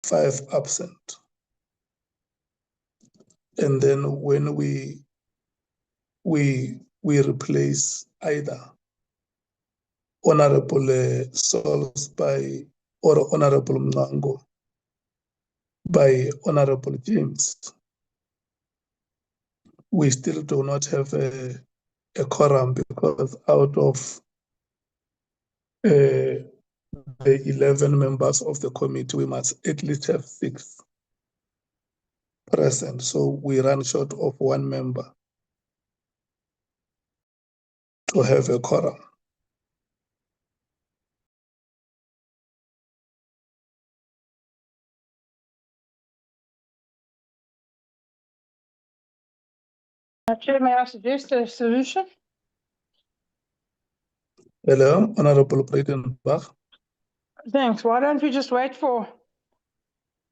5 absent. And then when we replace either Honorable Sols by or Honorable Mnango by Honorable James, we still do not have a quorum, because out of the 11 members of the committee, we must at least have 6 present. So we run short of 1 member to have a quorum. Chair, may I suggest a solution? Hello, Honorable Breitenbach. Thanks. Why don't we just wait for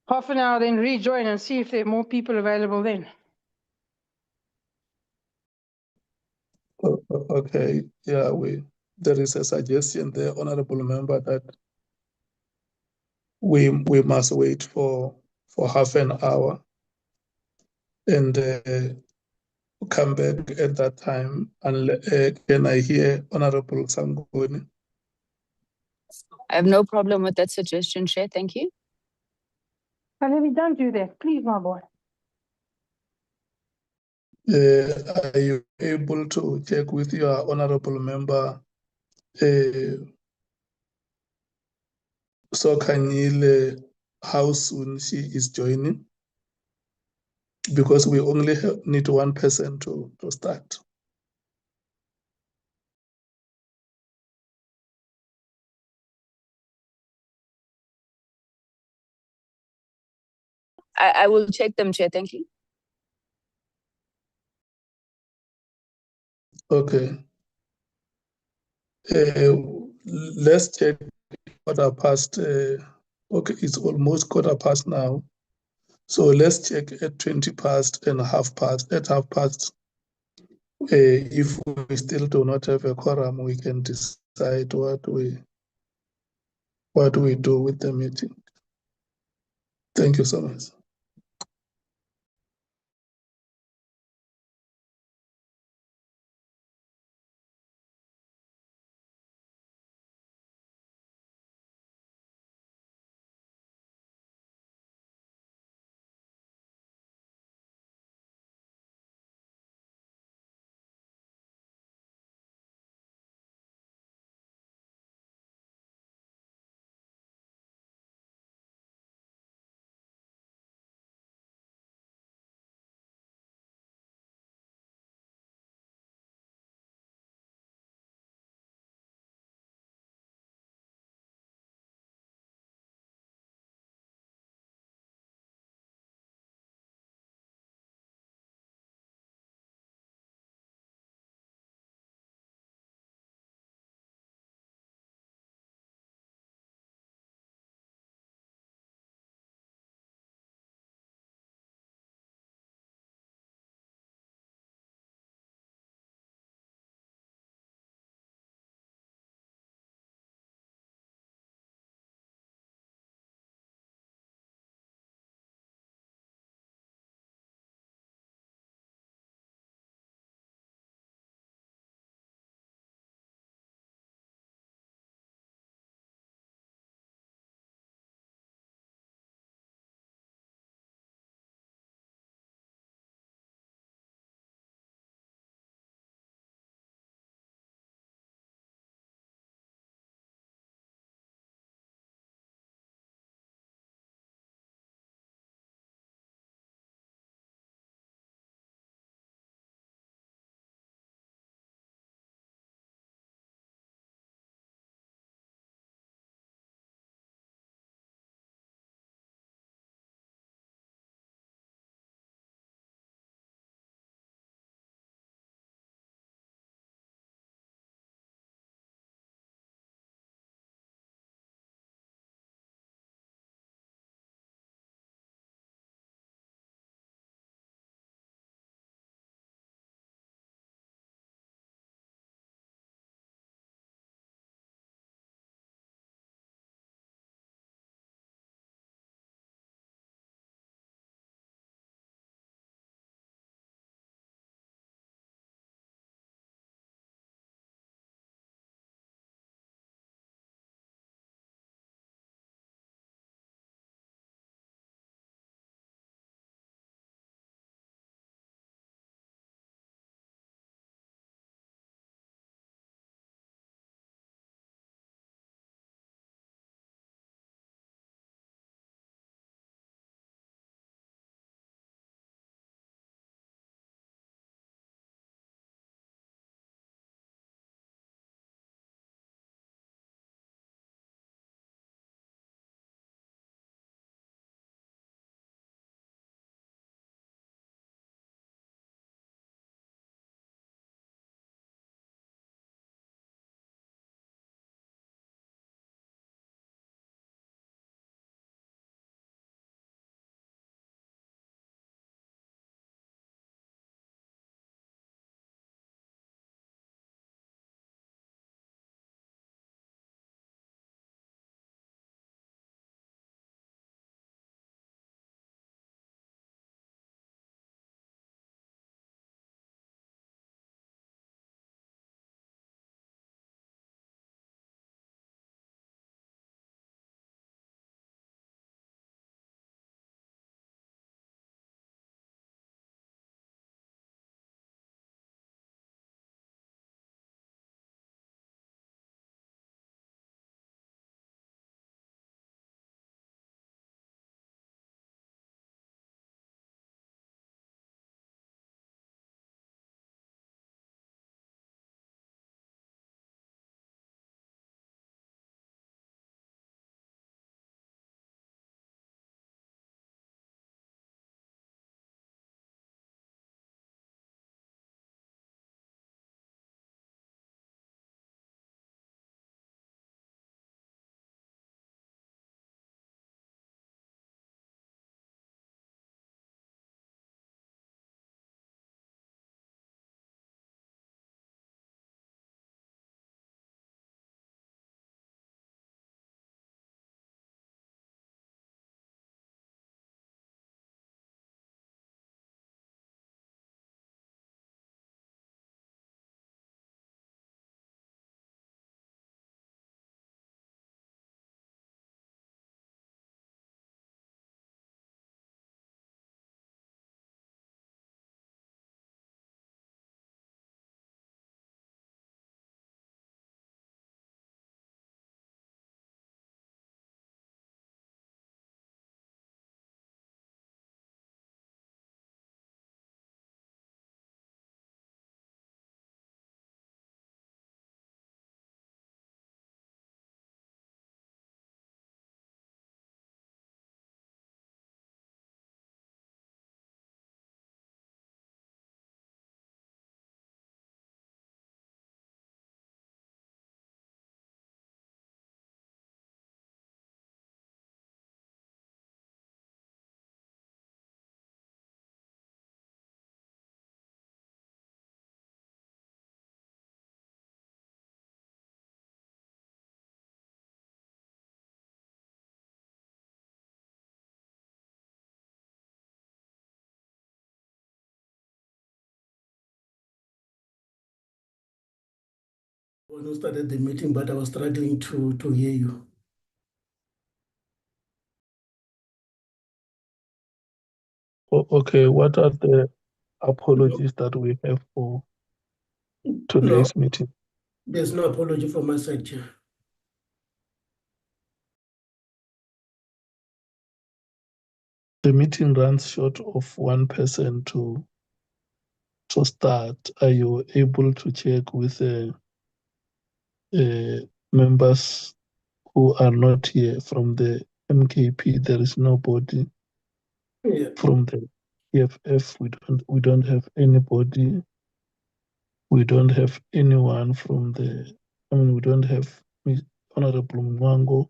half an hour, then rejoin and see if there are more people available then? Okay, yeah, there is a suggestion there, Honorable Member, that we must wait for half an hour and come back at that time. And can I hear Honorable Sangoni? I have no problem with that suggestion, Chair. Thank you. Haarzavi, don't do that, please, my boy. Are you able to check with your Honorable Member, Sokanyile, how soon she is joining? Because we only need 1 person to start. I will check them, Chair. Thank you. Okay. Let's check 1:15. Okay, it's almost 1:15 now. So let's check at 20 past and half past. At half past, if we still do not have a quorum, we can decide what we do with the meeting. Thank you so much. When we started the meeting, but I was struggling to hear you. Okay, what are the apologies that we have for No, today's meeting? there's no apology from my side, Chair. The meeting runs short of one person to start. Are you able to check with members who are not here from the MKP? There is nobody. Yeah. From the EFF, we don't have anybody. We don't have anyone from the. We don't have Honorable Mwango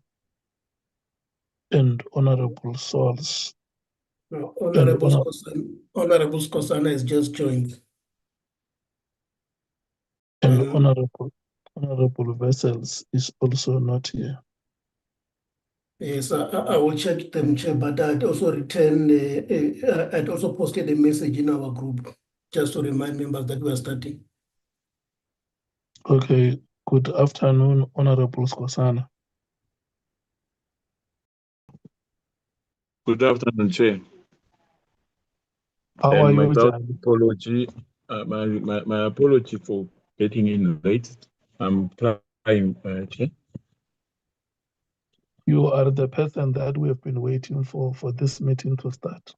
and Honorable Sols. No, And Honorable Skosana has just joined. Honorable Vessels is also not here. Yes, I will check them, Chair, but I'd also I'd also posted a message in our group just to remind members that we are starting. Okay, good afternoon, Honorable Skosana. Good afternoon, Chair. How are you, without Jani? apology, my apology for getting in late. I'm trying, Chair. You are the person that we have been waiting for this meeting to start.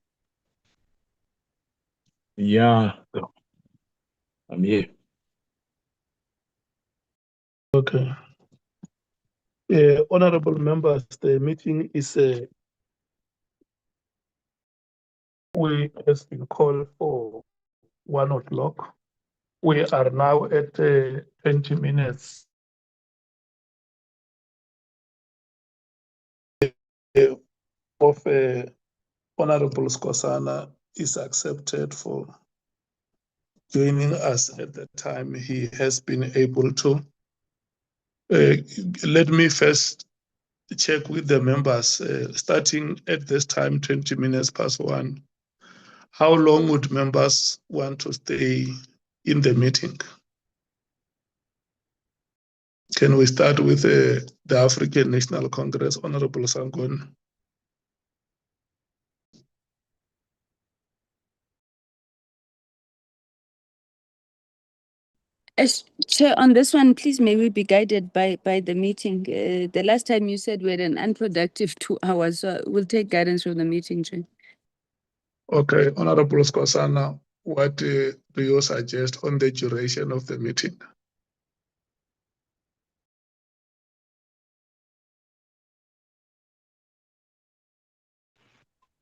Yeah, I'm here. Okay. Honorable members, the meeting is has been called for 1 o'clock. We are now at 20 minutes of Honorable Skosana is accepted for joining us at the time he has been able to. Let me first check with the members, starting at this time, 20 minutes past 1. How long would members want to stay in the meeting? Can we start with the African National Congress, Honorable Sangon? Chair, on this one, please may we be guided by the meeting. The last time you said we had an unproductive 2 hours, so we'll take guidance from the meeting, Chair. Okay, Honorable Skosana, what do you suggest on the duration of the meeting?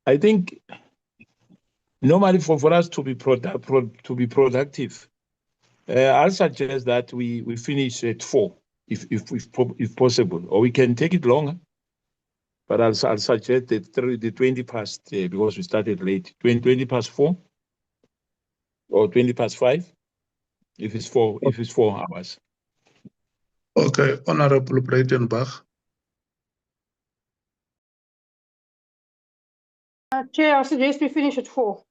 I think normally for us to be productive, I'll suggest that we finish at 4, if possible, or we can take it longer. But I'll suggest the 20 past, because we started late, 20 past 4 or 20 past 5, if it's 4 hours. Okay, Honorable Breitenbach. Chair, I suggest we finish at 4.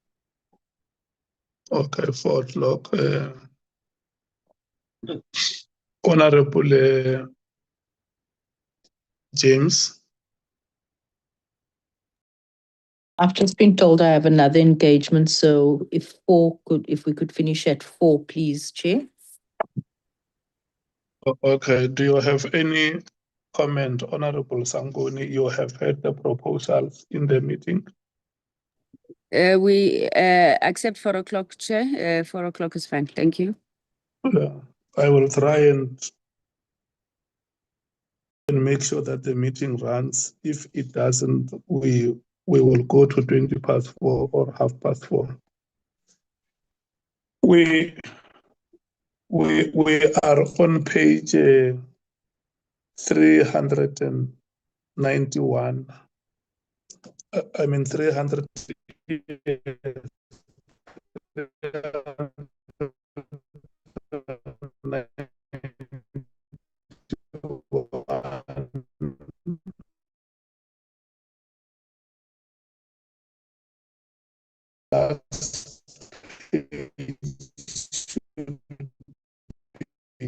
Okay, 4 o'clock. Honorable James. I've just been told I have another engagement, so if we could finish at 4, please, Chair. Okay, do you have any comment, Honorable Sangoni? You have heard the proposals in the meeting. We accept 4 o'clock, Chair. 4 o'clock is fine. Thank you. I will try and make sure that the meeting runs. If it doesn't, we will go to 20 past 4 or 4:30. We are on page 391. I mean 300.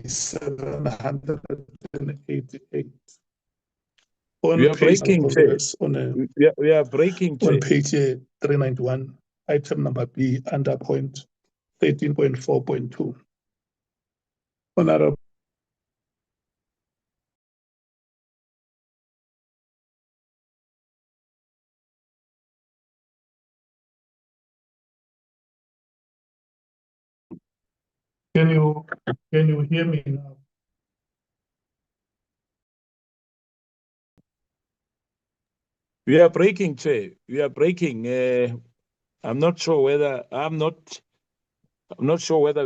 788. On We are page breaking, Chair. We are breaking, Chair. on page 391, item number B, under point 13.4.2. Honorable. Can you hear me now? We are breaking, Chair. We are breaking. I'm not sure whether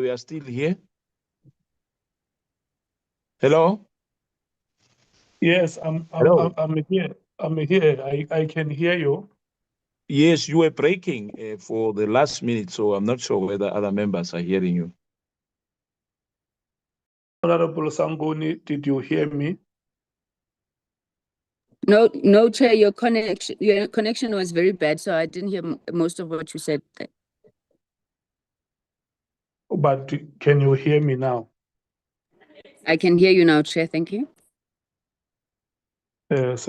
we are still here. Hello? Yes, I'm here. I'm here. I can hear you. Yes, you were breaking for the last minute, so I'm not sure whether other members are hearing you. Honorable Sangoni, did you hear me? No, Chair, your connection was very bad, so I didn't hear most of what you said. But can you hear me now? I can hear you now, Chair. Thank you. Yes,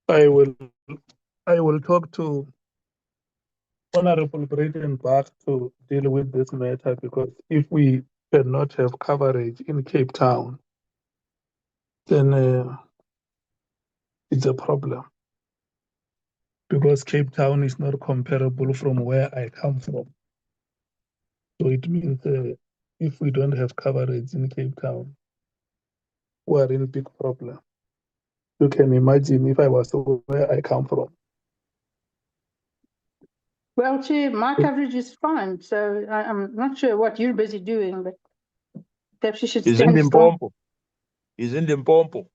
I will talk to Honorable Breitenbach to deal with this matter, because if we cannot have coverage in Cape Town, then it's a problem, because Cape Town is not comparable from where I come from. So it means if we don't have coverage in Cape Town, we are in big problem. You can imagine if I was where I come from. Well, Chair, my coverage is fine, so I'm not sure what you're busy doing, but perhaps you should He's in stand still. Mpofu. He's in Mpofu.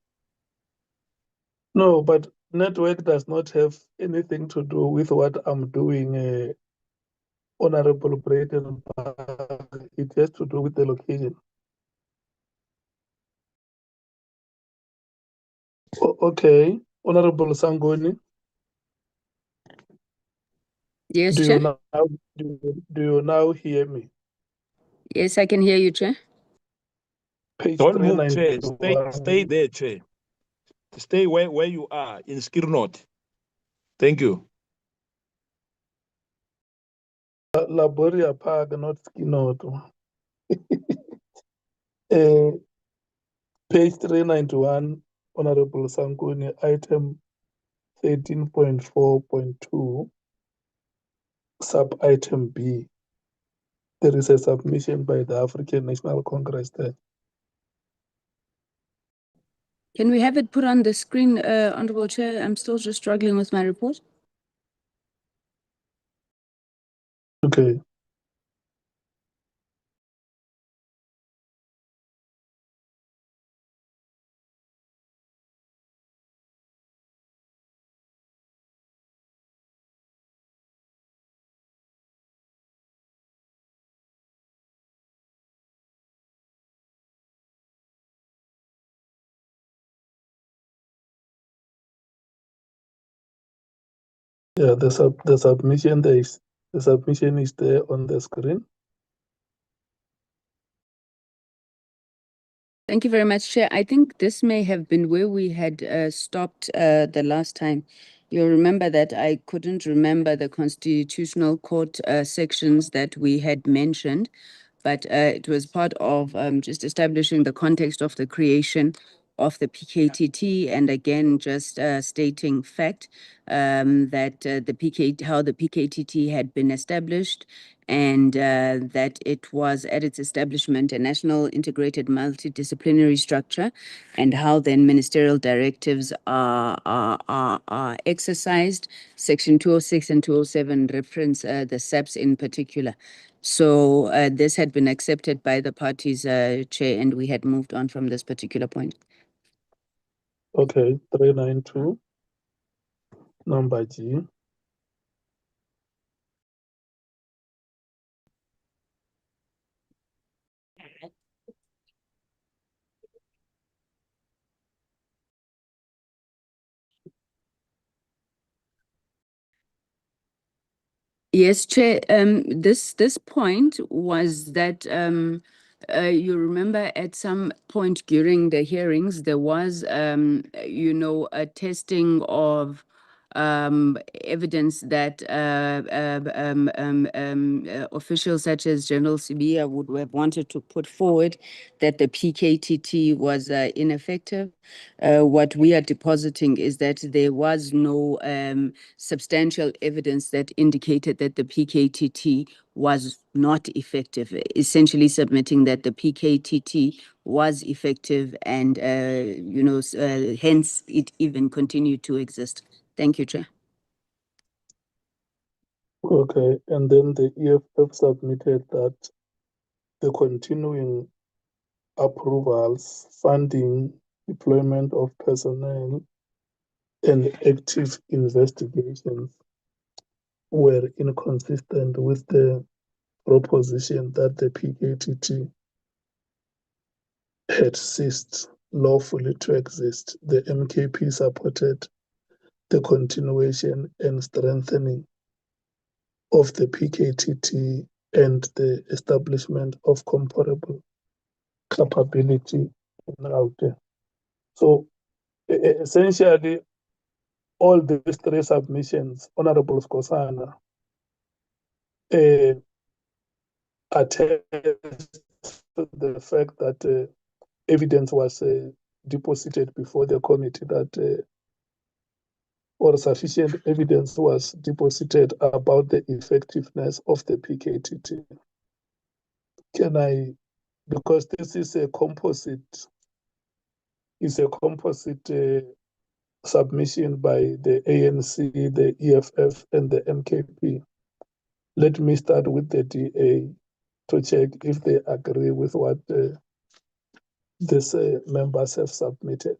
No, but network does not have anything to do with what I'm doing, Honorable Braden. It has to do with the location. Okay, Honorable Sangoni, Yes, do Chair? you now hear me? Yes, I can hear you, Chair. Page Don't move, Chair. 391. Stay there, Chair. Stay where you are, in Skirnot. Thank you. Laboria Park, not Skinoto. Page 391, Honorable Sangoni, item 13.4.2, sub-item B. There is a submission by the African National Congress there. Can we have it put on the screen, Honorable Chair? I'm still just struggling with my report. Okay. Yeah, the submission is there on the screen. Thank you very much, Chair. I think this may have been where we had stopped the last time. You'll remember that I couldn't remember the Constitutional Court sections that we had mentioned, but it was part of just establishing the context of the creation of the PKTT, and again, just stating fact that how the PKTT had been established, and that it was at its establishment a national integrated multidisciplinary structure, and how then ministerial directives are exercised. Section 206 and 207 reference the SAPs in particular. So this had been accepted by the parties, Chair, and we had moved on from this particular point. Okay, 392, number G. Yes, Chair. This point was that You remember at some point during the hearings, there was, a testing of evidence that officials such as General Sibiya would have wanted to put forward that the PKTT was ineffective. What we are depositing is that there was no substantial evidence that indicated that the PKTT was not effective, essentially submitting that the PKTT was effective and, hence it even continued to exist. Thank you, Chair. Okay, and then the EFF submitted that the continuing approvals, funding, deployment of personnel, and active investigations were inconsistent with the proposition that the PKTT had ceased lawfully to exist. The MKP supported the continuation and strengthening of the PKTT and the establishment of comparable capability in Gauteng. So essentially, all these three submissions, Honorable Skosana, attest to the fact that evidence was deposited before the committee that or sufficient evidence was deposited about the effectiveness of the PKTT. Can I, because this is a composite, submission by the ANC, the EFF, and the MKP. Let me start with the DA to check if they agree with what these members have submitted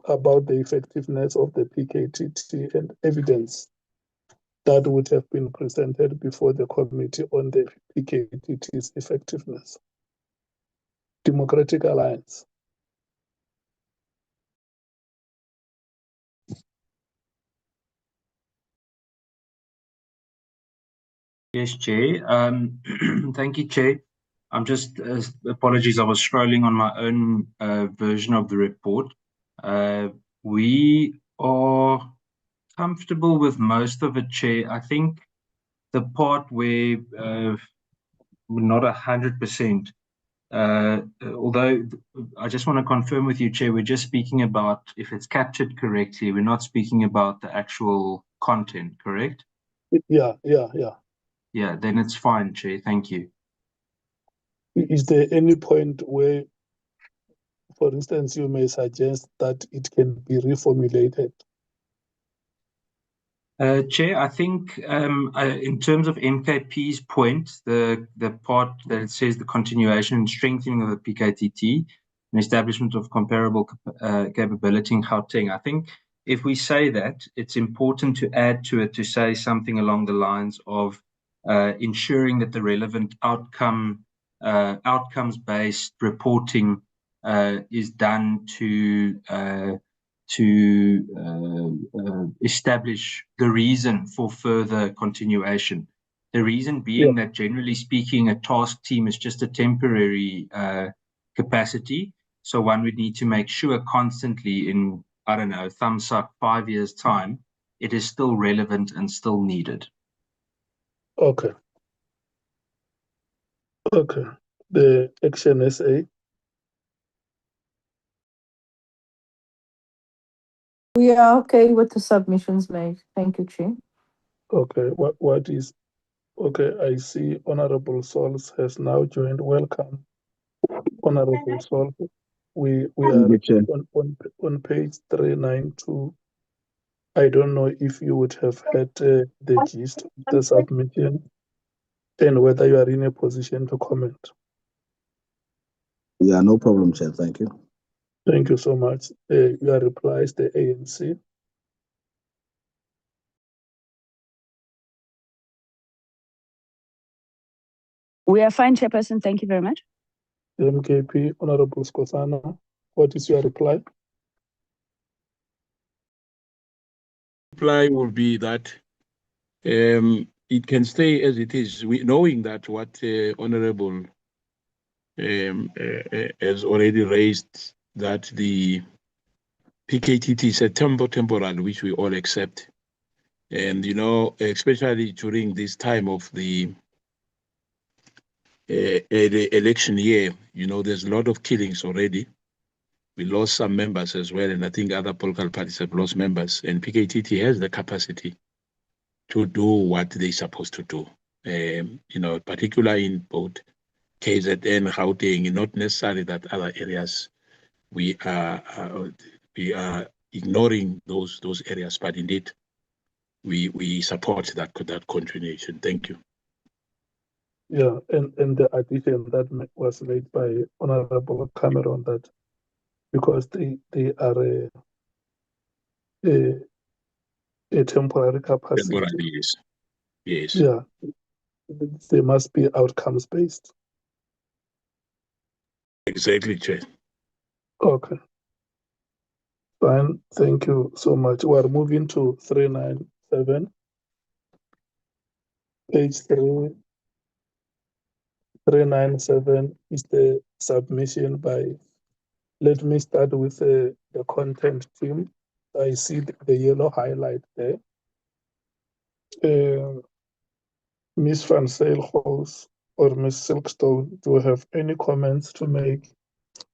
about the effectiveness of the PKTT and evidence that would have been presented before the committee on the PKTT's effectiveness. Democratic Alliance. Yes, Chair. Thank you, Chair. I'm just, apologies, I was scrolling on my own version of the report. We are comfortable with most of it, Chair. I think the part where we're not 100%, although I just want to confirm with you, Chair, we're just speaking about if it's captured correctly, we're not speaking about the actual content, correct? Yeah. Yeah, then it's fine, Chair. Thank you. Is there any point where, for instance, you may suggest that it can be reformulated? Chair, I think in terms of MKP's point, the part that it says the continuation and strengthening of the PKTT and establishment of comparable capability in Gauteng, I think if we say that, it's important to add to it to say something along the lines of ensuring that the relevant outcomes-based reporting is done to establish the reason for further continuation. The reason being that generally speaking, a task team is just a temporary capacity. So one would need to make sure constantly in, I don't know, thumbs up 5 years' time, it is still relevant and still needed. Okay. The Action SA. We are okay with the submissions made. Thank you, Chair. Okay, what is, okay, I see Honorable Sols has now joined. Welcome, Honorable Sols. We are on page 392. I don't know if you would have had the gist of the submission and whether you are in a position to comment. Yeah, no problem, Chair. Thank you. Thank you so much. Your replies, the ANC. We are fine, Chairperson. Thank you very much. The MKP, Honorable Skosana, what is your reply? Reply will be that it can stay as it is, knowing that what Honorable has already raised that the PKTT is a temporal, which we all accept. And, especially during this time of the election year, there's a lot of killings already. We lost some members as well, and I think other political parties have lost members. And PKTT has the capacity to do what they're supposed to do, particularly in both KZN, Gauteng, not necessarily that other areas we are ignoring those areas, but indeed we support that continuation. Thank you. Yeah, and the addition that was made by Honorable Cameron, that because they are a temporary capacity. Temporary, yes. Yeah, they must be outcomes based. Exactly, Chair. Okay. Fine, thank you so much. We're moving to 397, page 397 is the submission by, let me start with the content team. I see the yellow highlight there. Ms. Van Zyl or Ms. Silkstone, do you have any comments to make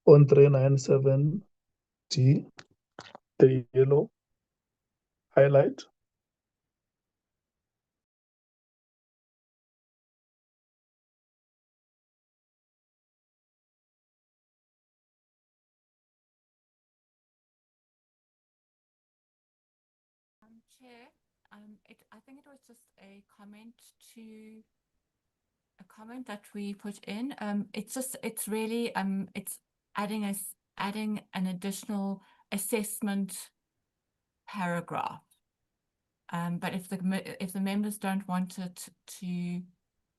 on 397G, the yellow highlight? Chair, I think it was just a comment that we put in. It's really it's adding an additional assessment paragraph. But if the members don't want it to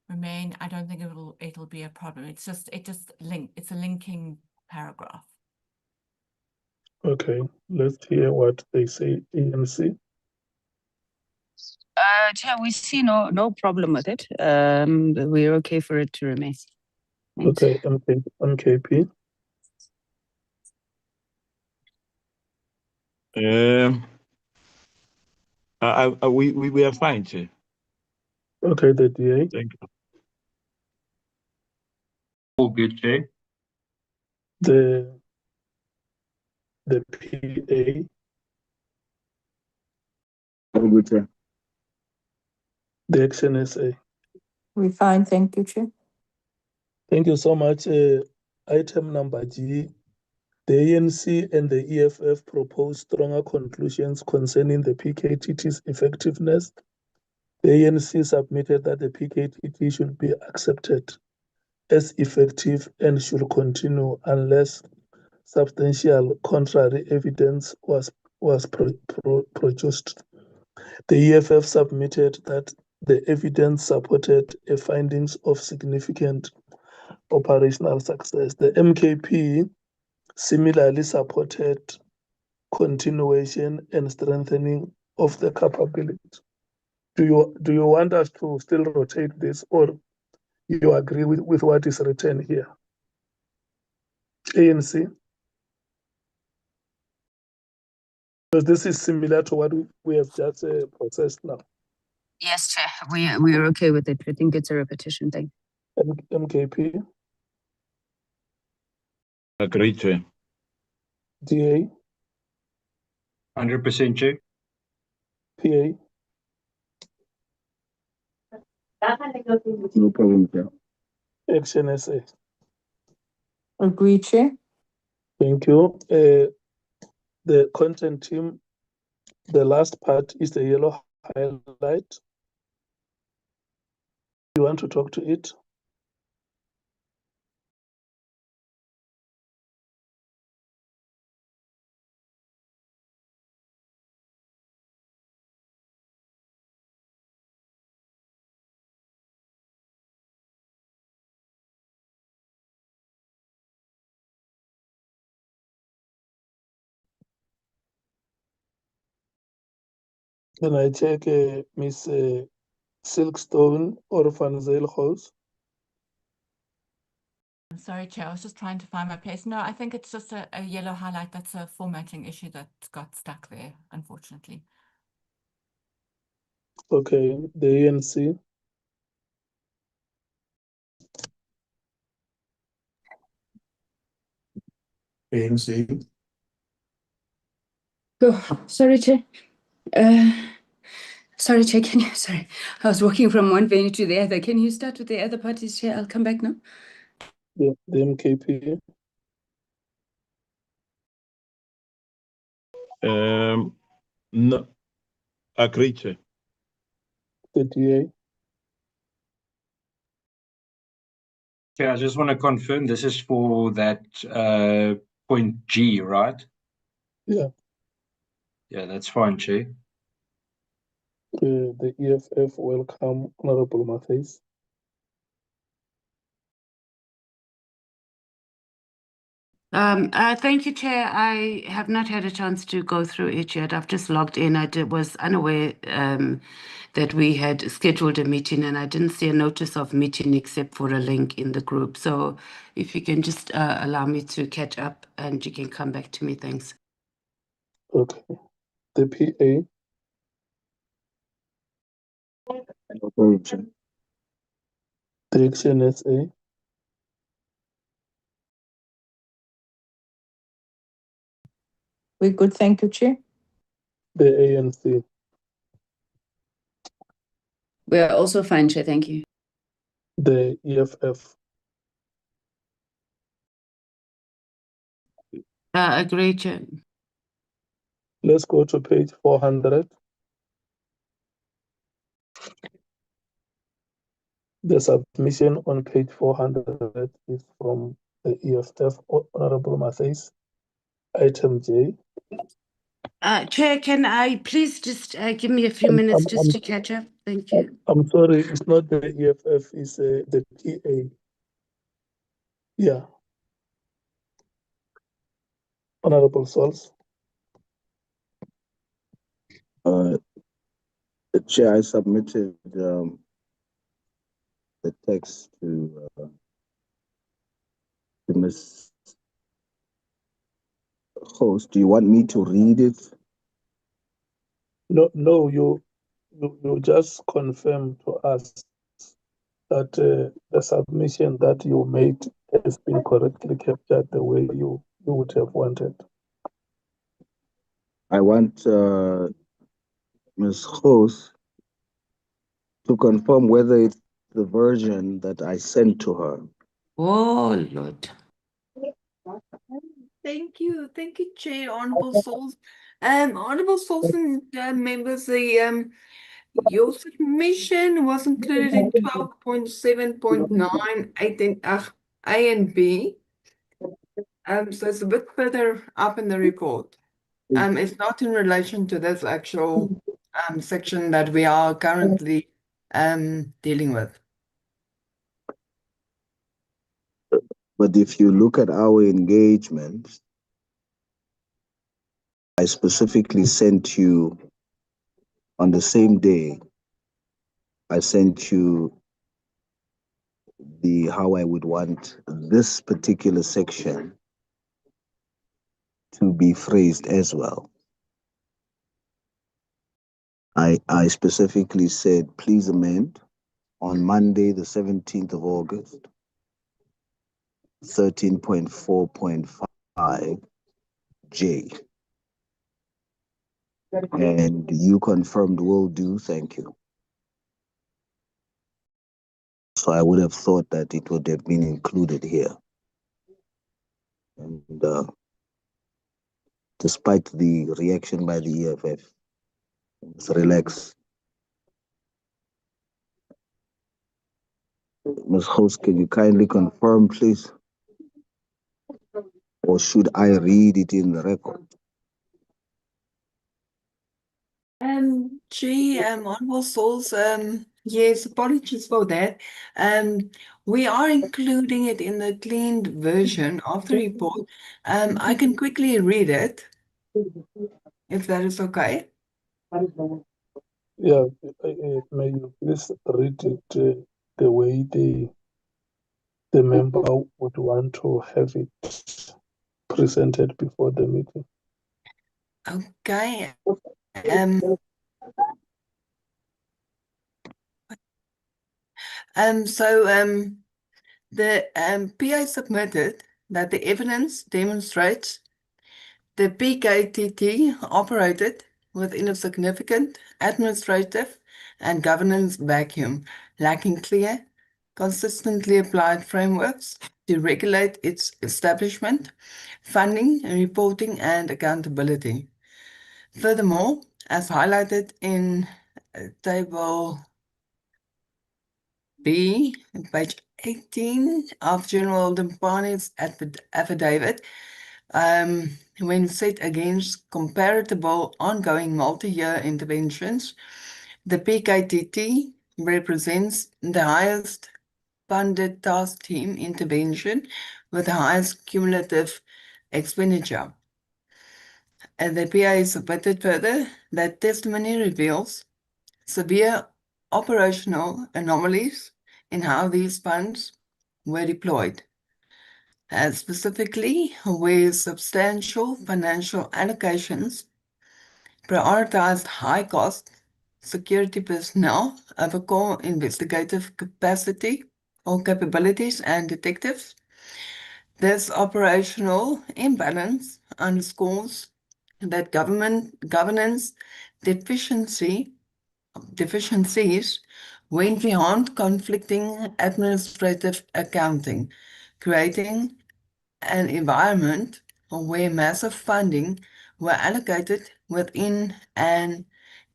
remain, I don't think it'll be a problem. It's a linking paragraph. Okay, let's hear what they say, ANC. Chair, we see no problem with it. We're okay for it to remain. Thanks. Okay, MKP. We are fine, Chair. Okay, the DA. Thank you. All good, Chair. The PA. All good, Chair. The Action SA. We're fine, thank you, Chair. Thank you so much. Item number G. The ANC and the EFF propose stronger conclusions concerning the PKTT's effectiveness. The ANC submitted that the PKTT should be accepted as effective and should continue unless substantial contrary evidence was produced. The EFF submitted that the evidence supported a findings of significant operational success. The MKP similarly supported continuation and strengthening of the capability. Do you want us to still rotate this, or you agree with what is written here? ANC? Because this is similar to what we have just processed now. Yes, Chair. We're okay with it. I think it's a repetition thing. MKP? Agreed, Chair. DA? 100%, Chair. PA? No problem, Chair. Action SA? Agree, Chair. Thank you. The content team, the last part is the yellow highlight. You want to talk to it? Can I check Miss Silkstone or Van Zyl? I'm sorry, Chair, I was just trying to find my place. No, I think it's just a yellow highlight. That's a formatting issue that got stuck there, unfortunately. Okay, the ANC. ANC. Oh, sorry, Chair. Sorry, Chair, sorry. I was walking from one venue to the other. Can you start with the other parties, Chair? I'll come back now. The MKP. No, agree, Chair. The DA. Yeah, I just want to confirm this is for that point G, right? Yeah. Yeah, that's fine, Chair. The EFF, welcome, Honorable Mathis. Thank you, Chair. I have not had a chance to go through it yet. I've just logged in. Was unaware that we had scheduled a meeting, and I didn't see a notice of meeting except for a link in the group. So if you can just allow me to catch up, and you can come back to me. Thanks. Okay. The PA. The Action SA. We're good, thank you, Chair. The ANC. We are also fine, Chair. Thank you. The EFF. Agree, Chair. Let's go to page 400. The submission on page 400 is from the EFF, Honorable Mathis. Item J. Chair, can I please just give me a few minutes just to catch up? Thank you. I'm sorry, it's not the EFF, it's the PA. Yeah. Honorable Souls. The Chair, I submitted the text to Ms. Host. Do you want me to read it? No, you just confirm to us that the submission that you made has been correctly captured the way you would have wanted. I want Ms. Host to confirm whether it's the version that I sent to her. Oh, Lord. Thank you, Chair, Honourable Souls. Honourable Souls and members, your submission was included in 12.7.9, 8 and A and B. So it's a bit further up in the report. It's not in relation to this actual section that we are currently dealing with. But if you look at our engagement, I specifically sent you on the same day, I sent you how I would want this particular section to be phrased as well. I specifically said, please amend on Monday, the 17th of August, 13.4.5 J. And you confirmed will do, thank you. So I would have thought that it would have been included here. And despite the reaction by the EFF, let's relax. Ms. Host, can you kindly confirm, please? Or should I read it in the record? Honourable Souls, yes, apologies for that. We are including it in the cleaned version of the report. I can quickly read it, if that is okay. Yeah, may you please read it the way the member would want to have it presented before the meeting. Okay. The PA submitted that the evidence demonstrates the PKTT operated within a significant administrative and governance vacuum, lacking clear, consistently applied frameworks to regulate its establishment, funding, reporting, and accountability. Furthermore, as highlighted in Table B, page 18 of General Mkhwanazi's affidavit, when set against comparable ongoing multi-year interventions, the PKTT represents the highest funded task team intervention with the highest cumulative expenditure. And the PA submitted further that testimony reveals severe operational anomalies in how these funds were deployed. Specifically, where substantial financial allocations prioritized high-cost security personnel over core investigative capacity or capabilities and detectives. This operational imbalance underscores that governance deficiencies went beyond conflicting administrative accounting, creating an environment where massive funding were allocated within an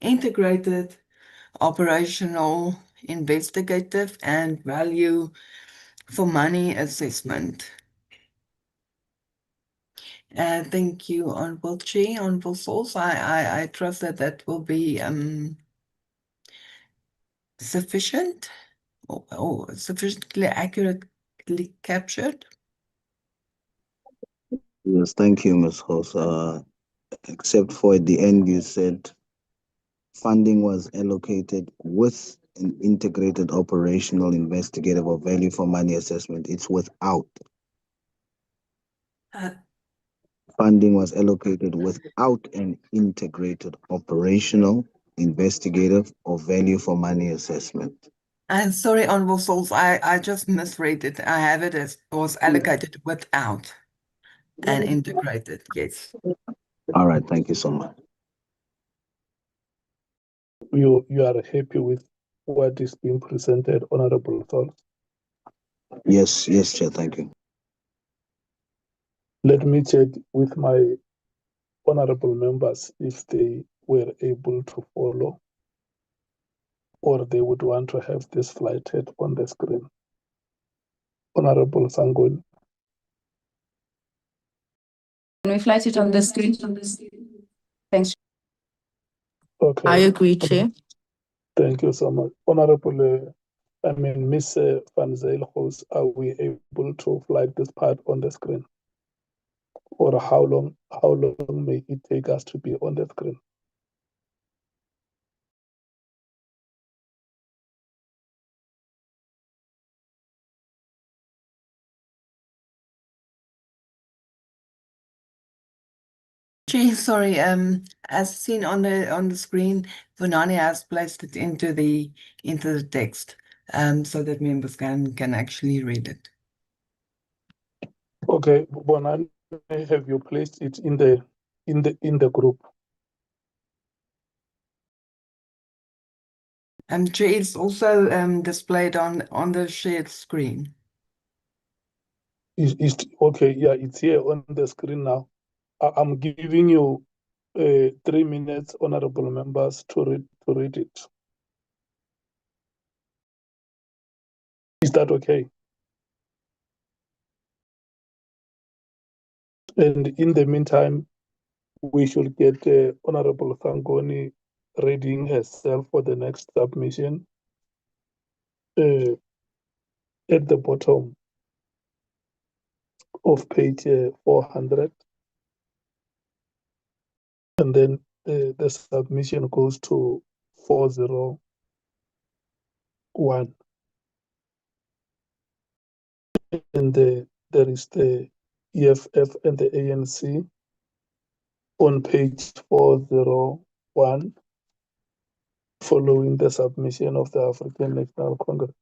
integrated operational, investigative, and value for money assessment. Thank you, Honorable Chair. Honorable Source, I trust that that will be sufficient or sufficiently accurately captured. Yes, thank you, Ms. Hoss. Except for at the end, you said funding was allocated with an integrated operational, investigative, or value for money assessment. It's without. Funding was allocated without an integrated operational, investigative, or value for money assessment. I'm sorry, Honorable Souls, I just misread it. I have it as was allocated without and integrated, yes. All right, thank you so much. You are happy with what is being presented, Honorable Thol? Yes, Chair, thank you. Let me check with my honorable members if they were able to follow or they would want to have this flighted on the screen. Honorable Sangoni. Can we flight it on the screen? Thanks. Okay. I agree, Chair. Thank you so much. Honorable, Ms. Van Zyl, are we able to flight this part on the screen? Or how long may it take us to be on the screen? Chair, sorry, as seen on the screen, Vunani has placed it into the text, so that members can actually read it. Okay, Bonani, have you placed it in the group? Chair, it's also displayed on the shared screen. Okay, yeah, it's here on the screen now. I'm giving you 3 minutes, honorable members, to read it. Is that okay? And in the meantime, we should get Honorable Thangoni reading herself for the next submission. At the bottom of page 400. And then the submission goes to 401. and there is the EFF and the ANC on page 401, following the submission of the African National Congress.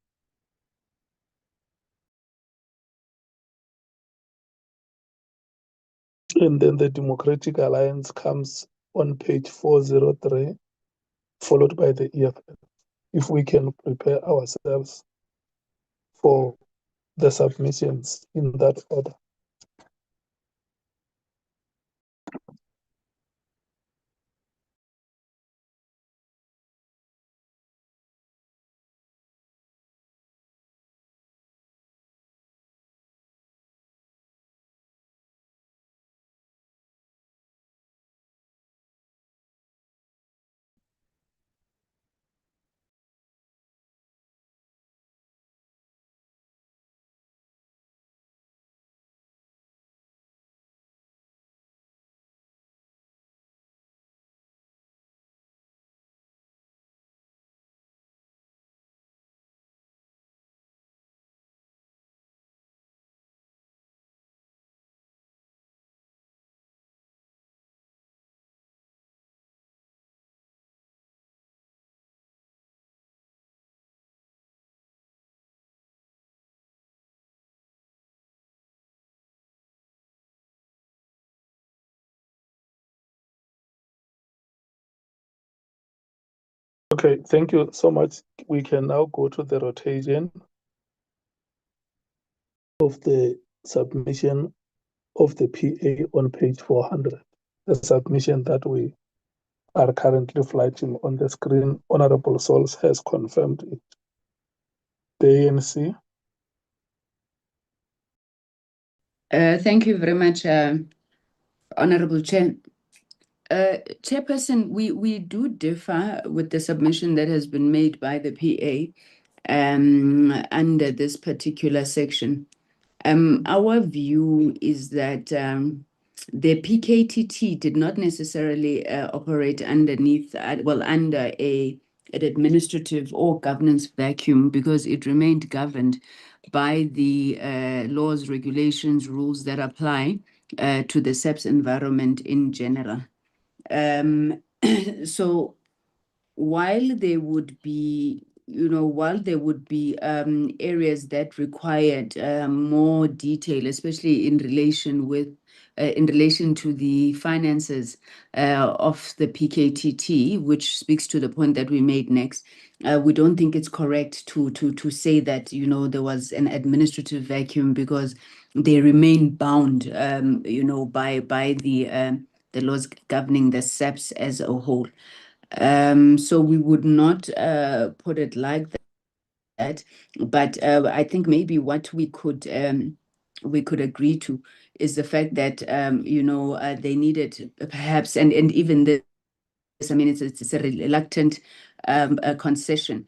And then the Democratic Alliance comes on page 403, followed by the EFF. If we can prepare ourselves for the submissions in that order. Okay, thank you so much. We can now go to the rotation of the submission of the PA on page 400, the submission that we are currently flagging on the screen. Honorable Sols has confirmed it. The ANC. Thank you very much, Honorable Chair. Chairperson, we do differ with the submission that has been made by the PA under this particular section. Our view is that the PKTT did not necessarily operate underneath, under an administrative or governance vacuum, because it remained governed by the laws, regulations, rules that apply to the SEPS environment in general. So while there would be, areas that required more detail, especially in relation to the finances of the PKTT, which speaks to the point that we made next, we don't think it's correct to say that there was an administrative vacuum, because they remain bound, by the laws governing the SEPS as a whole. So we would not put it like that, but I think maybe what we could agree to is the fact that they needed perhaps, and even this, I mean, it's a reluctant concession,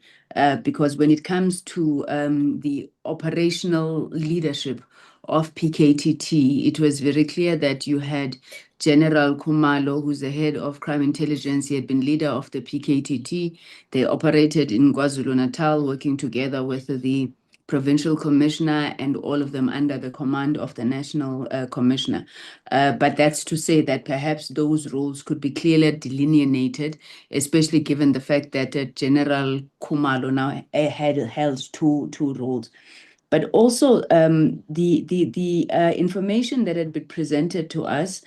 because when it comes to the operational leadership of PKTT, it was very clear that you had General Khumalo, who's the head of crime intelligence. He had been leader of the PKTT. They operated in KwaZulu-Natal, working together with the provincial commissioner, and all of them under the command of the national commissioner. But that's to say that perhaps those roles could be clearly delineated, especially given the fact that General Khumalo now held two roles. But also the information that had been presented to us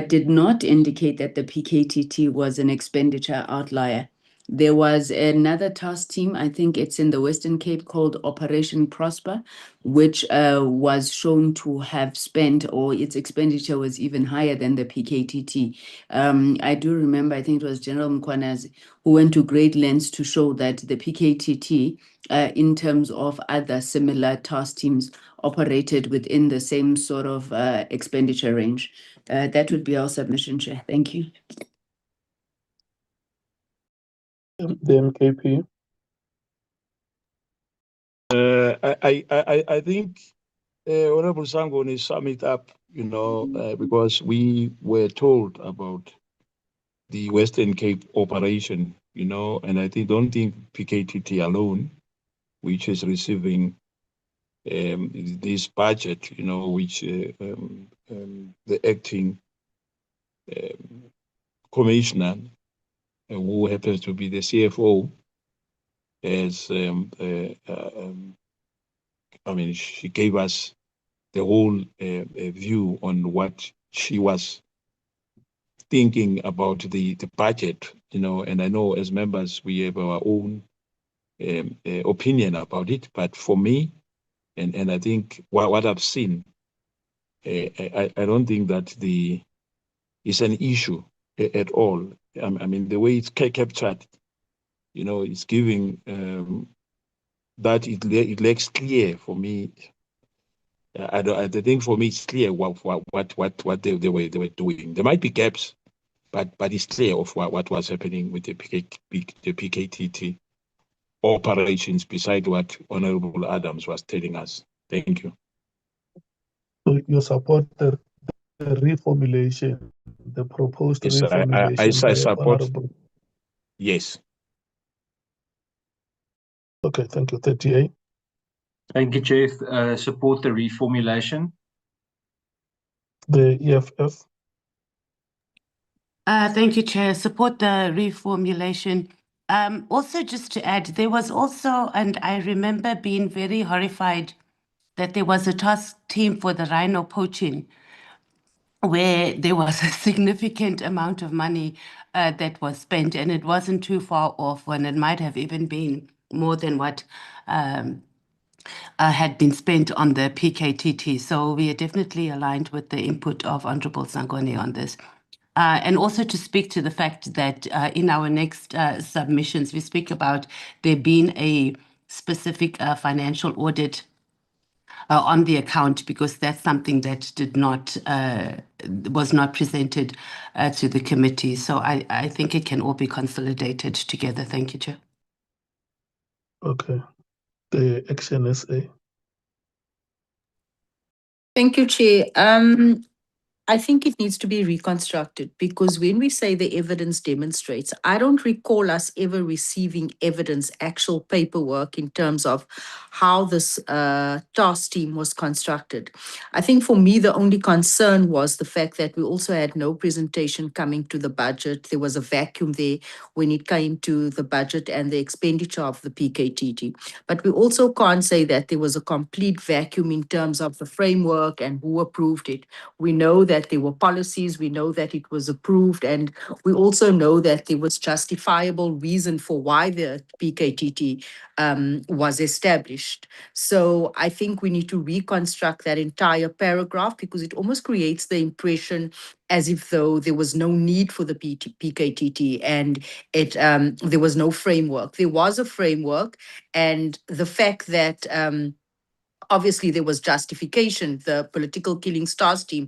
did not indicate that the PKTT was an expenditure outlier. There was another task team, I think it's in the Western Cape, called Operation Prosper, which was shown to have spent, or its expenditure was even higher than the PKTT. I do remember, I think it was General Mkhwanazi, who went to great lengths to show that the PKTT, in terms of other similar task teams, operated within the same sort of expenditure range. That would be our submission, Chair. Thank you. The MKP. I think Honorable Sangoni sum it up, because we were told about the Western Cape operation, and don't think PKTT alone, which is receiving this budget, which the acting commissioner, who happens to be the CFO, as she gave us the whole view on what she was thinking about the budget, and I know as members we have our own opinion about it, but for me, and I think what I've seen, I don't think that it's an issue at all. I mean, the way it's captured, it's giving that it looks clear for me. I think for me it's clear what they were doing. There might be gaps, but it's clear of what was happening with the PKTT operations, beside what Honorable Adams was telling us. Thank you. So you support the reformulation, the proposed Yes, reformulation I by support. Honorable. Yes. Okay, thank you. 38. Thank you, Chair. Support the reformulation. The EFF. Thank you, Chair. Support the reformulation. Also, just to add, there was also, and I remember being very horrified that there was a task team for the rhino poaching, where there was a significant amount of money that was spent, and it wasn't too far off, and it might have even been more than what had been spent on the PKTT. So we are definitely aligned with the input of Honorable Sangoni on this. And also to speak to the fact that in our next submissions, we speak about there being a specific financial audit on the account, because that's something that was not presented to the committee. So I think it can all be consolidated together. Thank you, Chair. Okay. The Action SA. Thank you, Chair. I think it needs to be reconstructed, because when we say the evidence demonstrates, I don't recall us ever receiving evidence, actual paperwork in terms of how this task team was constructed. I think for me, the only concern was the fact that we also had no presentation coming to the budget. There was a vacuum there when it came to the budget and the expenditure of the PKTT. But we also can't say that there was a complete vacuum in terms of the framework and who approved it. We know that there were policies, we know that it was approved, and we also know that there was justifiable reason for why the PKTT was established. So I think we need to reconstruct that entire paragraph, because it almost creates the impression as if though there was no need for the PKTT and there was no framework. There was a framework, and the fact that obviously, there was justification. The political killings task team,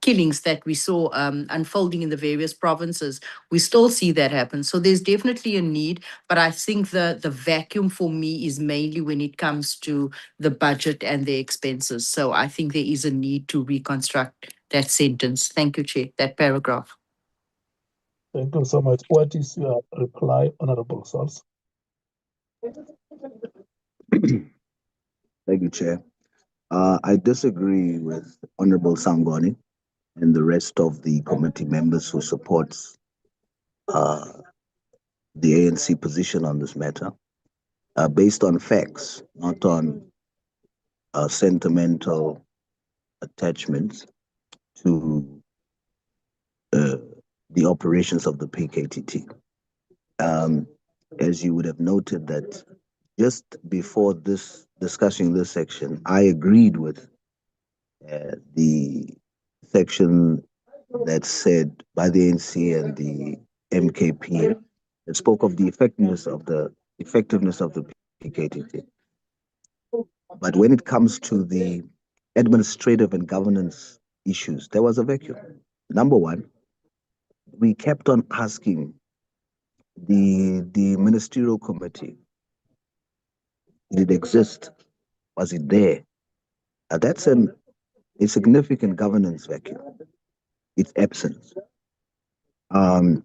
killings that we saw unfolding in the various provinces, we still see that happen. So there's definitely a need, but I think the vacuum for me is mainly when it comes to the budget and the expenses. So I think there is a need to reconstruct that sentence. Thank you, Chair, that paragraph. Thank you so much. What is your reply, Honorable Source? Thank you, Chair. I disagree with Honorable Sangoni and the rest of the committee members who supports the ANC position on this matter, based on facts, not on sentimental attachments to the operations of the PKTT. As you would have noted that just before this discussing this section, I agreed with the section that said by the ANC and the MKP that spoke of the effectiveness of the PKTT. But when it comes to the administrative and governance issues, there was a vacuum. Number one, we kept on asking the ministerial committee, did it exist? Was it there? That's a significant governance vacuum. Its absence. The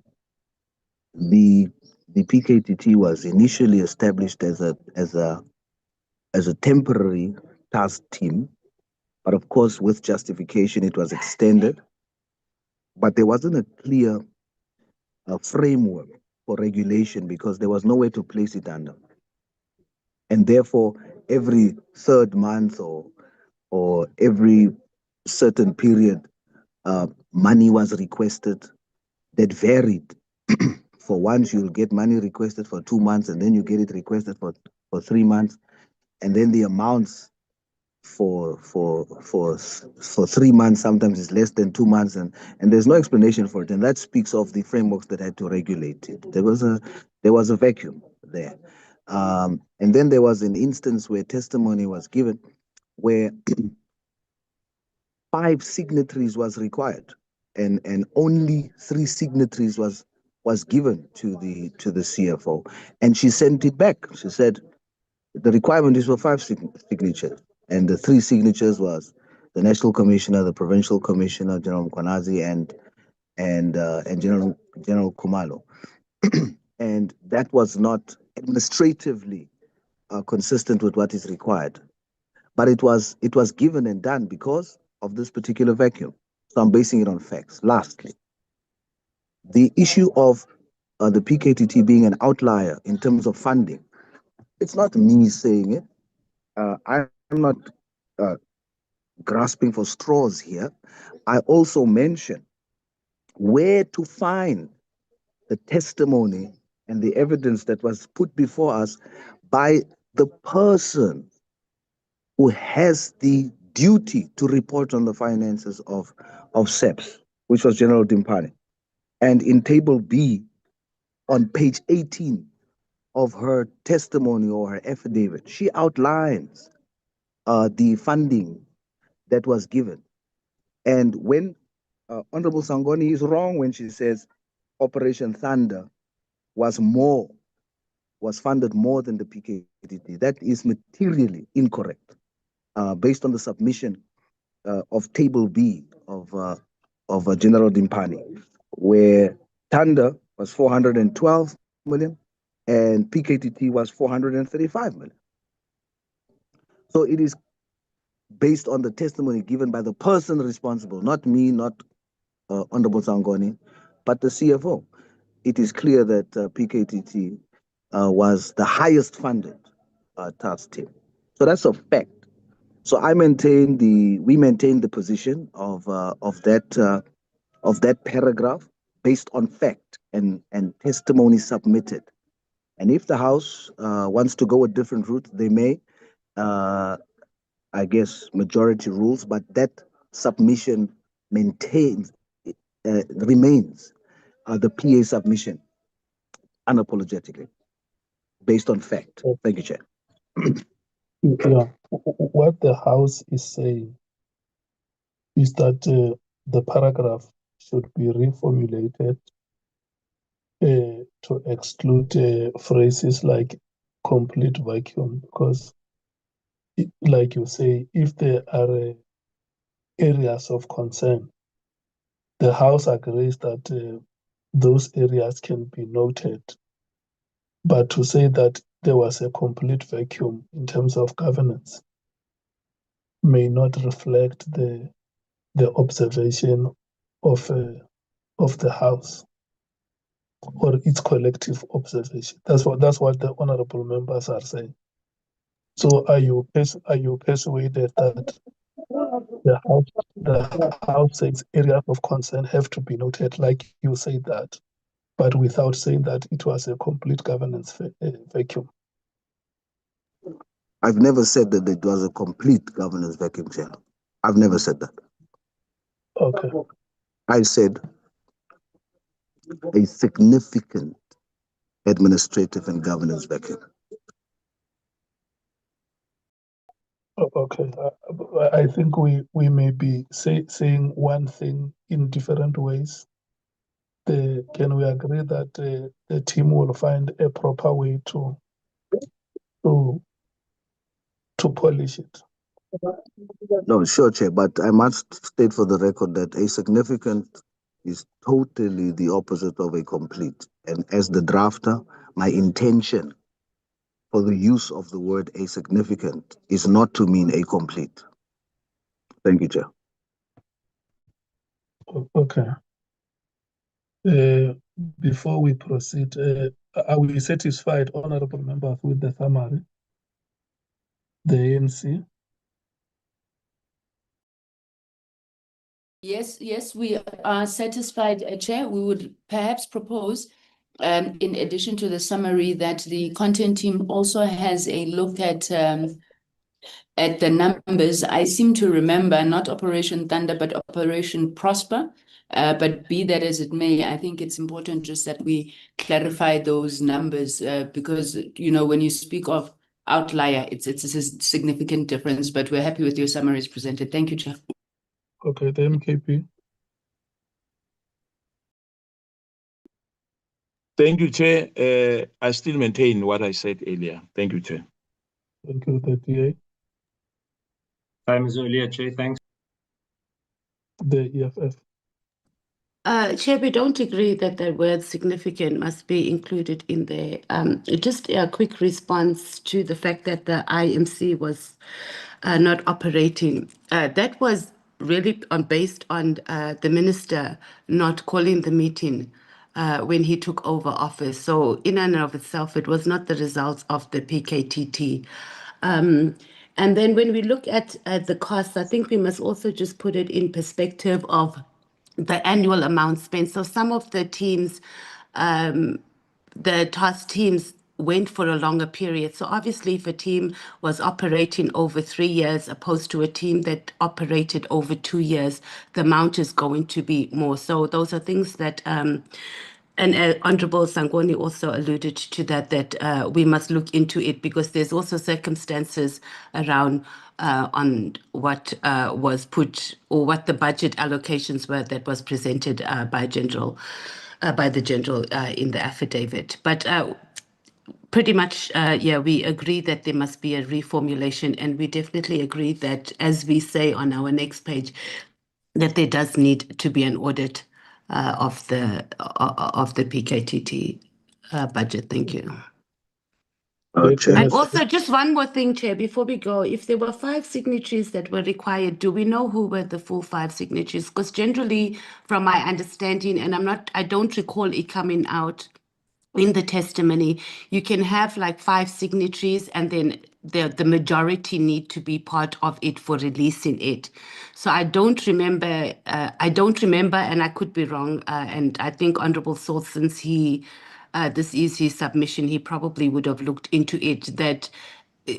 PKTT was initially established as a temporary task team, but of course, with justification, it was extended. But there wasn't a clear framework for regulation because there was nowhere to place it under. And therefore, every third month or every certain period, money was requested that varied. For once, you'll get money requested for 2 months, and then you get it requested for 3 months, and then the amounts for 3 months sometimes is less than 2 months, and there's no explanation for it, and that speaks of the frameworks that had to regulate it. There was a vacuum there, and then there was an instance where testimony was given where 5 signatories was required, and only 3 signatories was given to the CFO, and she sent it back. She said the requirement is for 5 signatures, and the 3 signatures was the National Commissioner, the Provincial Commissioner, General Mkhwanazi, and General Khumalo, and that was not administratively consistent with what is required, but it was given and done because of this particular vacuum. So I'm basing it on facts. Lastly, the issue of the PKTT being an outlier in terms of funding, it's not me saying it. I'm not grasping for straws here. I also mentioned where to find the testimony and the evidence that was put before us by the person who has the duty to report on the finances of SEPS, which was General Dimpane. And in Table B, on page 18 of her testimony or her affidavit, she outlines the funding that was given. And when Honorable Sangoni is wrong when she says Operation Thunder was funded more than the PKTT, that is materially incorrect. Based on the submission of Table B of General Dimpane, where Thunder was 412 million and PKTT was 435 million. So it is based on the testimony given by the person responsible, not me, not Honorable Sangoni, but the CFO. It is clear that PKTT was the highest funded task team. So that's a fact. So we maintain the position of that paragraph based on fact and testimony submitted. And if the House wants to go a different route, they may. I guess majority rules, but that submission remains the PA submission unapologetically based on fact. Thank you, Chair. Yeah, what the House is saying is that the paragraph should be reformulated to exclude phrases like complete vacuum, because, like you say, if there are areas of concern, the House agrees that those areas can be noted. But to say that there was a complete vacuum in terms of governance may not reflect the observation of the House or its collective observation. That's what the honourable members are saying. So are you persuaded that the House says areas of concern have to be noted, like you say that, but without saying that it was a complete governance vacuum? I've never said that it was a complete governance vacuum, Chair. I've never said that. Okay. I said a significant administrative and governance vacuum. Okay. I think we may be saying one thing in different ways. Can we agree that the team will find a proper way to polish it? No, sure, Chair, but I must state for the record that a significant is totally the opposite of a complete. And as the drafter, my intention for the use of the word a significant is not to mean a complete. Thank you, Chair. Okay. Before we proceed, are we satisfied, honorable members, with the summary? The ANC? Yes, we are satisfied, Chair. We would perhaps propose, in addition to the summary, that the content team also has a look at the numbers. I seem to remember not Operation Thunder, but Operation Prosper. But be that as it may, I think it's important just that we clarify those numbers because, you know, when you speak of outlier, it's a significant difference, but we're happy with your summaries presented. Thank you, Chair. Okay, the MKP. Thank you, Chair. I still maintain what I said earlier. Thank you, Chair. Thank you, the DA. Same as earlier, Chair. Thanks. The EFF. Chair, we don't agree that the word significant must be included in there. Just a quick response to the fact that the IMC was not operating. That was really based on the minister not calling the meeting when he took over office. So in and of itself, it was not the result of the PKTT. And then when we look at the costs, I think we must also just put it in perspective of the annual amount spent. So some of the teams, the task teams went for a longer period. So obviously if a team was operating over 3 years opposed to a team that operated over 2 years, the amount is going to be more. So those are things that, and Honorable Sangoni also alluded to that we must look into it because there's also circumstances around on what was put or what the budget allocations were that was presented by the general in the affidavit. But pretty much, yeah, we agree that there must be a reformulation, and we definitely agree that, as we say on our next page, that there does need to be an audit of the PKTT budget. Thank you. And also, just one more thing, Chair, before we go. If there were 5 signatories that were required, do we know who were the full 5 signatories? Because generally, from my understanding, and I don't recall it coming out in the testimony, you can have like 5 signatories and then the majority need to be part of it for releasing it. So I don't remember, and I could be wrong, and I think Honorable Saul, since this is his submission, he probably would have looked into it, that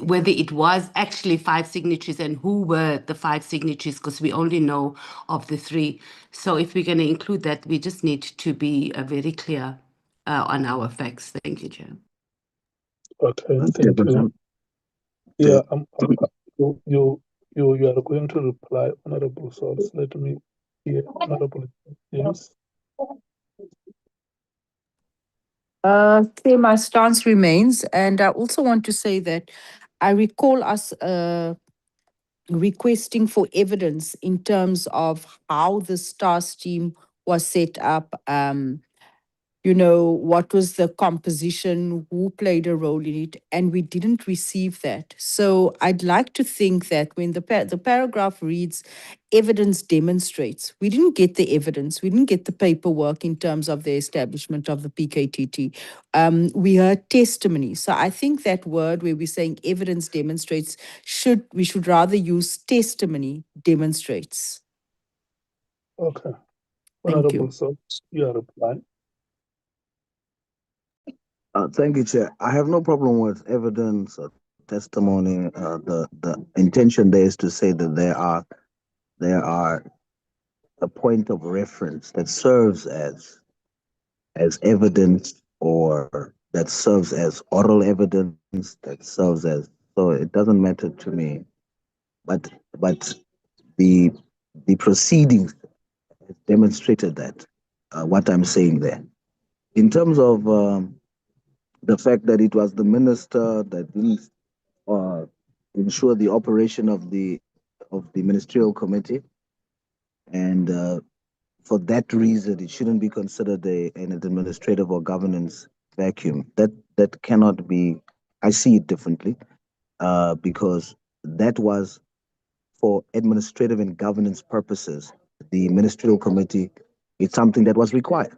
whether it was actually 5 signatories and who were the 5 signatories, because we only know of the 3. So if we're going to include that, we just need to be very clear on our facts. Thank you, Chair. Okay, thank you. Yeah, you are going to reply, Honorable Source. Let me hear Honorable James. My stance remains, and I also want to say that I recall us requesting for evidence in terms of how the STARS team was set up, you know, what was the composition, who played a role in it, and we didn't receive that. So I'd like to think that when the paragraph reads, evidence demonstrates, we didn't get the evidence, we didn't get the paperwork in terms of the establishment of the PKTT. We heard testimony. So I think that word where we're saying evidence demonstrates, we should rather use testimony demonstrates. Okay. Thank Honorable you. Source, you are replying. Thank you, Chair. I have no problem with evidence or testimony. The intention there is to say that there are a point of reference that serves as evidence, or that serves as oral evidence, that serves as, so it doesn't matter to me. But the proceedings demonstrated that what I'm saying there. In terms of the fact that it was the minister that didn't ensure the operation of the ministerial committee, and for that reason it shouldn't be considered an administrative or governance vacuum. That cannot be I see it differently because that was for administrative and governance purposes. The ministerial committee, it's something that was required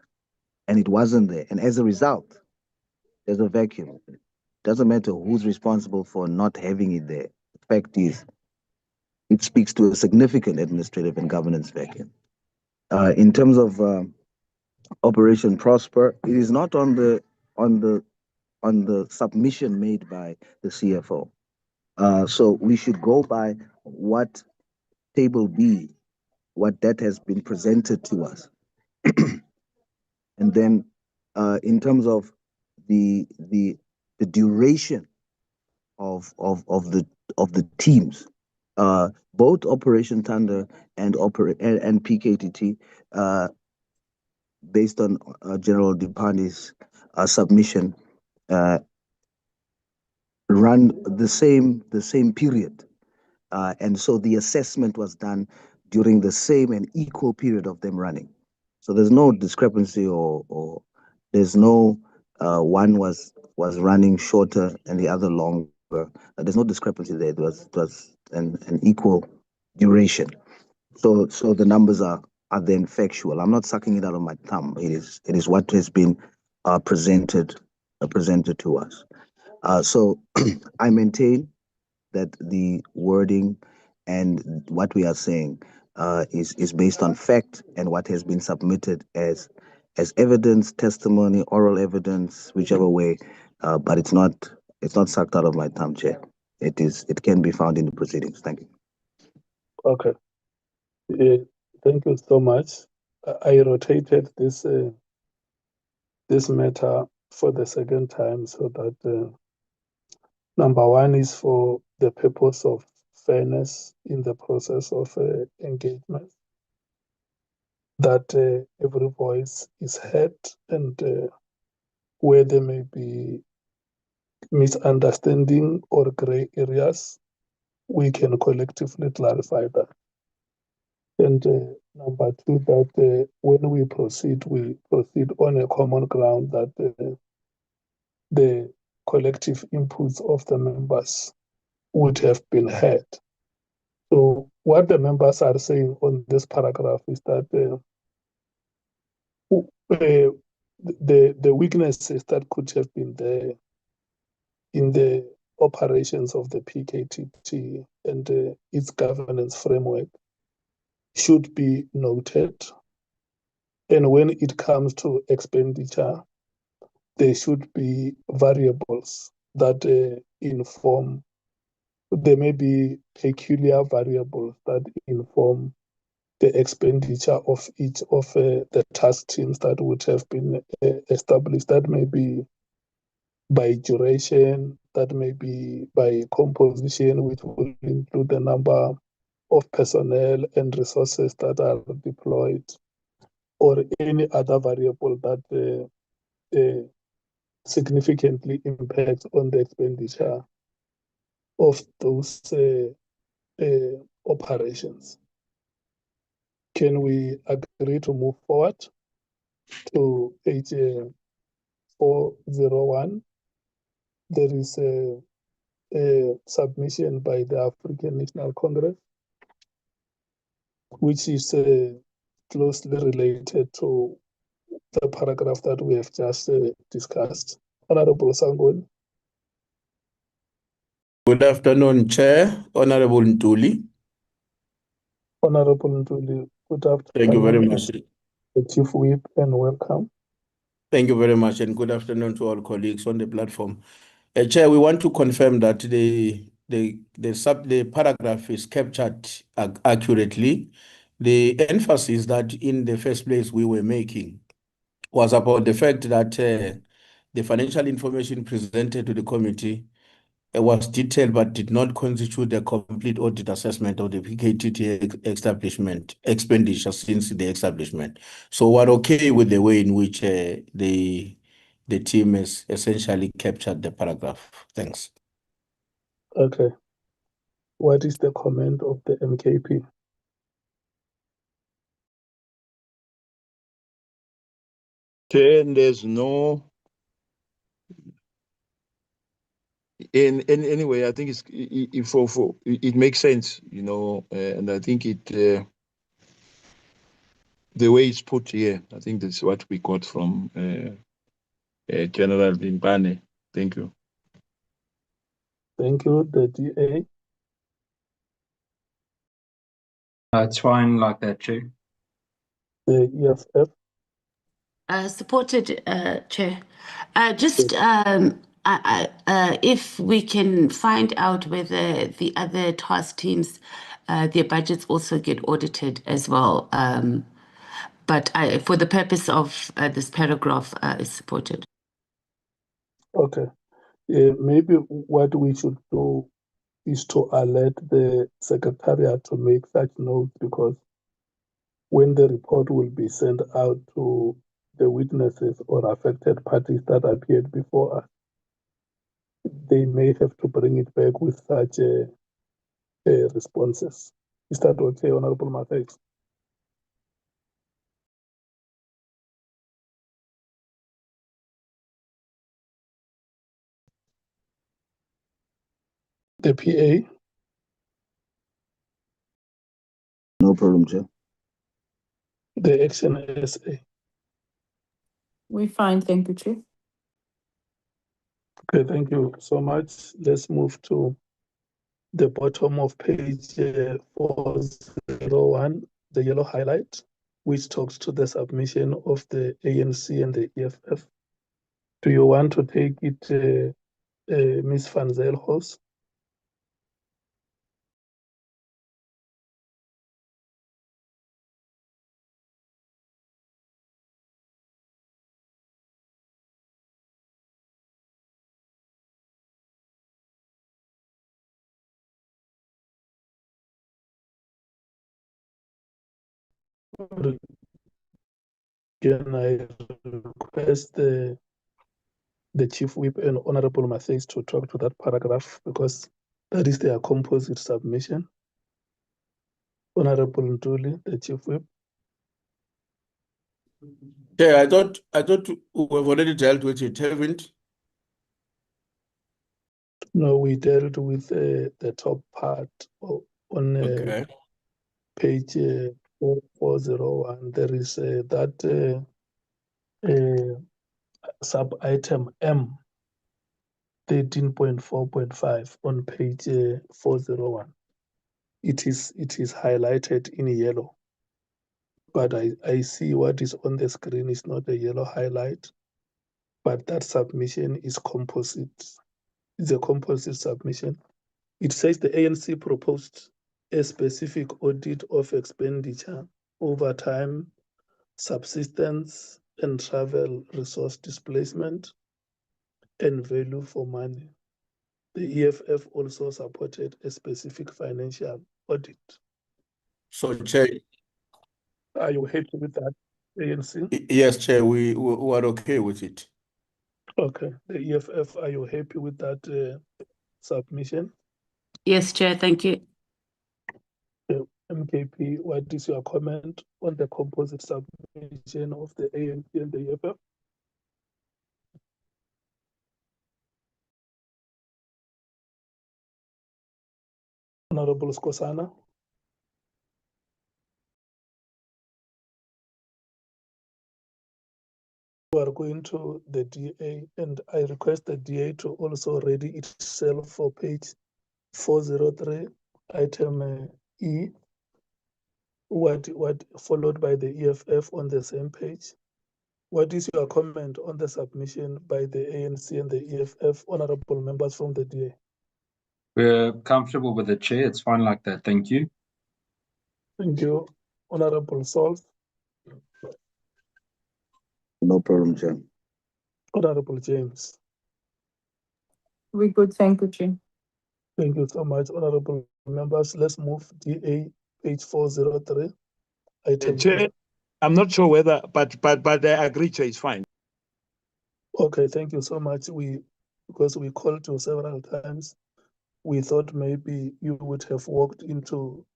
and it wasn't there. And as a result, there's a vacuum. It doesn't matter who's responsible for not having it there. The fact is, it speaks to a significant administrative and governance vacuum. In terms of Operation Prosper, it is not on the submission made by the CFO. So we should go by what table B, what that has been presented to us. And then in terms of the duration of the teams, both Operation Thunder and PKTT, based on General Dipani's submission, run the same period, and so the assessment was done during the same and equal period of them running. So there's no discrepancy or there's no one was running shorter and the other longer. There's no discrepancy there. It was an equal duration. So the numbers are then factual. I'm not sucking it out of my thumb. It is what has been presented to us. So I maintain that the wording and what we are saying is based on fact and what has been submitted as evidence, testimony, oral evidence, whichever way. But it's not sucked out of my thumb, Chair. It can be found in the proceedings. Thank you. Okay. Thank you so much. I rotated this matter for the second time so that number one is for the purpose of fairness in the process of engagement, that every voice is heard, and where there may be misunderstanding or gray areas, we can collectively clarify that. And number two, that when we proceed on a common ground, that the collective inputs of the members would have been heard. So what the members are saying on this paragraph is that the weaknesses that could have been there in the operations of the PKTT and its governance framework should be noted. And when it comes to expenditure, there should be variables that inform. There may be peculiar variables that inform the expenditure of each of the task teams that would have been established. That may be by duration, that may be by composition, which will include the number of personnel and resources that are deployed, or any other variable that significantly impacts on the expenditure of those operations. Can we agree to move forward to page 401? There is a submission by the African National Congress, which is closely related to the paragraph that we have just discussed. Honorable Sangoni. Good afternoon, Chair. Honorable Ntuli. Honorable Ntuli, good afternoon. Thank you very much. The Chief Whip, and welcome. Thank you very much, and good afternoon to all colleagues on the platform. Chair, we want to confirm that the paragraph is captured accurately. The emphasis that in the first place we were making was about the fact that the financial information presented to the committee was detailed but did not constitute a complete audit assessment of the PKTT establishment expenditure since the establishment. So we're okay with the way in which the team has essentially captured the paragraph. Thanks. Okay. What is the comment of the MKP? Chair, there's no anyway, I think it makes sense, you know, and I think it the way it's put here, I think that's what we got from General Limbane. Thank you. Thank you, the DA. It's fine like that, Chair. The EFF. Supported, Chair. Just if we can find out whether the other task teams, their budgets also get audited as well. But for the purpose of this paragraph, is supported. Okay. Maybe what we should do is to alert the Secretariat to make such notes, because when the report will be sent out to the witnesses or affected parties that appeared before us, they may have to bring it back with such responses. Is that okay, Honorable Mathis? The PA? No problem, Chair. The Action SA? We're fine, thank you, Chair. Okay, thank you so much. Let's move to the bottom of page 401, the yellow highlight, which talks to the submission of the ANC and the EFF. Do you want to take it, Ms. Van Zijlhoos? Can I request the Chief Whip and Honorable Mathis to talk to that paragraph, because that is their composite submission. Honorable Ntuli, the Chief Whip. Yeah, I thought we've already dealt with it, haven't? No, we dealt with the top part on Okay. page 401. There is that sub-item M 13.4.5 on page 401. It is highlighted in yellow, but I see what is on the screen is not a yellow highlight, but that submission is composite. It's a composite submission. It says the ANC proposed a specific audit of expenditure over time, subsistence and travel resource displacement, and value for money. The EFF also supported a specific financial audit. So, Chair. Are you happy with that, ANC? Yes, Chair, we are okay with it. Okay. The EFF, are you happy with that submission? Yes, Chair, thank you. MKP, what is your comment on the composite submission of the ANC and the EFF? Honorable Skosana. We are going to the DA, and I request the DA to also ready itself for page 403, item E, what followed by the EFF on the same page. What is your comment on the submission by the ANC and the EFF, honorable members from the DA? We're comfortable with the Chair. It's fine like that. Thank you. Thank you. Honorable Salt. No problem, Chair. Honorable James. We're good, thank you, Chair. Thank you so much, honorable members. Let's move DA, page 403. Item Chair, E. I'm not sure whether, but I agree, Chair, it's fine. Okay, thank you so much. Because we called you several times, we thought maybe you would have walked into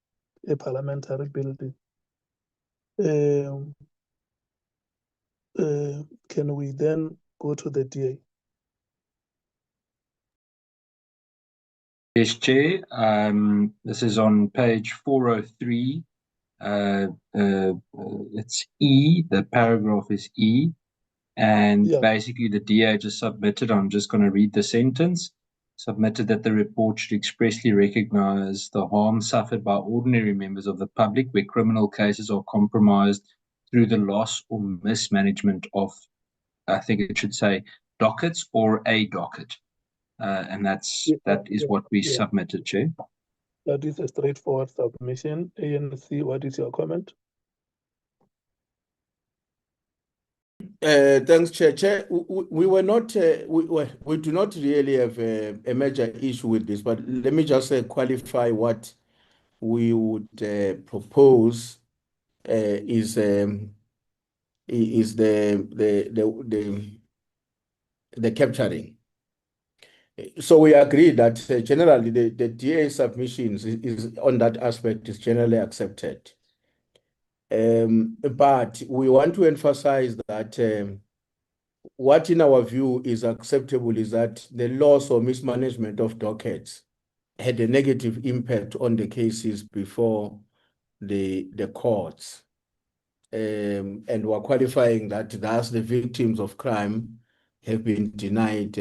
a parliamentary building. Can we then go to the DA? Yes, Chair. This is on page 403. It's E. The paragraph is E. And Yeah. basically the DA just submitted, I'm just going to read the sentence, submitted that the report should expressly recognize the harm suffered by ordinary members of the public where criminal cases are compromised through the loss or mismanagement of, I think it should say, dockets or a docket. And that is what we submitted, Chair. That is a straightforward submission. ANC, what is your comment? Thanks, Chair. Chair, we were not, we do not really have a major issue with this, but let me just qualify what we would propose is the capturing. So we agree that generally the DA submissions is on that aspect is generally accepted. But we want to emphasize that what in our view is acceptable is that the loss or mismanagement of dockets had a negative impact on the cases before the courts. And we're qualifying that thus the victims of crime have been denied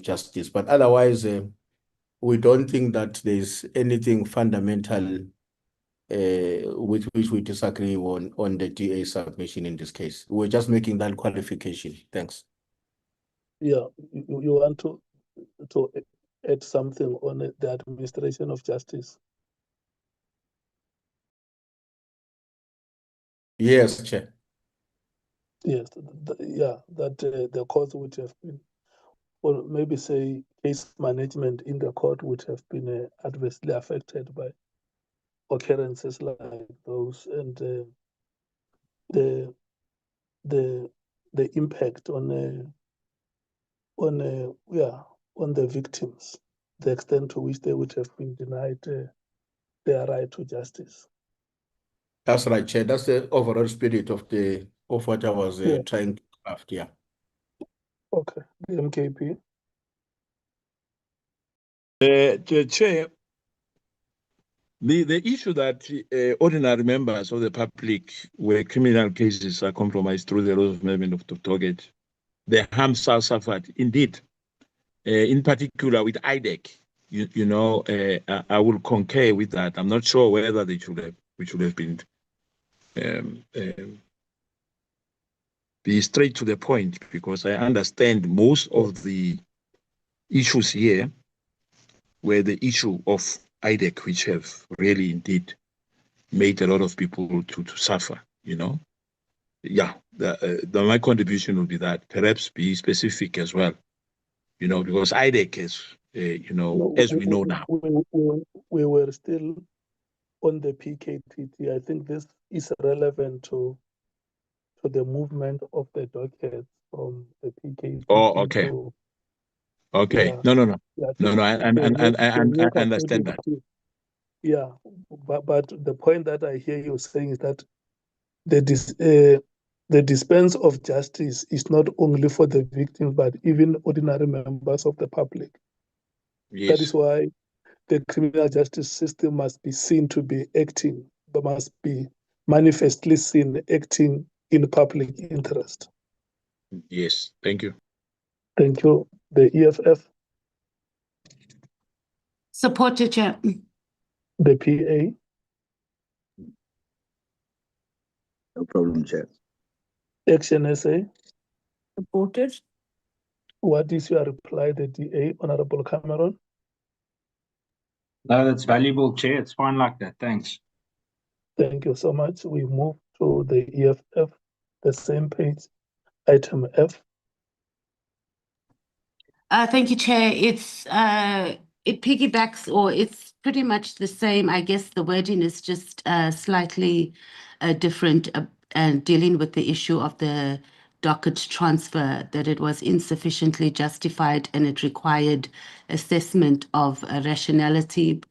justice. But otherwise, we don't think that there's anything fundamental with which we disagree on the DA submission in this case. We're just making that qualification. Thanks. Yeah, you want to add something on the administration of justice? Yes, Chair. Yes, that the court would have been, or maybe say case management in the court would have been adversely affected by occurrences like those, and the impact on the victims, the extent to which they would have been denied their right to justice. That's right, Chair. That's the overall spirit of what I was trying to craft. Yeah. Okay, the MKP. The Chair, the issue that ordinary members of the public where criminal cases are compromised through the loss of management of the target, the harms are suffered. Indeed, in particular with IDEC, I will concur with that. I'm not sure whether we should have been be straight to the point, because I understand most of the issues here were the issue of IDEC, which have really indeed made a lot of people to suffer, Yeah, my contribution would be that, perhaps be specific as well, because IDEC is, as we know now. We were still on the PKTT. I think this is relevant to the movement of the docket from the PKTT. Oh, okay. To, okay. Yeah. No. Yeah, No, I understand that. Yeah, but the point that I hear you saying is that the dispense of justice is not only for the victims, but even ordinary members of the public. Yes. That is why the criminal justice system must be seen to be acting, but must be manifestly seen acting in public interest. Yes, thank you. Thank you. The EFF, Supported, Chair. the PA, No problem, Chair. Action SA. Supported. What is your reply, the DA, Honorable Cameron? No, that's valuable, Chair. It's fine like that. Thanks. Thank you so much. We move to the EFF, the same page, item F. Thank you, Chair. It piggybacks, or it's pretty much the same. I guess the wording is just slightly different, and dealing with the issue of the docket transfer, that it was insufficiently justified and it required assessment of rationality,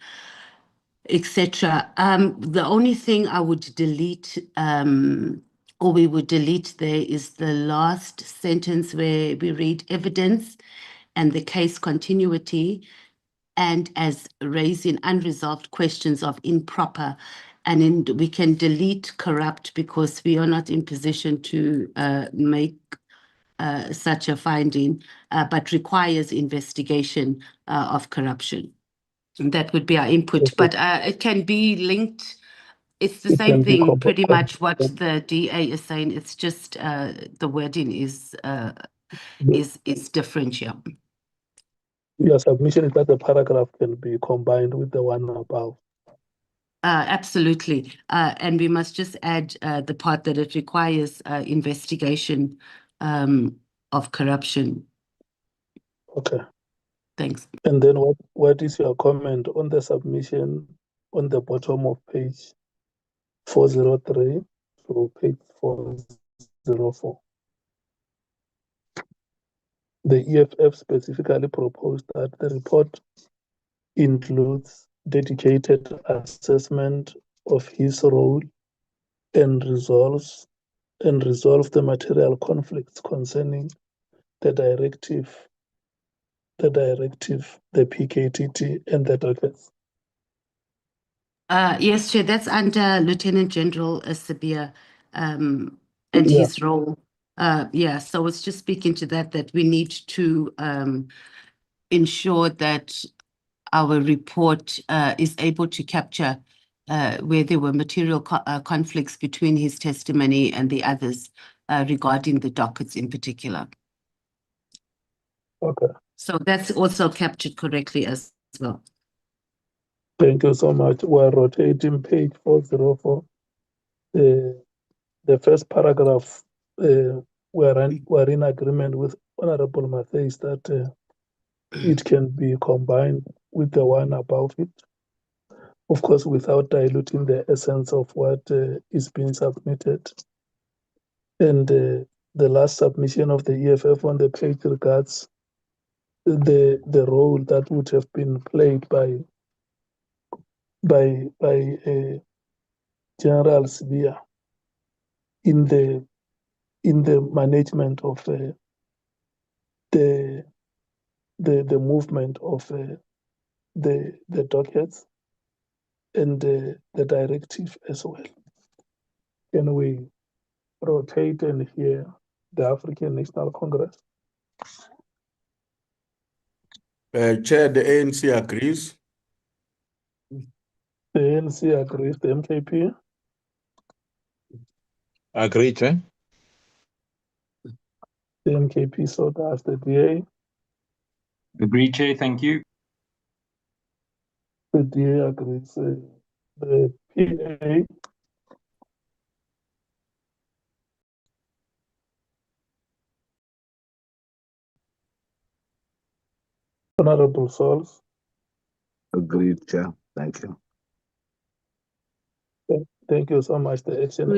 etc. The only thing I would delete, or we would delete there, is the last sentence where we read evidence and the case continuity. and as raising unresolved questions of improper, and we can delete corrupt because we are not in position to make such a finding, but requires investigation of corruption. And that would be our input, Okay. but it can be linked. It's the It same can be thing, pretty much what the DA is saying. It's just the wording is different here. Your submission is that the paragraph can be combined with the one above. Absolutely. And we must just add the part that it requires investigation of corruption. Okay. Thanks. And then what is your comment on the submission on the bottom of page 403 to page 404? The EFF specifically proposed that the report includes dedicated assessment of his role and resolve the material conflicts concerning the directive, the PKTT, and the dockets. Yes, Chair, that's under Lieutenant General Sabia and Yeah. his role. Yeah, so it's just speaking to that we need to ensure that our report is able to capture where there were material conflicts between his testimony and the others regarding the dockets in particular. Okay. So that's also captured correctly as well. Thank you so much. We're rotating page 404. The first paragraph, we're in agreement with Honorable Matthys that it can be combined with the one above it. Of course, without diluting the essence of what is being submitted. And the last submission of the EFF on the page regards the role that would have been played by General Sibia in the management of the movement of the dockets and the directive as well. Can we rotate and hear the African National Congress? Chair, the ANC agrees. The ANC agrees, the MKP? Agree, Chair. The MKP, so does the DA. Agree, Chair. Thank you. The DA agrees. The PA. Honorable Souls. Agreed, Chair. Thank you. Thank you so much. The action.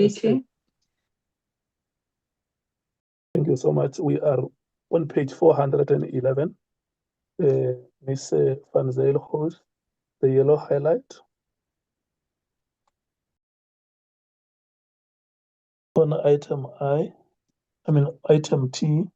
Thank you so much. We are on page 411. Ms. Van Zyl hosts the yellow highlight. On item item T.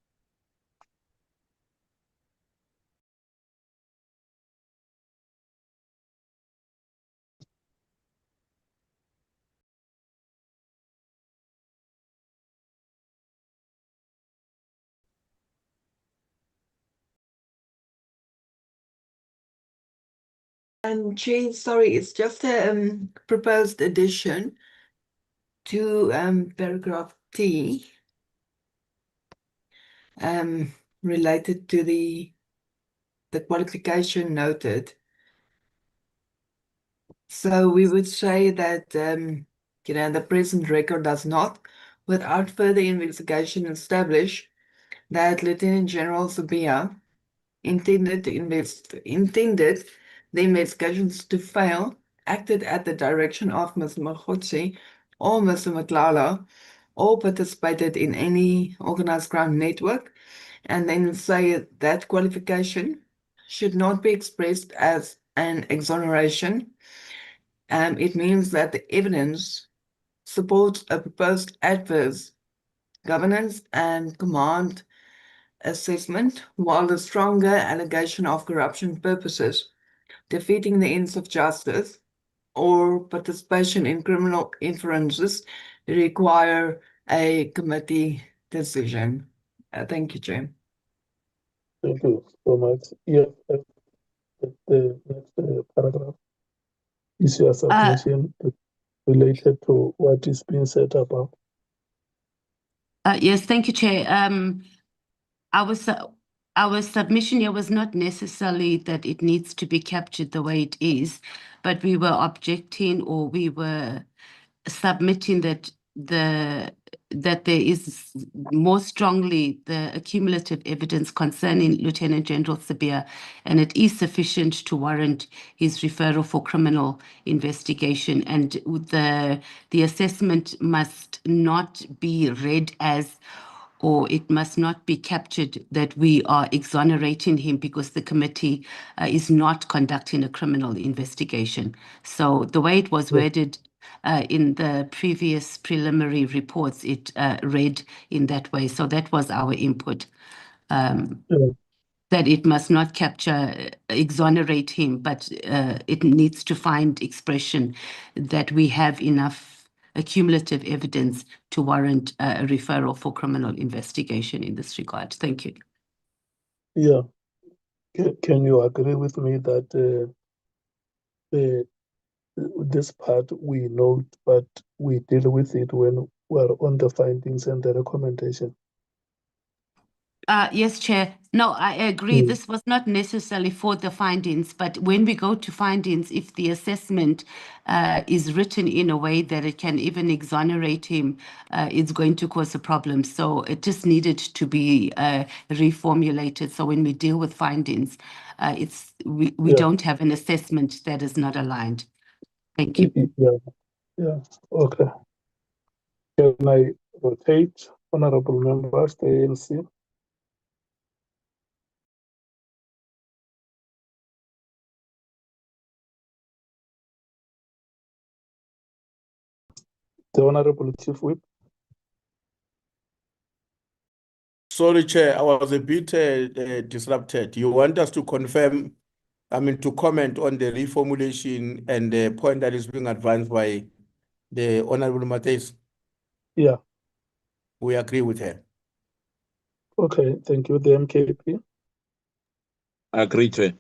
Chair, sorry, it's just a proposed addition to paragraph T related to the qualification noted. So we would say that the present record does not, without further investigation, establish that Lieutenant General Sabia intended the investigations to fail, acted at the direction of Mr. Mkhwanazi or Mr. Mklala, or participated in any organized crime network, and then say that qualification should not be expressed as an exoneration. It means that the evidence supports a proposed adverse governance and command assessment, while the stronger allegation of corruption purposes defeating the ends of justice, or participation in criminal inferences require a committee decision. Thank you, Chair. Thank you so much. Yeah, the next paragraph is your submission related to what is being said about. Yes, thank you, Chair. Our submission here was not necessarily that it needs to be captured the way it is, but we were objecting, or we were submitting that there is more strongly the accumulative evidence concerning Lieutenant General Sibiya, and it is sufficient to warrant his referral for criminal investigation. And the assessment must not be read as, or it must not be captured that we are exonerating him because the committee is not conducting a criminal investigation. So the way it was worded in the previous preliminary reports, it read in that way. So that was our input, that it must not capture, exonerate him, but it needs to find expression that we have enough accumulative evidence to warrant a referral for criminal investigation in this regard. Thank you. Yeah. Can you agree with me that this part we note, but we deal with it when we're on the findings and the recommendation? Yes, Chair. No, I agree. This was not necessarily for the findings, but when we go to findings, if the assessment is written in a way that it can even exonerate him, it's going to cause a problem. So it just needed to be reformulated. So when we deal with findings, we don't have an assessment that is not aligned. Thank you. Yeah. Okay. Can I rotate, honorable members, the ANC? The Honorable Chief Whip. Sorry, Chair, I was a bit disrupted. You want us to confirm, to comment on the reformulation and the point that is being advanced by the Honorable Mates? Yeah. We agree with her. Okay, thank you. The MKP. Agree, Chair.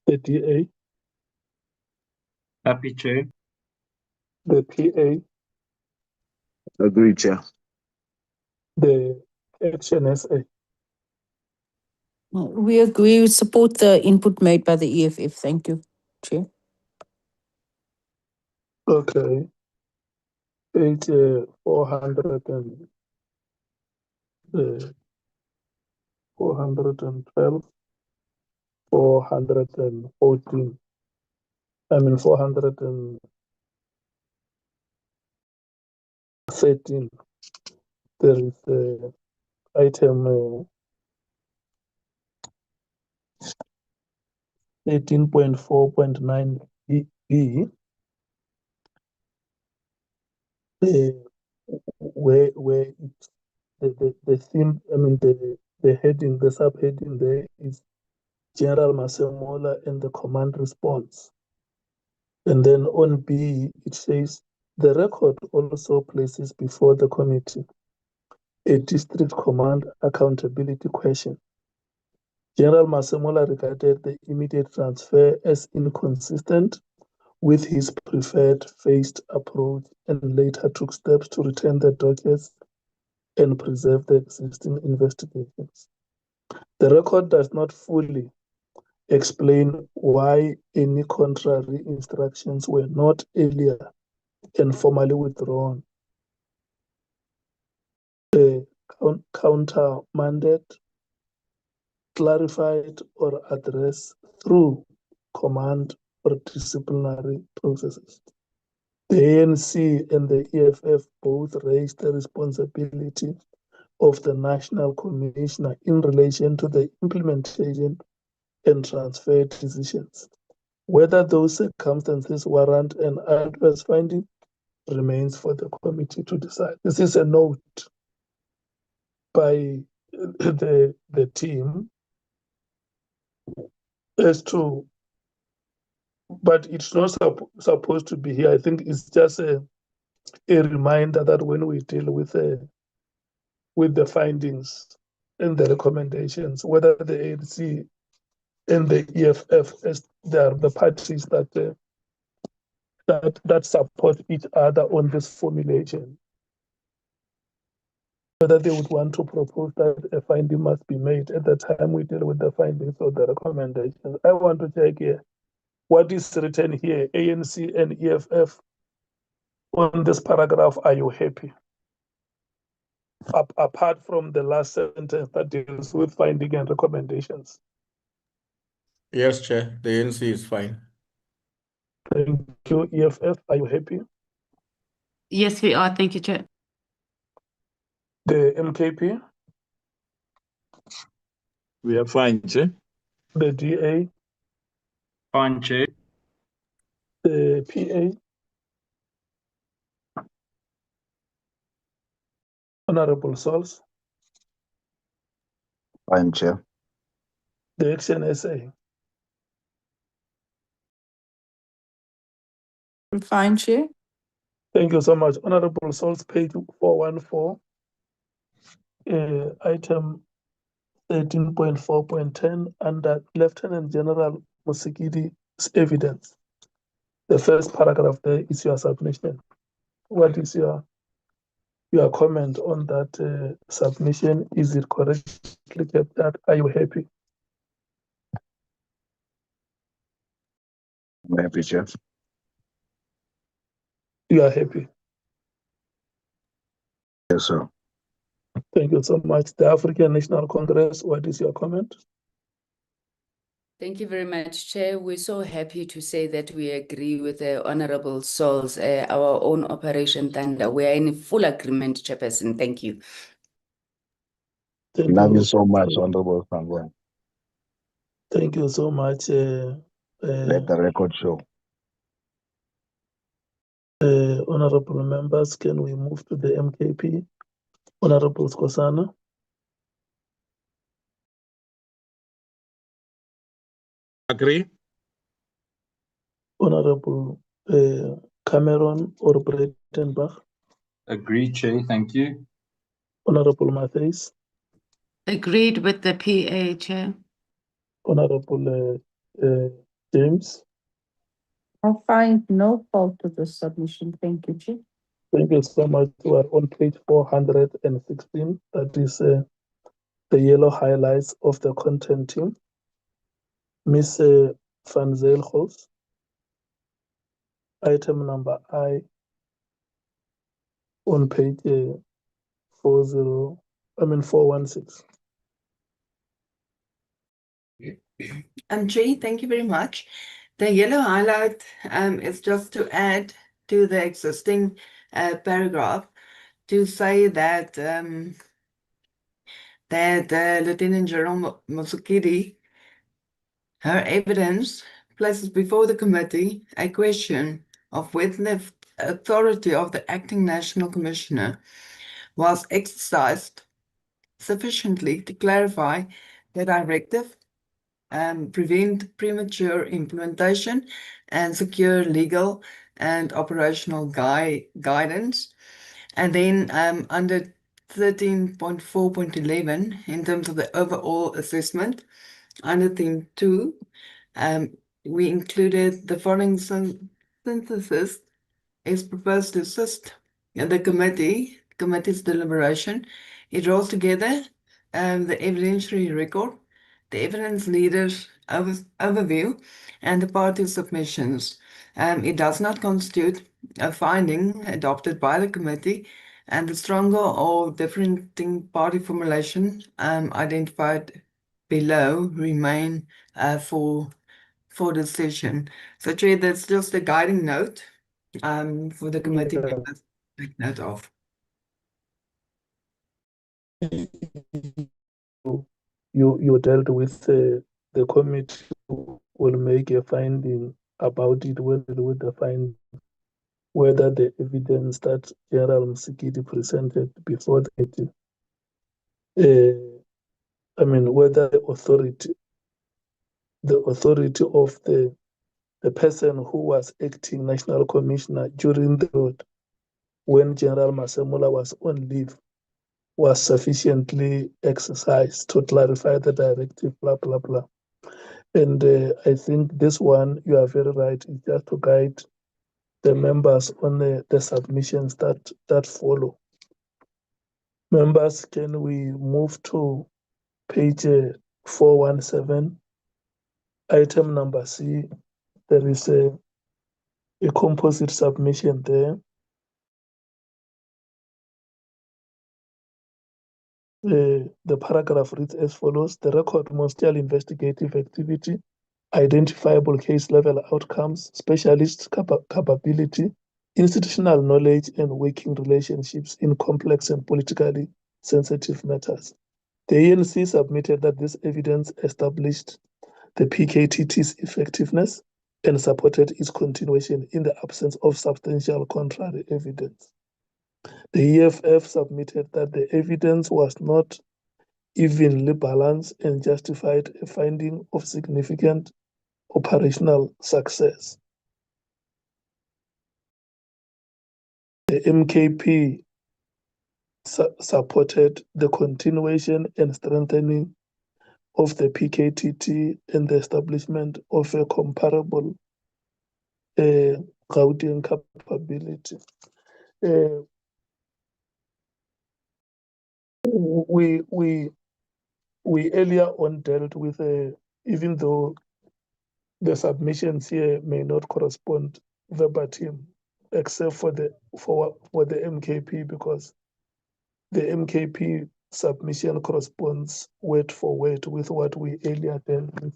The DA. Happy, Chair. The PA. Agree, Chair. The Action SA. We agree, we support the input made by the EFF. Thank you, Chair. Okay. Page 412, 414. 413. There is item 18.4.9b, where it's the theme, the heading, the subheading there is General Masemola and the command response. And then on B, it says the record also places before the committee a district command accountability question. General Masemola regarded the immediate transfer as inconsistent with his preferred phased approach and later took steps to return the dockets and preserve the existing investigations. The record does not fully explain why any contrary instructions were not earlier and formally withdrawn, countermanded, clarified, or addressed through command or disciplinary processes. The ANC and the EFF both raised the responsibility of the National Commissioner in relation to the implementation and transfer decisions. Whether those circumstances warrant an adverse finding remains for the committee to decide. This is a note by the team as to but it's not supposed to be here. I think it's just a reminder that when we deal with the findings and the recommendations, whether the ANC and the EFF, as they are the parties that that support each other on this formulation, whether they would want to propose that a finding must be made at the time we deal with the findings or the recommendations. I want to check here what is written here, ANC and EFF, on this paragraph. Are you happy? Apart from the last sentence that deals with finding and recommendations. Yes, Chair, the ANC is fine. Thank you. EFF, are you happy? Yes, we are. Thank you, Chair. The MKP, We are fine, Chair. the DA, Fine, Chair. the PA, Honorable Souls, Fine, Chair. the Action SA. I'm fine, Chair. Thank you so much. Honorable Souls, page 414, item 13.4.10, under Lieutenant General Musikidi's evidence. The first paragraph there is your submission. What is your comment on that submission? Is it correctly captured? Are you happy? I'm happy, Chair. You are happy. Yes, sir. Thank you so much. The African National Congress, what is your comment? Thank you very much, Chair. We're so happy to say that we agree with the Honorable Souls, our own Operation Thunder. We are in full agreement, Chairperson. Thank you. Thank Love you so much, Honorable Mkhwanazi. Thank you so much. Let the record show. Honorable members, can we move to the MKP? Honorable Skosana, Agree. Honorable Cameron or Breitenbach, Agree, Chair. Thank you. Honorable Matthews, Agreed with the PA, Chair. Honorable James. I find no fault to the submission. Thank you, Chair. Thank you so much. We are on page 416. That is the yellow highlights of the content team. Ms. Van Zyl-Gos, item number I on page 416. Chair, thank you very much. The yellow highlight is just to add to the existing paragraph to say that Lieutenant General Musikidi, her evidence places before the committee a question of whether the authority of the acting National Commissioner was exercised sufficiently to clarify the directive, prevent premature implementation, and secure legal and operational guidance. And then under 13.4.11, in terms of the overall assessment, under theme 2, we included the following synthesis is proposed to assist the committee's deliberation. It draws together the evidentiary record, the evidence leaders overview, and the party submissions. It does not constitute a finding adopted by the committee, and the stronger or differing party formulation identified below remain for decision. So, Chair, that's just a guiding note for the committee members to take note of. You dealt with the committee will make a finding about it with the finding whether the evidence that General Musikidi presented before the committee, whether the authority of the the person who was acting National Commissioner during the period when General Masemula was on leave was sufficiently exercised to clarify the directive, blah, blah, blah. And I think this one, you are very right, is just to guide the members on the submissions that follow. Members, can we move to page 417, item number C? There is a composite submission there. The paragraph reads as follows: the record ministerial investigative activity, identifiable case level outcomes, specialist capability, institutional knowledge, and working relationships in complex and politically sensitive matters. The ANC submitted that this evidence established the PKTT's effectiveness and supported its continuation in the absence of substantial contrary evidence. The EFF submitted that the evidence was not evenly balanced and justified a finding of significant operational success. The MKP supported the continuation and strengthening of the PKTT and the establishment of a comparable Gauteng capability. We earlier on dealt with, even though the submissions here may not correspond verbatim, except for the MKP, because the MKP submission corresponds word for word with what we earlier dealt with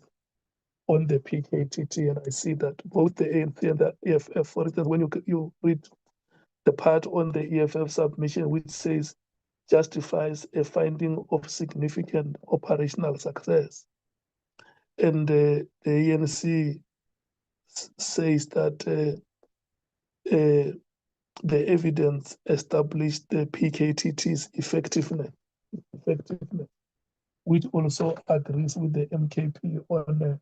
on the PKTT, and I see that both the ANC and the EFF, for instance, when you read the part on the EFF submission which says justifies a finding of significant operational success, and the ANC says that the evidence established the PKTT's effectiveness, which also agrees with the MKP on the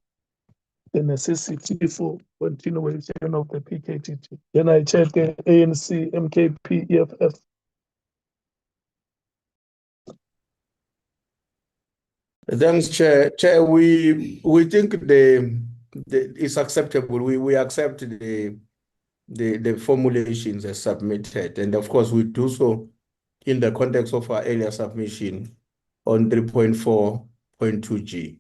necessity for continuation of the PKTT. Then I check ANC, MKP, EFF. Thanks, Chair. Chair, we think it's acceptable. We accept the formulations as submitted, and of course we do so in the context of our earlier submission on 3.4.2G.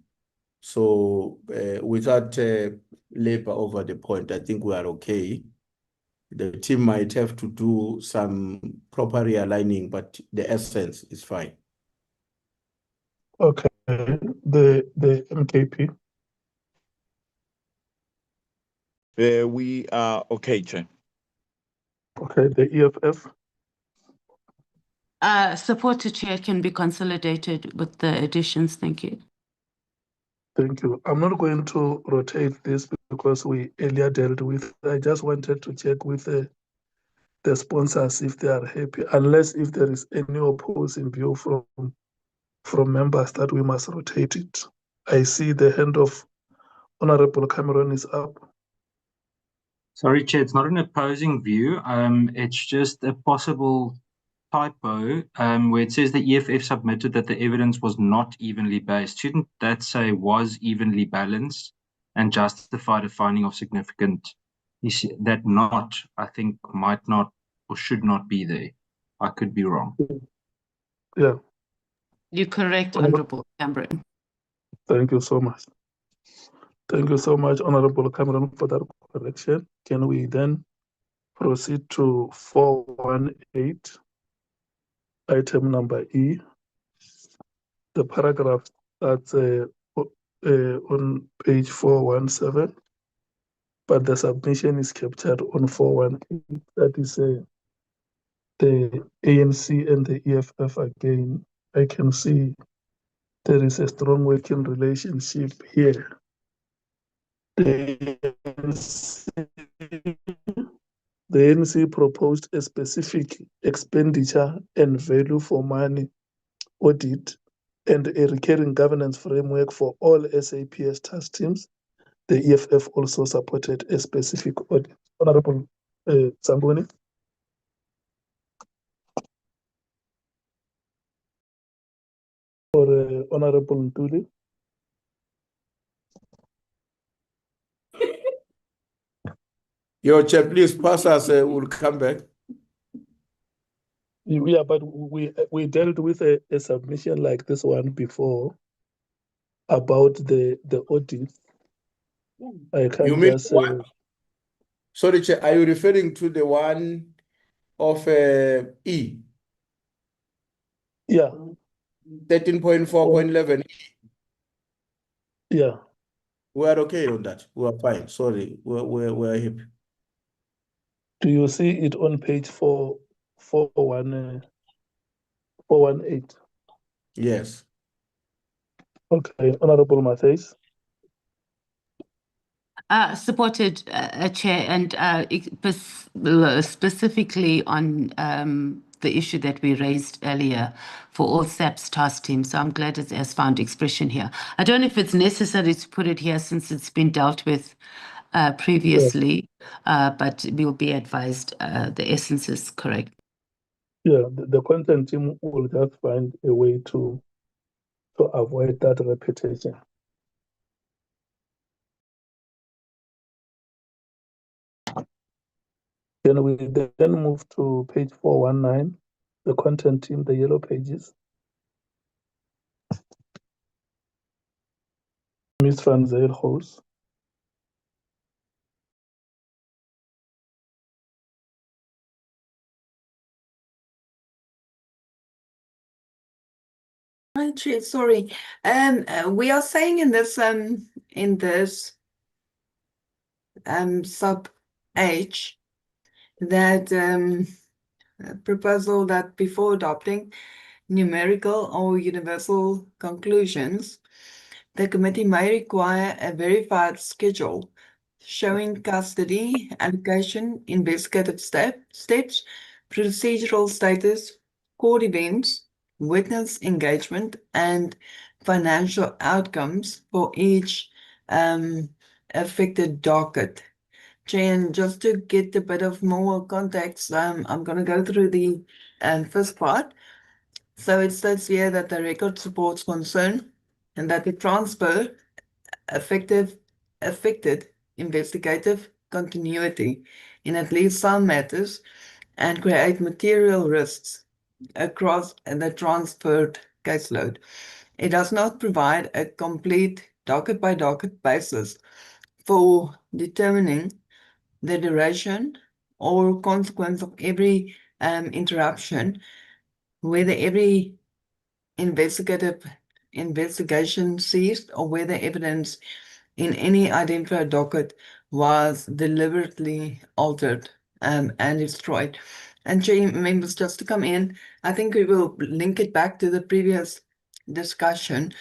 So without labor over the point, I think we are okay. The team might have to do some proper realigning, but the essence is fine. Okay, the MKP. We are okay, Chair. Okay, the EFF. Support to Chair can be consolidated with the additions. Thank you. Thank you. I'm not going to rotate this because we earlier dealt with. I just wanted to check with the sponsors if they are happy, unless if there is any opposing view from members that we must rotate it. I see the hand of Honorable Cameron is up. Sorry, Chair, it's not an opposing view. It's just a possible typo where it says the EFF submitted that the evidence was not evenly based. Shouldn't that say was evenly balanced and justified a finding of significant? That not, I think, might not or should not be there. I could be wrong. Yeah. You're correct, Honorable Cameron. Thank you so much. Thank you so much, Honorable Cameron, for that correction. Can we then proceed to 418, item number E? The paragraph that's on page 417, but the submission is captured on 418. That is the ANC and the EFF again. I can see there is a strong working relationship here. The ANC proposed a specific expenditure and value for money audit and a recurring governance framework for all SAPS task teams the EFF also supported a specific audit. Honorable Zangoni. Or Honorable Ntuli. Your chair, please pass us, we'll come back. Yeah, but we dealt with a submission like this one before about the audit. I can't You mean just what? Sorry, Chair, are you referring to the one of E? Yeah. 13.4.11. Yeah. We are okay on that. We are fine. Sorry, we're hip. Do you see it on page 418? Yes. Okay, Honorable Matthys. Supported, Chair, and specifically on the issue that we raised earlier for all SAP's task team. So I'm glad it has found expression here. I don't know if it's necessary to put it here since it's been dealt with previously, but we'll be advised the essence is correct. Yeah, the content team will just find a way to avoid that repetition. Then we then move to page 419, the content team, the yellow pages. Ms. Van Zyl-Hoos. Hi, Chair, sorry. We are saying in this sub H that proposal that before adopting numerical or universal conclusions, the committee may require a verified schedule showing custody, allocation, investigative steps, procedural status, court events, witness engagement, and financial outcomes for each affected docket. Jan, just to get a bit of more context, I'm going to go through the first part. So it states here that the record supports concern and that the transfer affected investigative continuity in at least some matters and create material risks across the transferred caseload. It does not provide a complete docket-by-docket basis for determining the duration or consequence of every interruption, whether every investigation ceased or whether evidence in any identified docket was deliberately altered and destroyed. And Chair members, just to come in, I think we will link it back to the previous discussion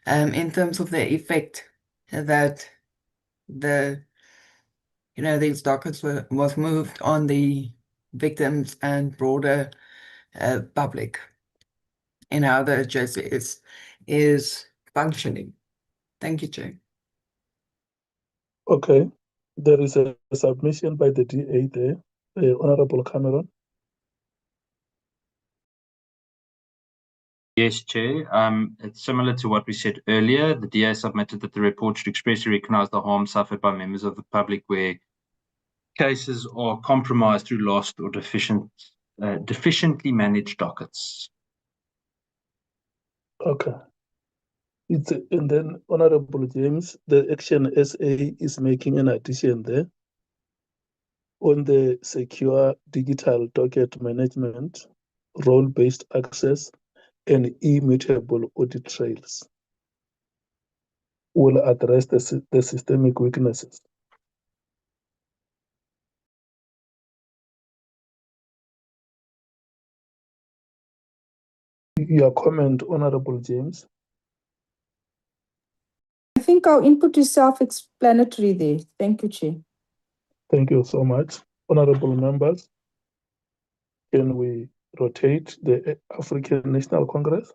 in terms of the effect that these dockets was moved on the victims and broader public and how the JCS is functioning. Thank you, Chair. Okay, there is a submission by the DA there, Honorable Cameron. Yes, Chair. It's similar to what we said earlier. The DA submitted that the report should expressly recognise the harm suffered by members of the public where cases are compromised through lost or deficiently managed dockets. Okay. And then Honorable James, the Action SA is making an addition there on the secure digital docket management, role-based access, and immutable audit trails will address the systemic weaknesses. Your comment, Honorable James. I think our input is self-explanatory there. Thank you, Chair. Thank you so much. Honorable members, can we rotate the African National Congress?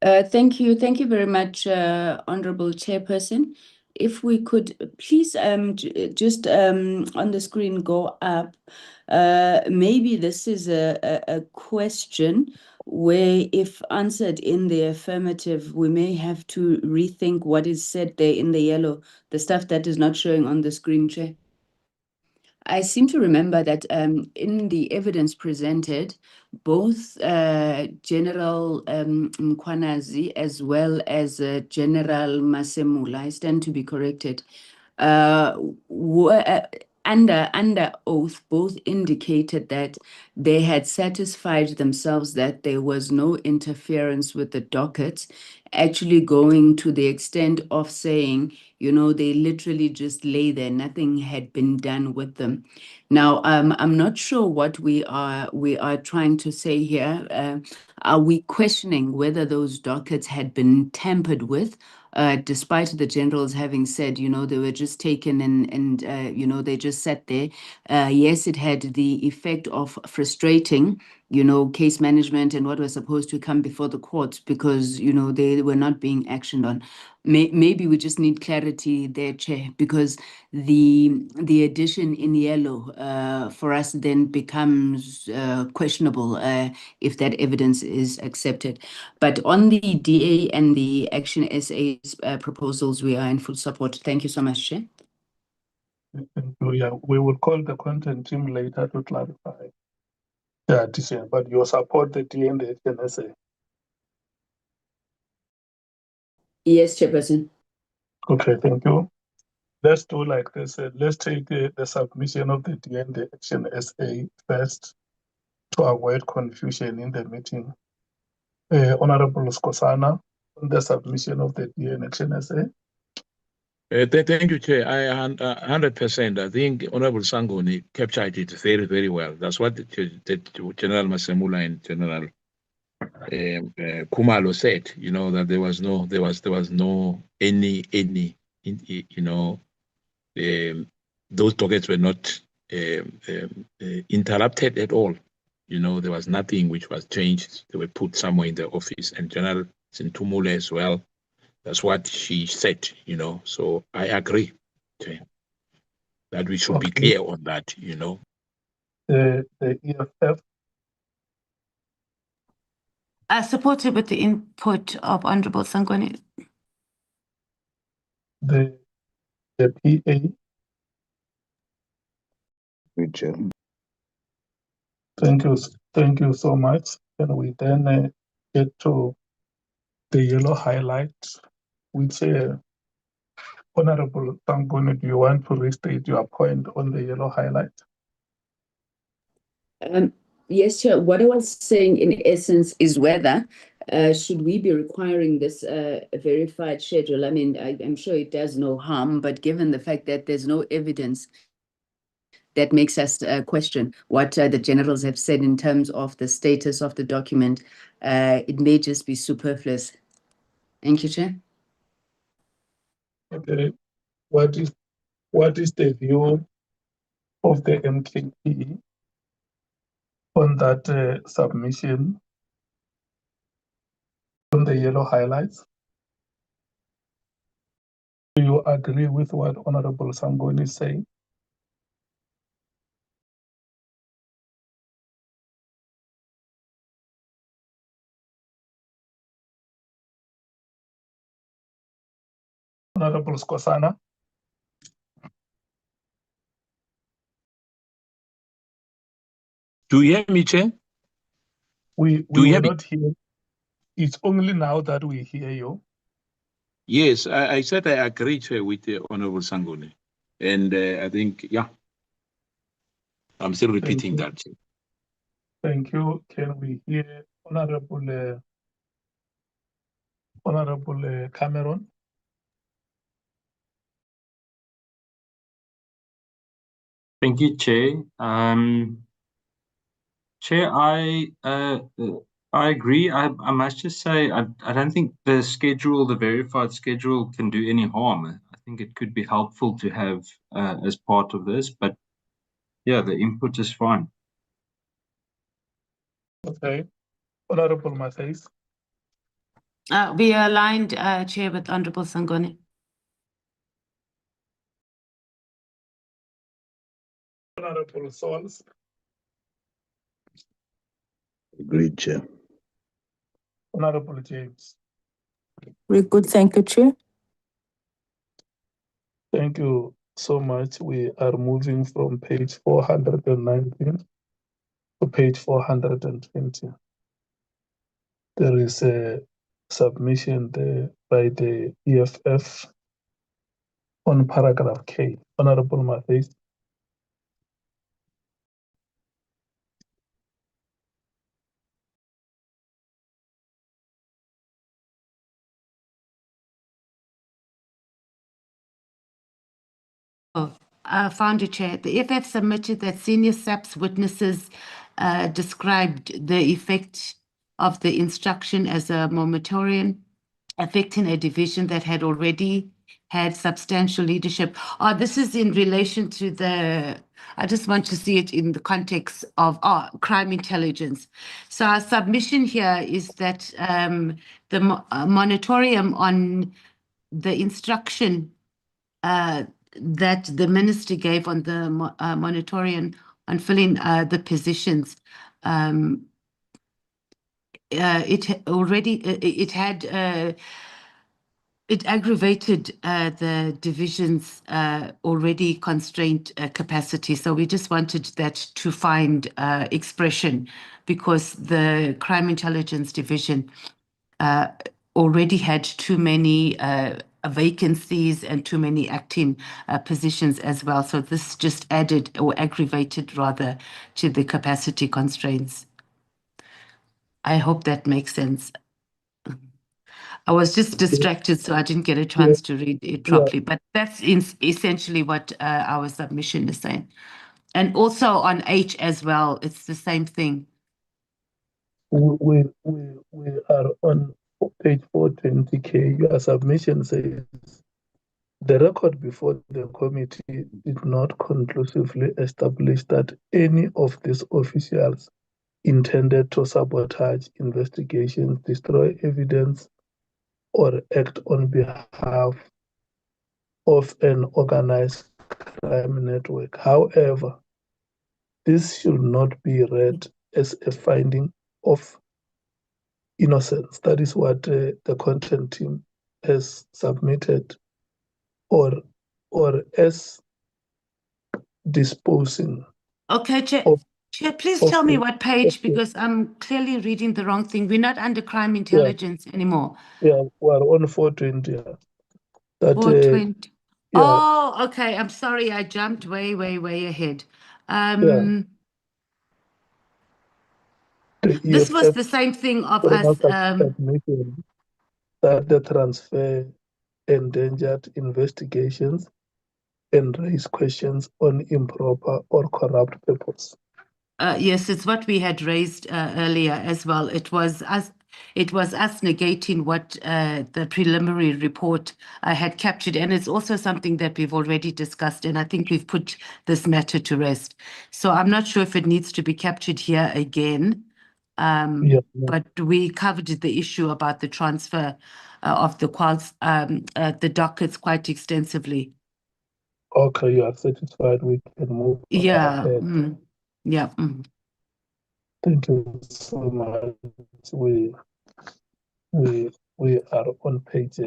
Thank you. Thank you very much, Honorable Chairperson. If we could please just on the screen go up. Maybe this is a question where if answered in the affirmative, we may have to rethink what is said there in the yellow, the stuff that is not showing on the screen, Chair. I seem to remember that in the evidence presented, both General Mkhwanazi as well as General Masemula, I stand to be corrected, were under oath, both indicated that they had satisfied themselves that there was no interference with the dockets, actually going to the extent of saying, you know, they literally just lay there, nothing had been done with them. Now, I'm not sure what we are trying to say here. Are we questioning whether those dockets had been tampered with? Despite the generals having said, you know, they were just taken and you know, they just sat there. Yes, it had the effect of frustrating, you know, case management and what was supposed to come before the courts because, you know, they were not being actioned on. Maybe we just need clarity there, Chair, because the addition in yellow for us then becomes questionable if that evidence is accepted. But on the DA and the Action SA's proposals, we are in full support. Thank you so much, Chair. Thank you. Yeah, we will call the content team later to clarify the addition, but you support the DA and the NSA. Yes, Chairperson. Okay, thank you. Let's do like this. Let's take the submission of the DA and the Action SA first to avoid confusion in the meeting. Honorable Skosana, on the submission of the DA and Action SA. Thank you, Chair. I 100%. I think Honorable Sangoni captured it very, very well. That's what the General Masemula and General Kumalo said. You know that there was no any you know those dockets were not interrupted at all. You know there was nothing which was changed. They were put somewhere in the office, and General Sintumule as well. That's what she said, you know. So I agree, okay, that we should be clear on that, you know. The EFF. Supported with the input of Honorable Sangoni. The PA. Richard. Thank you so much. Can we then get to the yellow highlight, which Honorable Sangoni, do you want to restate your point on the yellow highlight? Yes, Chair. What I was saying in essence is whether should we be requiring this verified schedule? I mean, I'm sure it does no harm, but given the fact that there's no evidence that makes us question what the generals have said in terms of the status of the document, it may just be superfluous. Thank you, Chair. Okay. What is the view of the MKP on that submission on the yellow highlights? Do you agree with what Honorable Sangoni is saying? Honorable Skosana. Do you hear me, Chair? We will not hear. It's only now that we hear you. Yes, I said I agree, Chair, with the Honorable Sangoni. And I think, yeah, I'm still repeating that. Chair. Thank you. Can we hear Honorable Cameron? Thank you, Chair. Chair, I agree. I must just say I don't think the schedule, the verified schedule, can do any harm. I think it could be helpful to have as part of this, but yeah, the input is fine. Okay. Honorable Matthys. We are aligned, Chair, with Honorable Sangoni. Honorable Souls. Agreed, Chair. Honorable James. Very good. Thank you, Chair. Thank you so much. We are moving from page 419 to page 420. There is a submission there by the EFF on paragraph K. Honorable Mathis. Founder Chair, the EFF submitted that senior SAPS witnesses described the effect of the instruction as a moratorium affecting a division that had already had substantial leadership. This is in relation to I just want to see it in the context of crime intelligence. So our submission here is that the moratorium on the instruction that the minister gave on the moratorium on filling the positions, it aggravated the division's already constrained capacity. So we just wanted that to find expression, because the Crime Intelligence Division already had too many vacancies and too many acting positions as well. So this just added, or aggravated rather, to the capacity constraints. I hope that makes sense. I was just distracted, so I didn't get a chance to read it properly, but that's essentially what our submission is saying. And also on H as well, it's the same thing. We are on page 420K. Your submission says the record before the committee did not conclusively establish that any of these officials intended to sabotage investigations, destroy evidence, or act on behalf of an organized crime network. However, this should not be read as a finding of innocence. That is what the content team has submitted, or as disposing. Okay, Chair, please tell me what page, because I'm clearly reading the wrong thing. We're not under crime intelligence anymore. Yeah, we're on 420. That 420. Oh, okay. I'm sorry. I jumped way ahead. This was the same thing of us. Admitting that the transfer endangered investigations and raise questions on improper or corrupt purpose. Yes, it's what we had raised earlier as well. It was us negating what the preliminary report had captured, and it's also something that we've already discussed, and I think we've put this matter to rest. So I'm not sure if it needs to be captured here again, but we covered the issue about the transfer of the dockets quite extensively. Okay, you are satisfied. We can move ahead. Yeah. Thank you so much. We are on page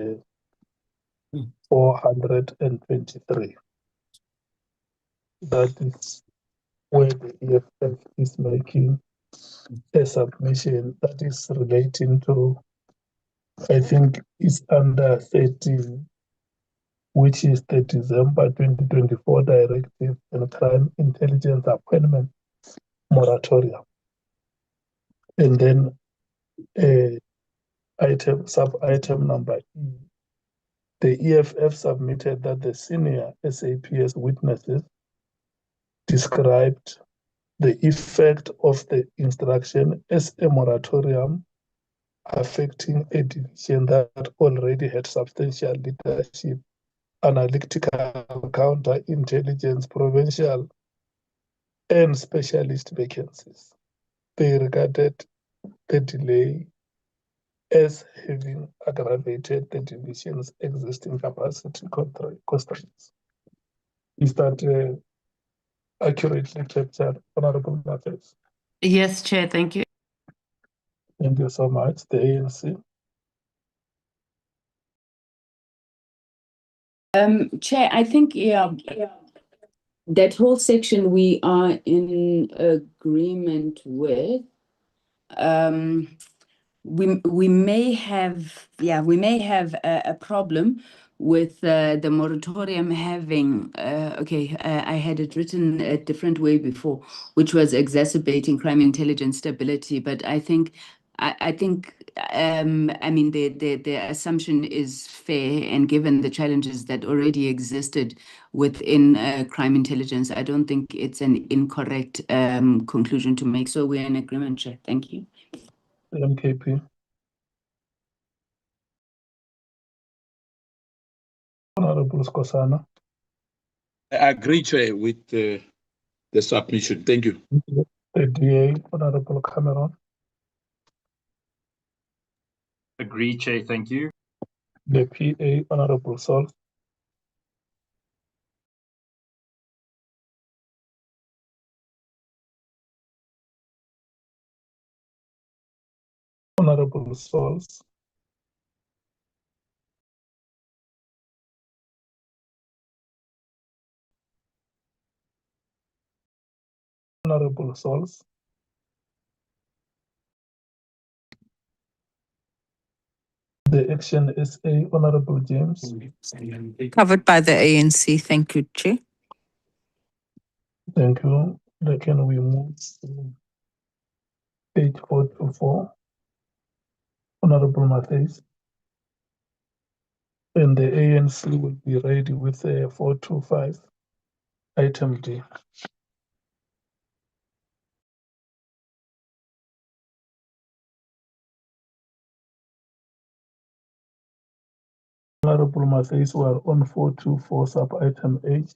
423. That is where the EFF is making a submission that is relating to, I think it's under 13, which is the December 2024 Directive and Crime Intelligence Appointment Moratorium. And then sub-item number E, the EFF submitted that the senior SAPS witnesses described the effect of the instruction as a moratorium affecting a division that already had substantial leadership, analytical, counterintelligence, provincial, and specialist vacancies. They regarded the delay as having aggravated the division's existing capacity constraints. Is that accurately captured, Honorable Matters? Yes, Chair, thank you. Thank you so much. The ANC. Chair, I think, yeah, that whole section we are in agreement with. We may have a problem with the moratorium having I had it written a different way before, which was exacerbating crime intelligence stability, but I think I mean the assumption is fair, and given the challenges that already existed within crime intelligence, I don't think it's an incorrect conclusion to make. So we're in agreement, Chair. Thank you. The MKP. Honorable Skosana. I agree, Chair, with the submission. Thank you. The DA, Honorable Cameron. Agree, Chair. Thank you. The PA, Honorable Sol. Honorable Sols. Honorable Sols. The Action SA, Honorable James. Covered by the ANC. Thank you, Chair. Thank you. Can we move to page 424? Honorable Matthias. And the ANC will be ready with 425, item D. Honorable Matthias, we are on 424, sub-item H.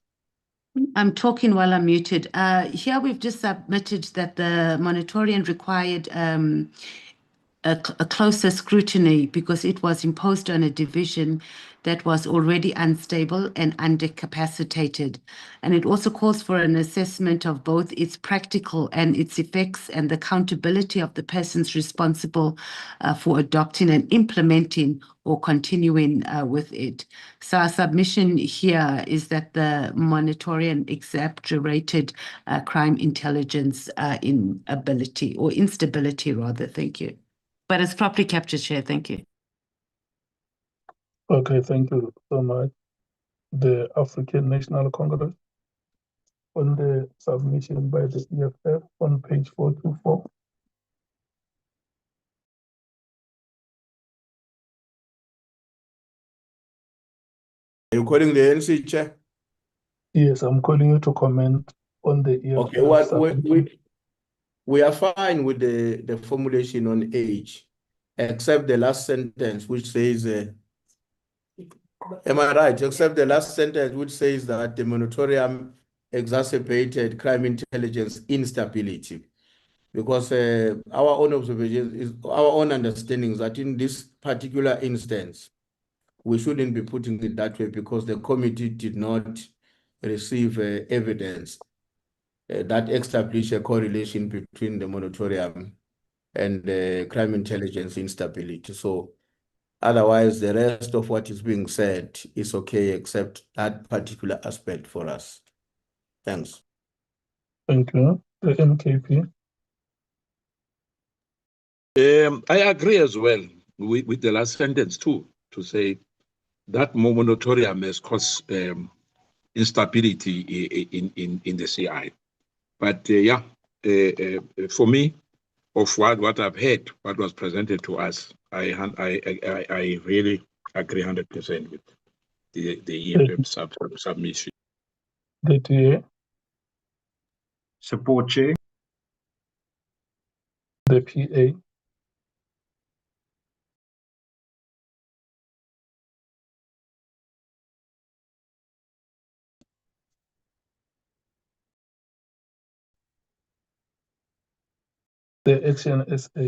I'm talking while I'm muted. Here we've just submitted that the moratorium required a closer scrutiny because it was imposed on a division that was already unstable and undercapacitated. And it also calls for an assessment of both its practical and its effects and the accountability of the persons responsible for adopting and implementing or continuing with it. So our submission here is that the moratorium exaggerated crime intelligence inability or instability rather. Thank you. But it's properly captured, Chair. Thank you. Okay, thank you so much. The African National Congress, on the submission by the EFF on page 424. Are you calling the ANC, Chair? Yes, I'm calling you to comment on the EFF. Okay, well, we are fine with the formulation on age, except the last sentence, which says, am I right? Except the last sentence, which says that the moratorium exacerbated crime intelligence instability. Because our own observation is our own understanding is that in this particular instance, we shouldn't be putting it that way because the committee did not receive evidence that establish a correlation between the moratorium and the crime intelligence instability. So otherwise, the rest of what is being said is okay, except that particular aspect for us. Thanks. Thank you. The MKP. I agree as well with the last sentence too, to say that moratorium has caused instability in the CI. But for me, of what I've heard, what was presented to us, I really agree 100% with the EFF submission. The DA. Support, Chair. The PA. The Action SA.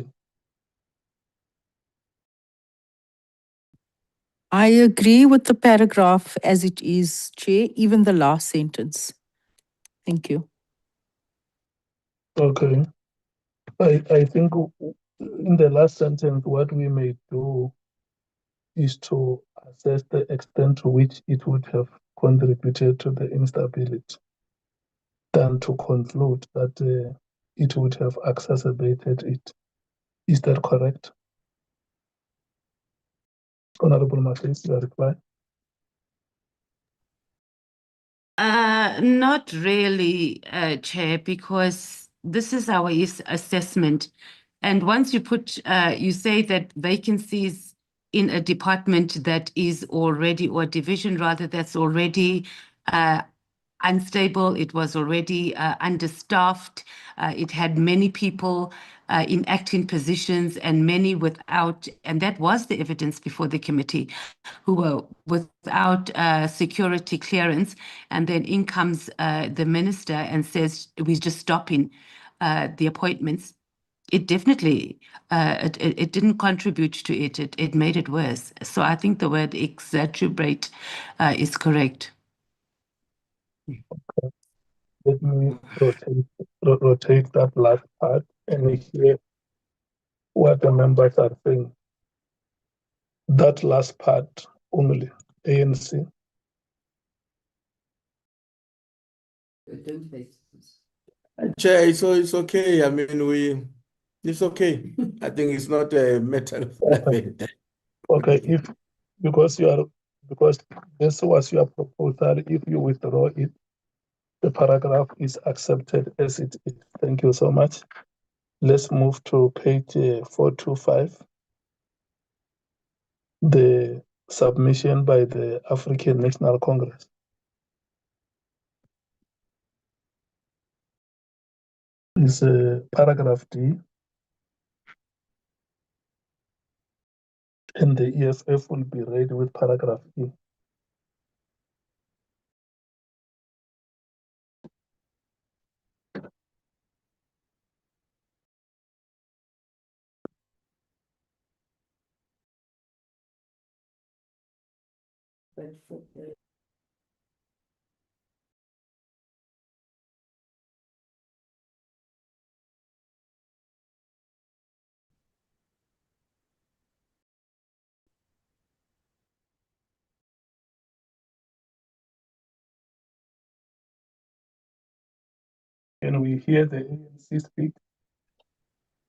I agree with the paragraph as it is, Chair, even the last sentence. Thank you. Okay. I think in the last sentence, what we may do is to assess the extent to which it would have contributed to the instability than to conclude that it would have exacerbated it. Is that correct? Honorable Mkhwanazi, your reply? Not really, Chair, because this is our assessment. And once you put, you say that vacancies in a department that is already, or division rather, that's already unstable, it was already understaffed, it had many people in acting positions and many without, and that was the evidence before the committee, who were without security clearance. And then in comes the minister and says, we're just stopping the appointments. It definitely, it didn't contribute to it. It made it worse. So I think the word exacerbate is correct. Let me rotate that last part and hear what the members are saying. That last part only, ANC. Chair, so it's okay. I mean, it's okay. I think it's not a matter of Okay, because this was your proposal, if you withdraw it, the paragraph is accepted as it is. Thank you so much. Let's move to page 425. The submission by the African National Congress. Is paragraph D, and the EFF will be read with paragraph E. Can we hear the ANC speak?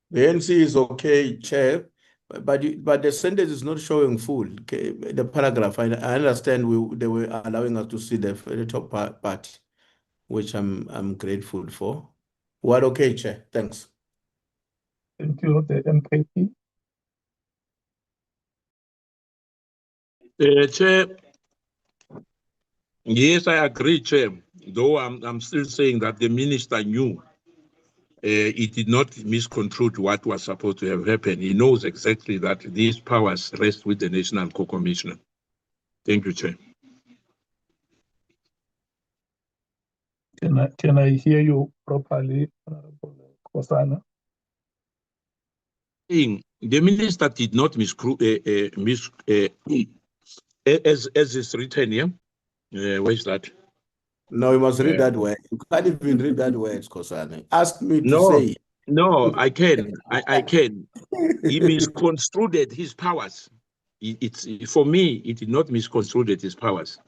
The ANC is okay, Chair, but the sentence is not showing full. Okay, the paragraph. I understand they were allowing us to see the top part, which I'm grateful for. What okay, Chair? Thanks. Thank you, the MKP. Chair, yes, I agree, Chair. Though I'm still saying that the minister knew it did not misconstrue what was supposed to have happened. He knows exactly that these powers rest with the National Co-Commissioner. Thank you, Chair. Can I hear you properly, Honorable Kosana? The minister did not as is written here. Where is that? No, you must read that word. You can't even read that word, Kosane. Ask me to No, say. no, I can. I can. He misconstrued his powers. It's for me, it did not misconstrued his powers.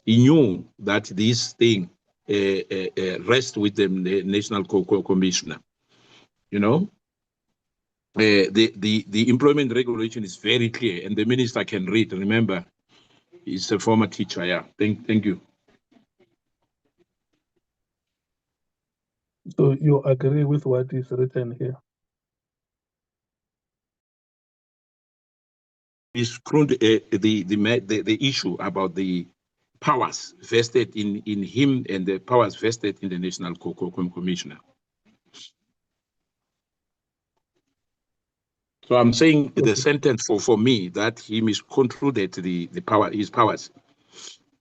He knew that this thing rests with the National Commissioner. You know, the employment regulation is very clear, and the minister can read. Remember, he's a former teacher. Yeah, thank you. So you agree with what is written here? Misconstrued the issue about the powers vested in him and the powers vested in the National Commissioner. So I'm saying the sentence for me that he misconstrued his powers.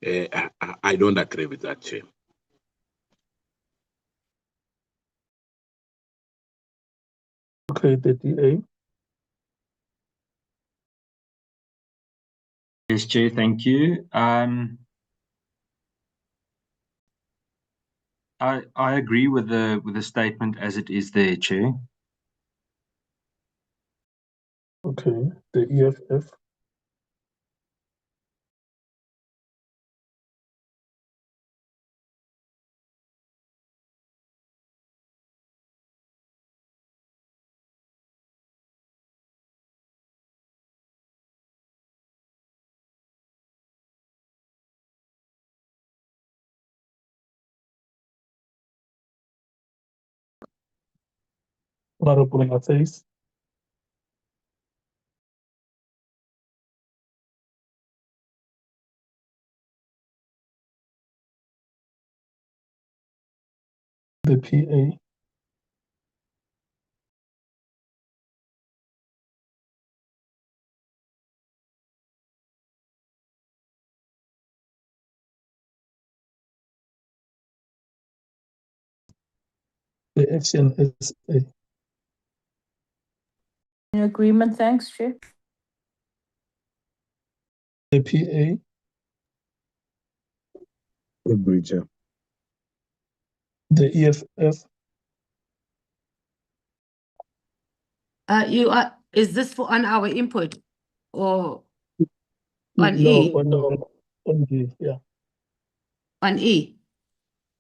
I don't agree with that, Chair. Okay, the DA. Yes, Chair, thank you. I agree with the statement as it is there, Chair. Okay, the EFF. Honorable Matthys. The PA. The action is In agreement, thanks, Chair. the PA. Agree, Chair. The EFF. Is this for on our input or on No, E? on the, yeah. On E.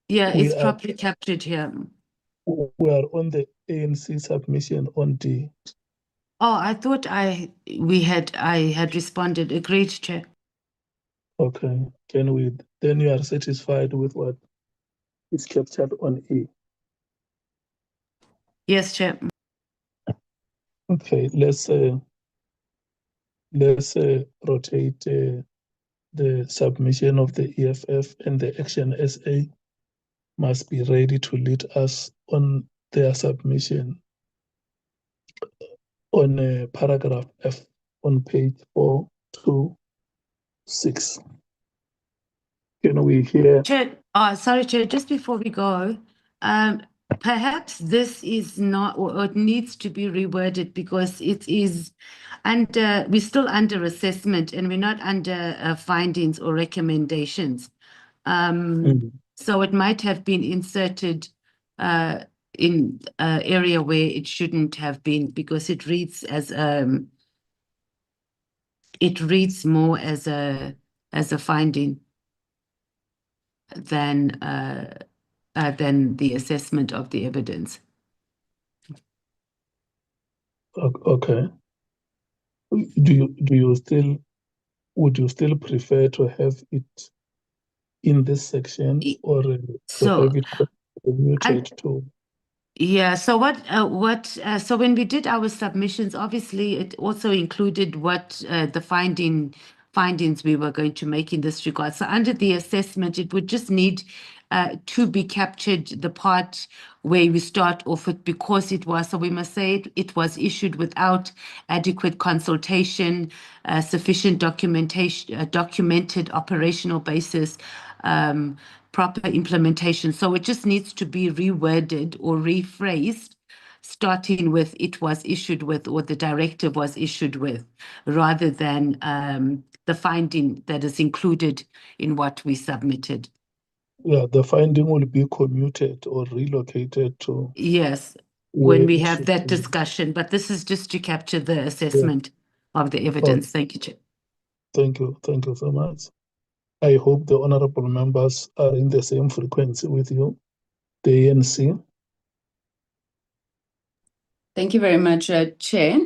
Yeah, We it's are- properly captured here. We are on the ANC submission on D. Oh, I thought I had responded. Agreed, Chair. Okay, then you are satisfied with what is captured on E. Yes, Chair. Okay, let's rotate the submission of the EFF, and the Action SA must be ready to lead us on their submission on paragraph F on page 426. Can we hear? Chair, sorry, Chair, just before we go, perhaps this is not, or it needs to be reworded because it is we're still under assessment and we're not under findings or recommendations. So it might have been inserted in an area where it shouldn't have been because it reads as it reads more as a finding than the assessment of the evidence. Okay. Would you still prefer to have it in this section or to have it commuted to? Yeah, so so when we did our submissions, obviously it also included what the findings we were going to make in this regard. So under the assessment, it would just need to be captured the part where we start off with because it was, so we must say it was issued without adequate consultation, sufficient documentation, documented operational basis, proper implementation. So it just needs to be reworded or rephrased, starting with it was issued with or the directive was issued with, rather than the finding that is included in what we submitted. Yeah, the finding will be commuted or relocated to. Yes, when we have that discussion, but this is just to capture the assessment of the evidence. Thank you, Chair. Thank you so much. I hope the honorable members are in the same frequency with you, the ANC. Thank you very much, Chair.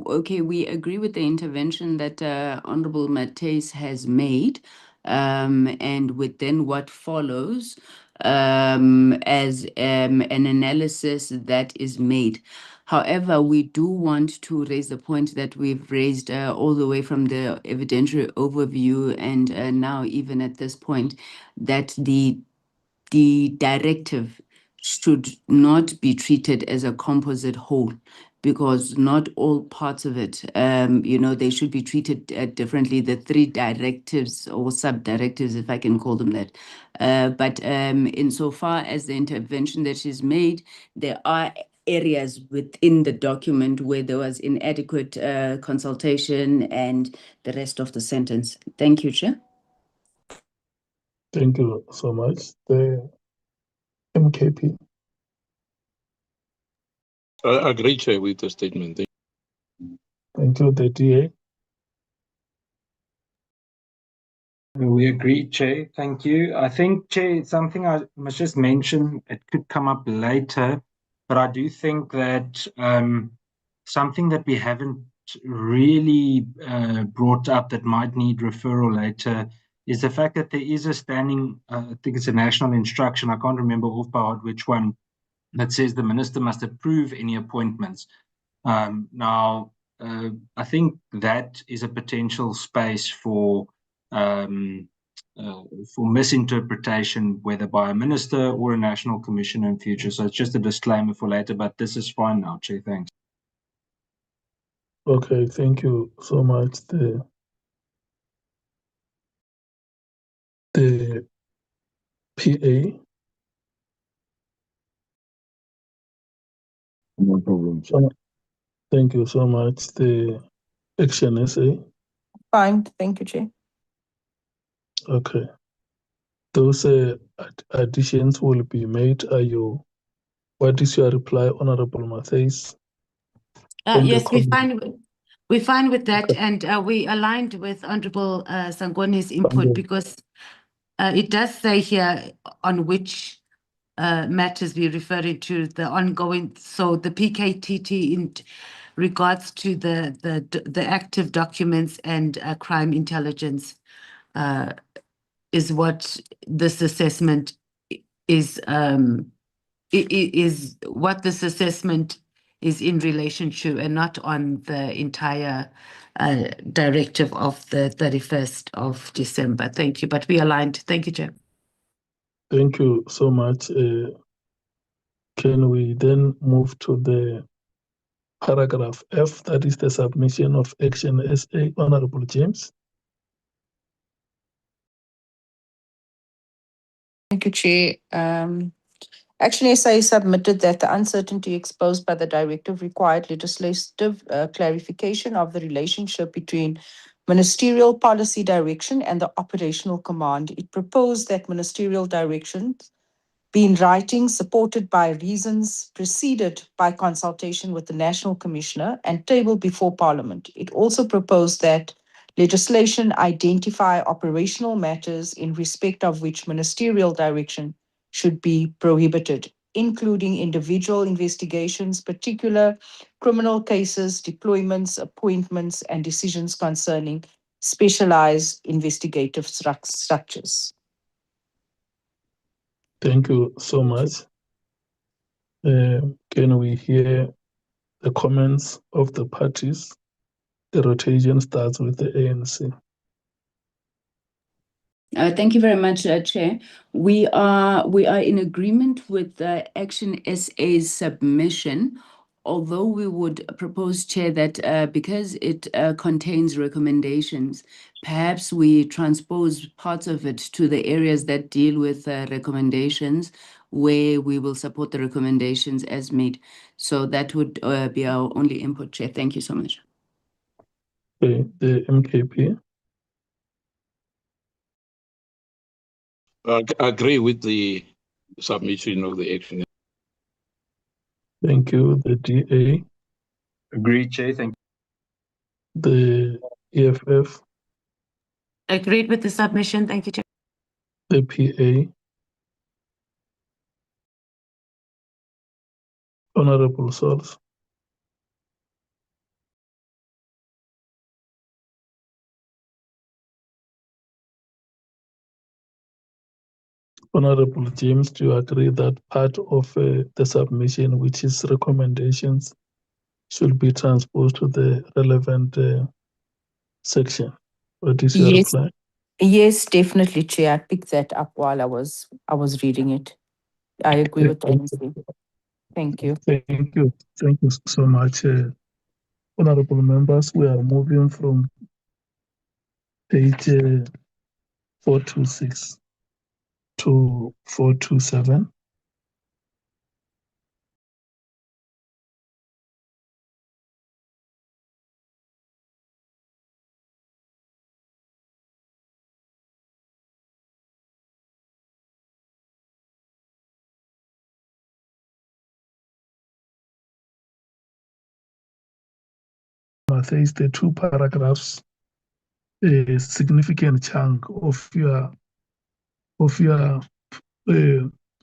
Okay, we agree with the intervention that Honorable Matthys has made, and with then what follows as an analysis that is made. However, we do want to raise the point that we've raised all the way from the evidentiary overview and now even at this point, that the directive should not be treated as a composite whole, because not all parts of it, they should be treated differently. The three directives or sub-directives, if I can call them that. But insofar as the intervention that is made, there are areas within the document where there was inadequate consultation and the rest of the sentence. Thank you, Chair. Thank you so much. The MKP. I agree, Chair, with the statement. Thank you. The DA. We agree, Chair. Thank you. I think, Chair, something I must just mention, it could come up later, but I do think that something that we haven't really brought up that might need referral later is the fact that there is a standing, I think it's a national instruction, I can't remember off by heart which one, that says the minister must approve any appointments. Now, I think that is a potential space for misinterpretation, whether by a minister or a national commissioner in future. So it's just a disclaimer for later, but this is fine now, Chair. Thanks. Okay, thank you so much. The PA. No problem, Chair. Thank you so much. The Action SA. Fine, thank you, Chair. Okay. Those additions will be made. What is your reply, Honorable Matthys? Yes, we're fine with that, and we aligned with Honorable Sangoni's input because it does say here on which matters we're referring to the ongoing. So the PKTT in regards to the active documents and crime intelligence is what this assessment is what this assessment is in relation to, and not on the entire directive of the 31st of December. Thank you. But we aligned. Thank you, Chair. Thank you so much. Can we then move to the paragraph F, that is the submission of Action SA, Honorable James? Thank you, Chair. Action SA submitted that the uncertainty exposed by the directive required legislative clarification of the relationship between ministerial policy direction and the operational command. It proposed that ministerial directions be in writing, supported by reasons, preceded by consultation with the National Commissioner, and tabled before Parliament. It also proposed that legislation identify operational matters in respect of which ministerial direction should be prohibited, including individual investigations, particular criminal cases, deployments, appointments, and decisions concerning specialized investigative structures. Thank you so much. Can we hear the comments of the parties? The rotation starts with the ANC. Thank you very much, Chair. We are in agreement with the Action SA's submission, although we would propose, Chair, that because it contains recommendations, perhaps we transpose parts of it to the areas that deal with recommendations, where we will support the recommendations as made. So that would be our only input, Chair. Thank you so much. Okay, the MKP. I agree with the submission of the action. Thank you. The DA. Agreed, Chair. Thank you. The EFF. Agreed with the submission. Thank you, Chair. The PA. Honorable Souls. Honorable James, do you agree that part of the submission, which is recommendations, should be transposed to the relevant section? What is your reply? Yes, definitely, Chair. I picked that up while I was reading it. I agree with that. Thank you. Thank you. Thank you so much. Honorable members, we are moving from page 426 to 427. Matthijs, the two paragraphs, a significant chunk of your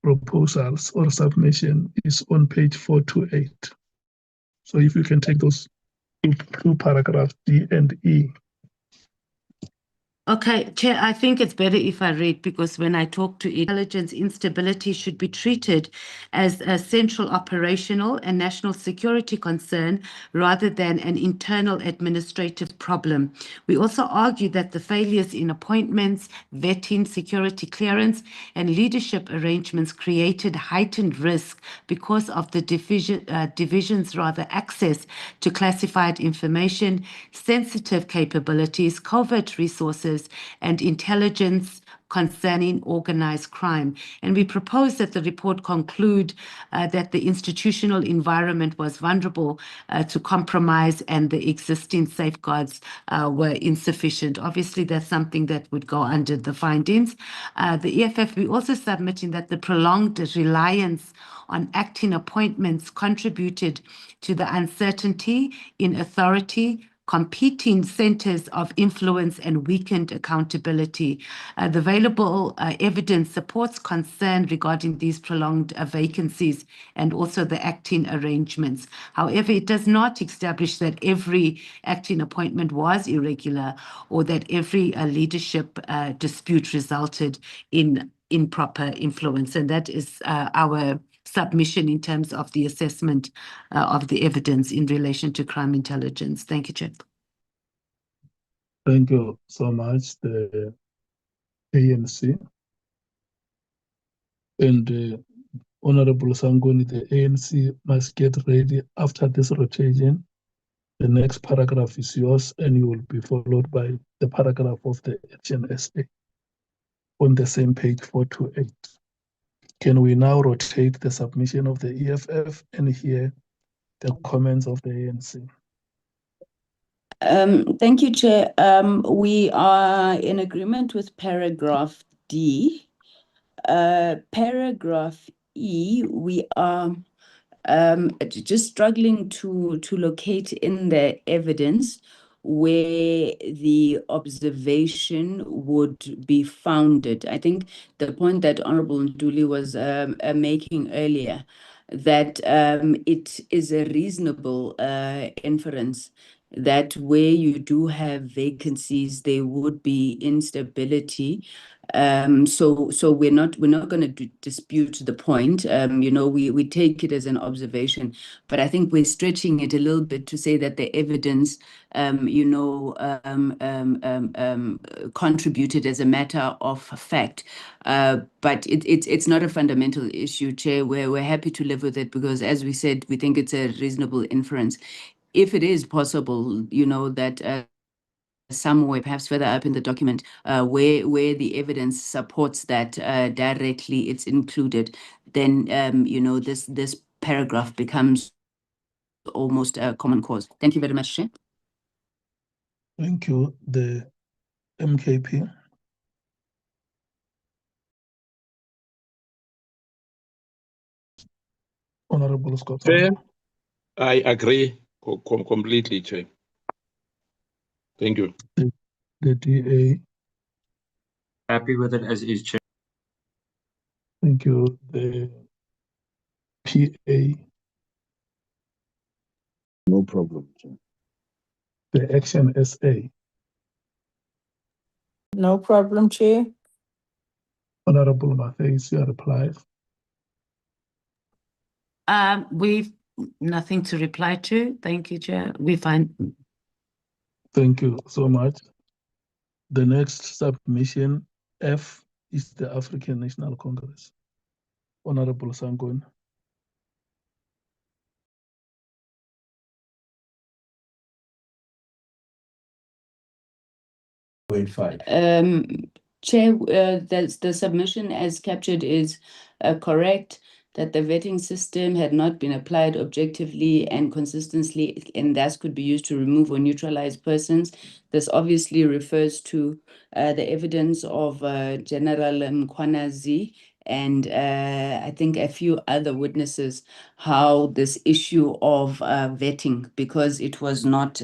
proposals or submission is on page 428. So if you can take those two paragraphs, D and E. Okay, Chair, I think it's better if I read, because when I talk to intelligence instability should be treated as a central operational and national security concern rather than an internal administrative problem. We also argue that the failures in appointments, vetting, security clearance, and leadership arrangements created heightened risk because of the division's access to classified information, sensitive capabilities, covert resources, and intelligence concerning organized crime. And we propose that the report conclude that the institutional environment was vulnerable to compromise and the existing safeguards were insufficient. Obviously, that's something that would go under the findings. The EFF, we also submitting that the prolonged reliance on acting appointments contributed to the uncertainty in authority, competing centers of influence, and weakened accountability. The available evidence supports concern regarding these prolonged vacancies and also the acting arrangements. However, it does not establish that every acting appointment was irregular or that every leadership dispute resulted in improper influence. And that is our submission in terms of the assessment of the evidence in relation to crime intelligence. Thank you, Chair. Thank you so much, the ANC. And Honorable Sangoni, the ANC must get ready after this rotation. The next paragraph is yours, and you will be followed by the paragraph of the HNSA on the same page 428. Can we now rotate the submission of the EFF and hear the comments of the ANC? Thank you, Chair. We are in agreement with paragraph D. Paragraph E, we are just struggling to locate in the evidence where the observation would be founded. I think the point that Honorable Nduli was making earlier, that it is a reasonable inference that where you do have vacancies, there would be instability. So we're not going to dispute the point. We take it as an observation, but I think we're stretching it a little bit to say that the evidence, contributed as a matter of fact. But it's not a fundamental issue, Chair. We're happy to live with it because, as we said, we think it's a reasonable inference. If it is possible, that somewhere, perhaps further up in the document, where the evidence supports that directly it's included, then this paragraph becomes almost a common cause. Thank you very much, Chair. Thank you. The MKP. Honorable Scott. Chair, I agree completely, Chair. Thank you. The DA. Happy with it as is, Chair. Thank you. The PA. No problem, Chair. The Action SA. No problem, Chair. Honorable Matthijs, your reply. We've nothing to reply to. Thank you, Chair. We're fine. Thank you so much. The next submission, F, is the African National Congress. Honorable Sangoni. Chair, the submission as captured is correct, that the vetting system had not been applied objectively and consistently, and thus could be used to remove or neutralize persons. This obviously refers to the evidence of General Mkhwanazi and I think a few other witnesses, how this issue of vetting, because it was not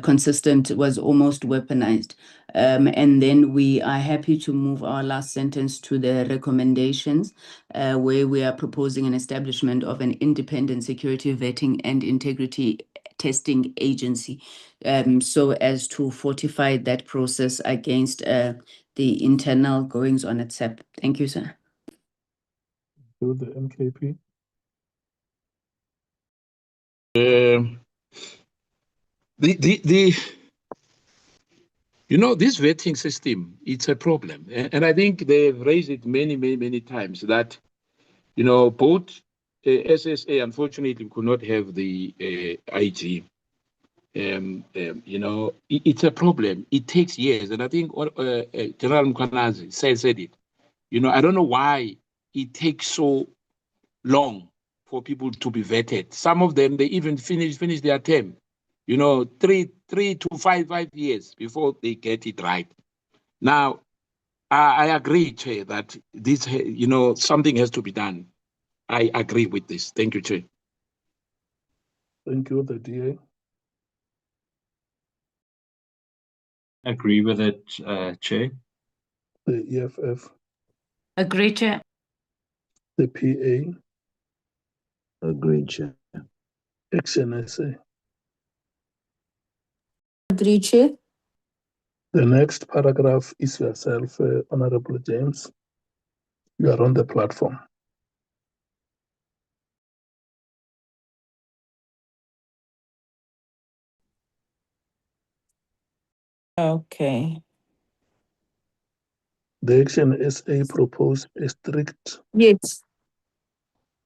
consistent, it was almost weaponized. And then we are happy to move our last sentence to the recommendations, where we are proposing an establishment of an independent security vetting and integrity testing agency, so as to fortify that process against the internal goings on at SAP. Thank you, sir. To the MKP. This vetting system, it's a problem. And I think they've raised it many times that, both SSA, unfortunately, could not have the IG. It's a problem. It takes years. And I think General Mkhwanazi said it. I don't know why it takes so long for people to be vetted. Some of them, they even finish their term, 3 to 5 years before they get it right. Now, I agree, Chair, that this, something has to be done. I agree with this. Thank you, Chair. Thank you, the DA. Agree with it, Chair. The EFF. Agree, Chair. The PA. Agree, Chair. Action SA. Agree, Chair. The next paragraph is yourself, Honorable James. You are on the platform. Okay. The Action SA proposed a strict Yes.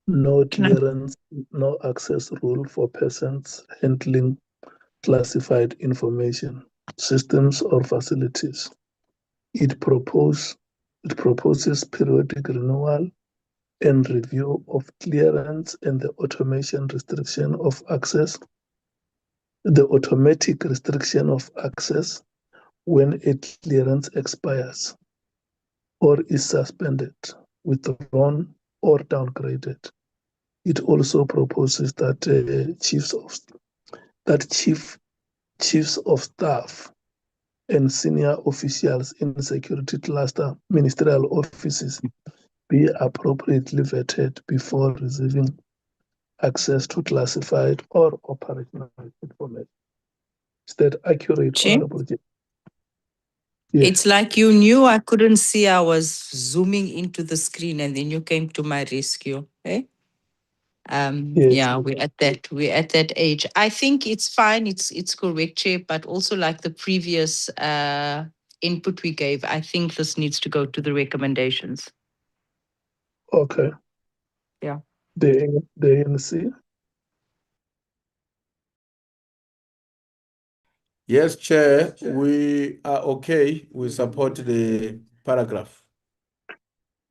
no clearance, no access rule for persons handling classified information, systems or facilities. It proposes periodic renewal and review of clearance and the automatic restriction of access when a clearance expires or is suspended, withdrawn, or downgraded. It also proposes that chiefs of staff and senior officials in security cluster ministerial offices be appropriately vetted before receiving access to classified or operational information. Is that accurate, Chair? Honorable Chair? Yes. It's like you knew I couldn't see. I was zooming into the screen and then you came to my rescue. Eh? Yes. Yeah, we're at that age. I think it's fine, it's correct, Chair, but also like the previous input we gave, I think this needs to go to the recommendations. Okay. Yeah. The ANC. Yes, Chair, we are okay. We support the paragraph.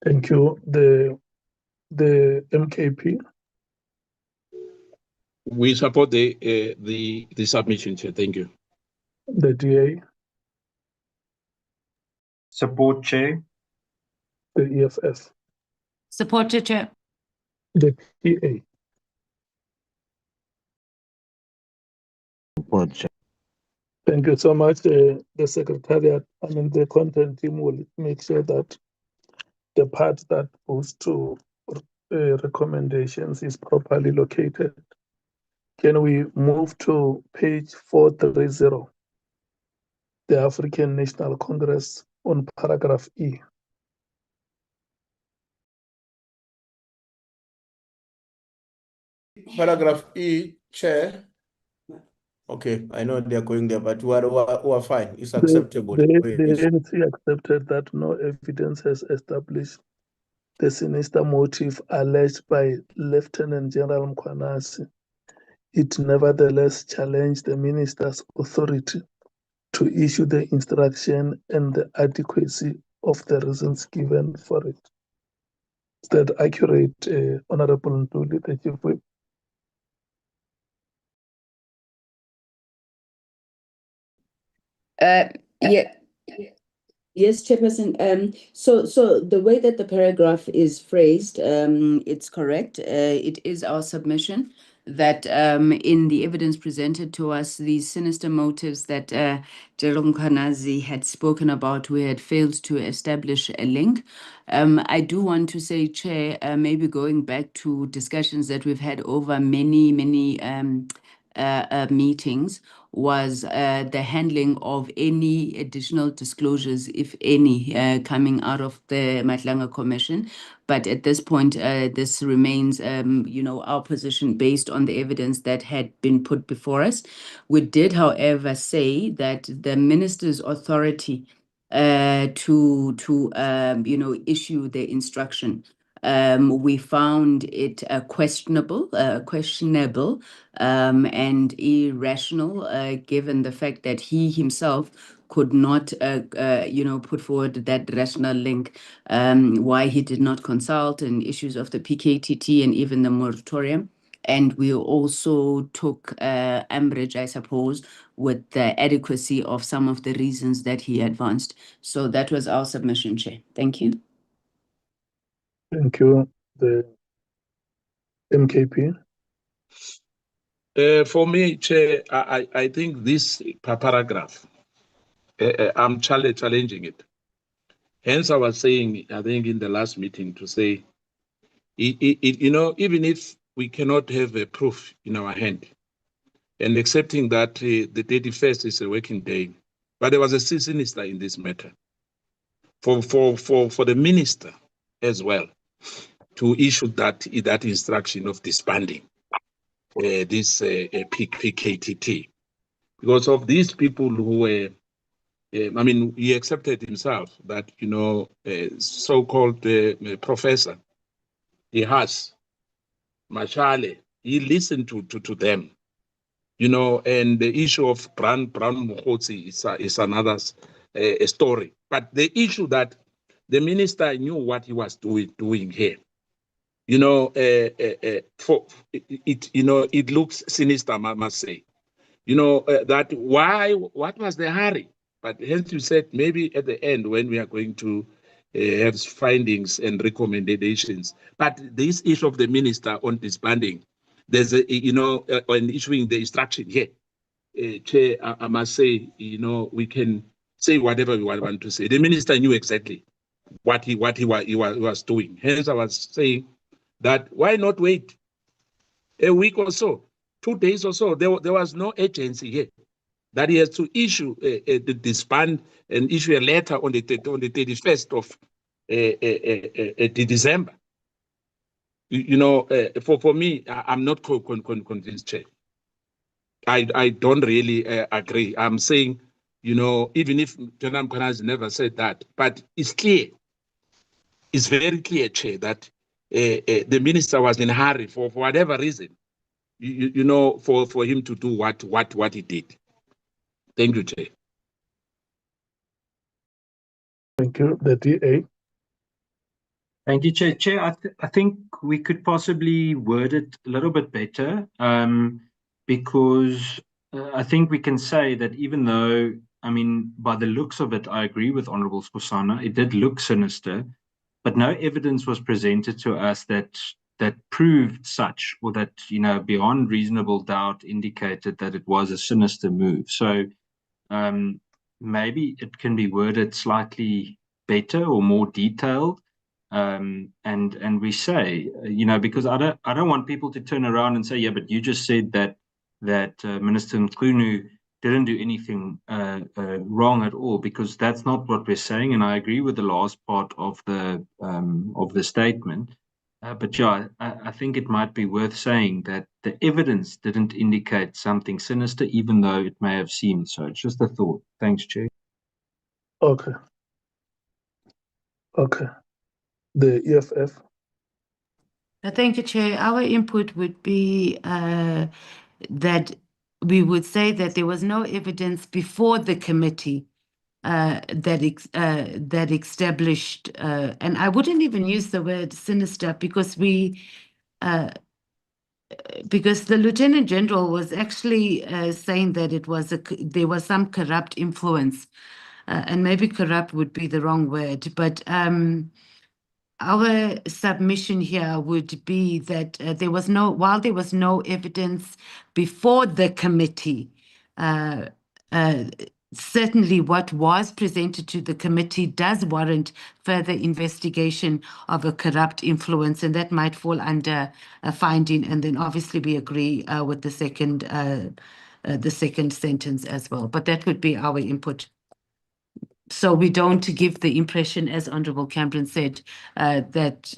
Thank you. The MKP. We support the submission, Chair. Thank you. The DA. Support, Chair. The EFF. Support, Chair. The PA. Support, Chair. Thank you so much. The Secretariat, the content team will make sure that the part that goes to recommendations is properly located. Can we move to page 430, the African National Congress, on paragraph E? Paragraph E, Chair. Okay, I know they're going there, but we're fine. It's acceptable. The ANC accepted that no evidence has established the sinister motive alleged by Lieutenant General Mkhwanazi. It nevertheless challenged the minister's authority to issue the instruction and the adequacy of the reasons given for it. Is that accurate, Honorable Ntuli, the Chief Whip? Yes, Chairperson. So the way that the paragraph is phrased, it's correct. It is our submission that in the evidence presented to us, these sinister motives that Lt Mkhwanazi had spoken about, we had failed to establish a link. I do want to say, Chair, maybe going back to discussions that we've had over many meetings, was the handling of any additional disclosures, if any, coming out of the Matlanga Commission. But at this point, this remains, our position based on the evidence that had been put before us. We did, however, say that the minister's authority to issue the instruction, we found it questionable and irrational, given the fact that he himself could not, put forward that rational link, why he did not consult in issues of the PKTT and even the moratorium. And we also took umbrage, I suppose, with the adequacy of some of the reasons that he advanced. So that was our submission, Chair. Thank you. Thank you. The MKP. For me, Chair, I think this paragraph, I'm challenging it. Hence, I was saying, I think in the last meeting, to say, even if we cannot have a proof in our hand, and accepting that the 31st is a working day, but there was a sinister in this matter. For the minister as well to issue that instruction of disbanding this PKTT, because of these people who were, he accepted himself that, so-called professor, he has, Mashale, he listened to them, and the issue of Brown Mkhwanazi is another story. But the issue that the minister knew what he was doing here, for it, it looks sinister, I must say. That what was the hurry? But hence you said maybe at the end when we are going to have findings and recommendations. But this issue of the minister on disbanding, there's on issuing the instruction here. Chair, I must say, we can say whatever we want to say. The minister knew exactly what he was doing. Hence, I was saying that why not wait a week or so, 2 days or so? There was no urgency here that he has to issue the disband and issue a letter on the 31st of December. For me, I'm not convinced, Chair. I don't really agree. I'm saying, even if Lt Mkhwanazi never said that, but it's clear, it's very clear, Chair, that the minister was in a hurry for whatever reason, for him to do what he did. Thank you, Chair. Thank you. The DA. Thank you, Chair. Chair, I think we could possibly word it a little bit better, because I think we can say that even though, by the looks of it, I agree with Honourable Skhosana, it did look sinister, but no evidence was presented to us that proved such, or that, beyond reasonable doubt indicated that it was a sinister move. So maybe it can be worded slightly better or more detailed. And we say, because I don't want people to turn around and say, yeah, but you just said that Minister Mkhwanazi didn't do anything wrong at all, because that's not what we're saying. And I agree with the last part of the statement. But yeah, I think it might be worth saying that the evidence didn't indicate something sinister, even though it may have seemed so. It's just a thought. Thanks, Chair. Okay. The EFF. Thank you, Chair. Our input would be that we would say that there was no evidence before the committee that established, and I wouldn't even use the word sinister, because because the Lieutenant General was actually saying that there was some corrupt influence and maybe corrupt would be the wrong word, but our submission here would be that while there was no evidence before the committee, certainly what was presented to the committee does warrant further investigation of a corrupt influence, and that might fall under a finding. And then obviously we agree with the second sentence as well. But that would be our input. So we don't give the impression, as Honourable Cameron said, that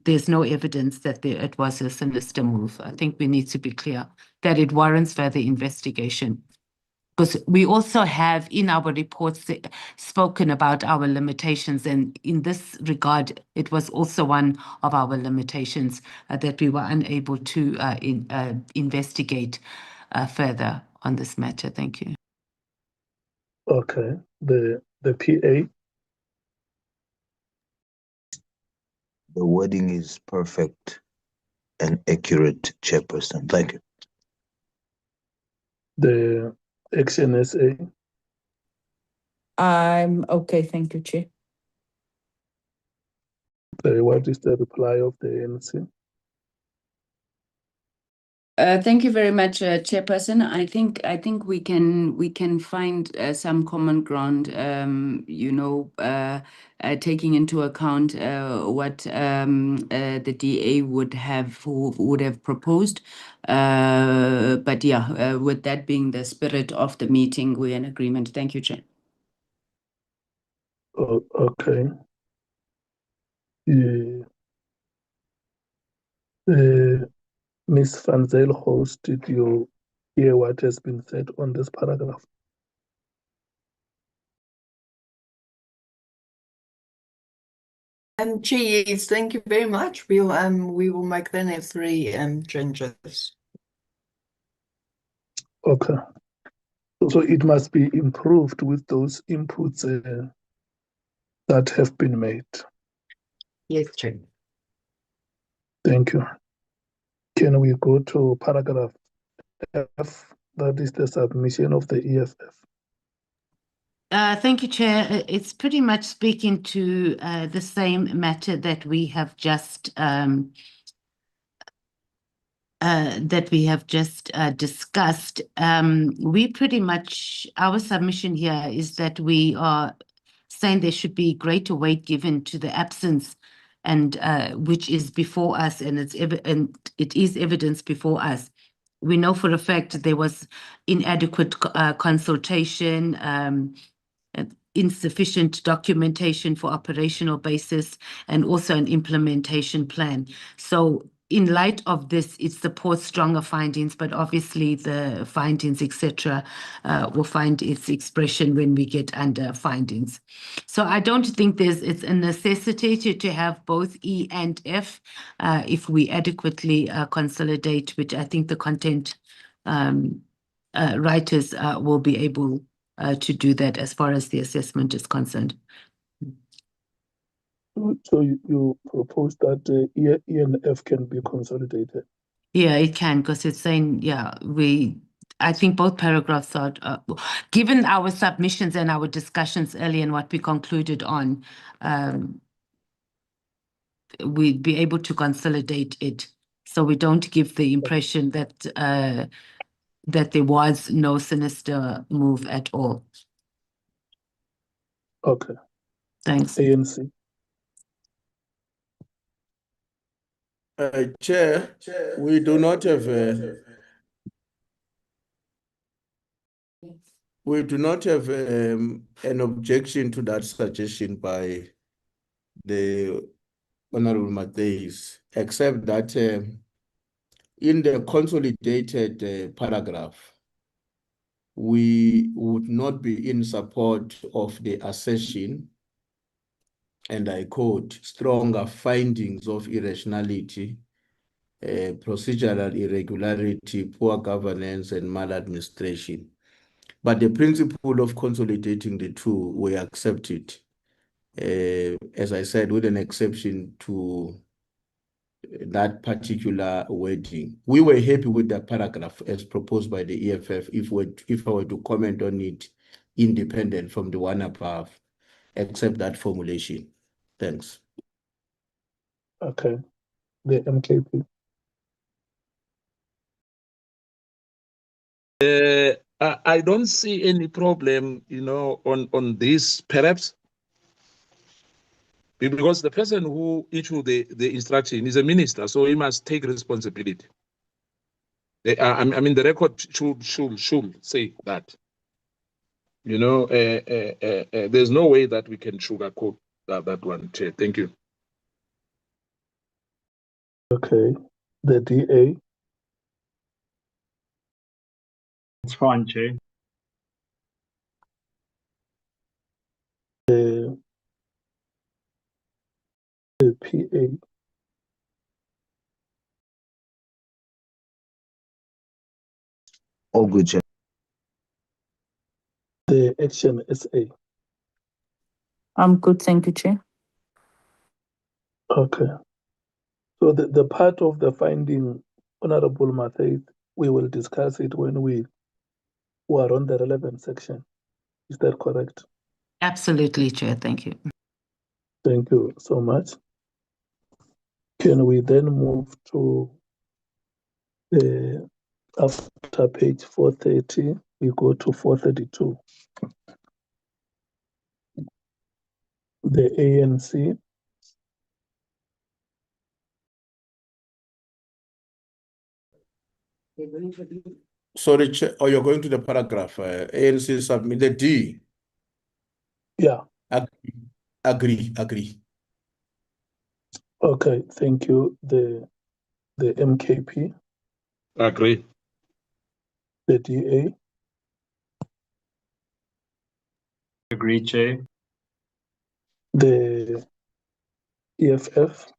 there's no evidence that it was a sinister move. I think we need to be clear that it warrants further investigation. Because we also have in our reports spoken about our limitations, and in this regard, it was also one of our limitations that we were unable to investigate further on this matter. Thank you. Okay, the PA. The wording is perfect and accurate, Chairperson. Thank you. The Action SA. I'm okay, thank you, Chair. What is the reply of the ANC? Thank you very much, Chairperson. I think we can find some common ground. Taking into account what the DA would have proposed. But yeah, with that being the spirit of the meeting, we're in agreement. Thank you, Chair. Oh, okay. Yeah. Ms. Van Zyl, did you hear what has been said on this paragraph? Chair, yes, thank you very much. We will make the necessary changes. Okay. So it must be improved with those inputs that have been made. Yes, Chair. Thank you. Can we go to paragraph F? That is the submission of the EFF. Thank you, Chair. It's pretty much speaking to the same matter that we have just discussed. We pretty much, our submission here is that we are saying there should be greater weight given to the absence and which is before us, and it is evidence before us. We know for a fact there was inadequate consultation, insufficient documentation for operational basis, and also an implementation plan. So in light of this, it supports stronger findings, but obviously the findings, etc., will find its expression when we get under findings. So I don't think it's a necessity to have both E and F if we adequately consolidate, which I think the content writers will be able to do that as far as the assessment is concerned. So you propose that E and F can be consolidated? Yeah, it can, because it's saying, yeah, I think both paragraphs are, given our submissions and our discussions earlier and what we concluded on, we'd be able to consolidate it. So we don't give the impression that that there was no sinister move at all. Okay. Thanks. ANC. Chair, we do not have an objection to that suggestion by the Honourable Mattheys, except that in the consolidated paragraph, we would not be in support of the assertion, and I quote, stronger findings of irrationality, procedural irregularity, poor governance, and maladministration. But the principle of consolidating the two, we accept it. As I said, with an exception to that particular wording. We were happy with that paragraph as proposed by the EFF. If I were to comment on it, independent from the one above, except that formulation. Thanks. Okay, the MKP. I don't see any problem, on this, perhaps, because the person who issued the instruction is a minister, so he must take responsibility. I mean, the record should say that. There's no way that we can sugarcoat that one, Chair. Thank you. Okay, the DA. It's fine, Chair. The PA. All good, Chair. The Action SA. I'm good, thank you, Chair. Okay. So the part of the finding, Honorable Mathaith, we will discuss it when we are on the relevant section. Is that correct? Absolutely, Chair. Thank you. Thank you so much. Can we then move to after page 430, we go to 432. The ANC. Sorry, Chair, or you're going to the paragraph, ANC submit the D. Yeah. Agree. Okay, thank you. The MKP, Agree. the DA, Agree, Chair. the EFF,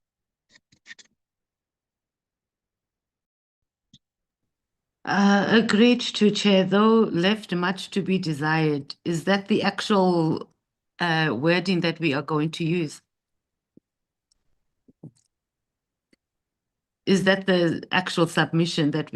Agreed to, Chair, though left much to be desired. Is that the actual wording that we are going to use? Is that the actual submission that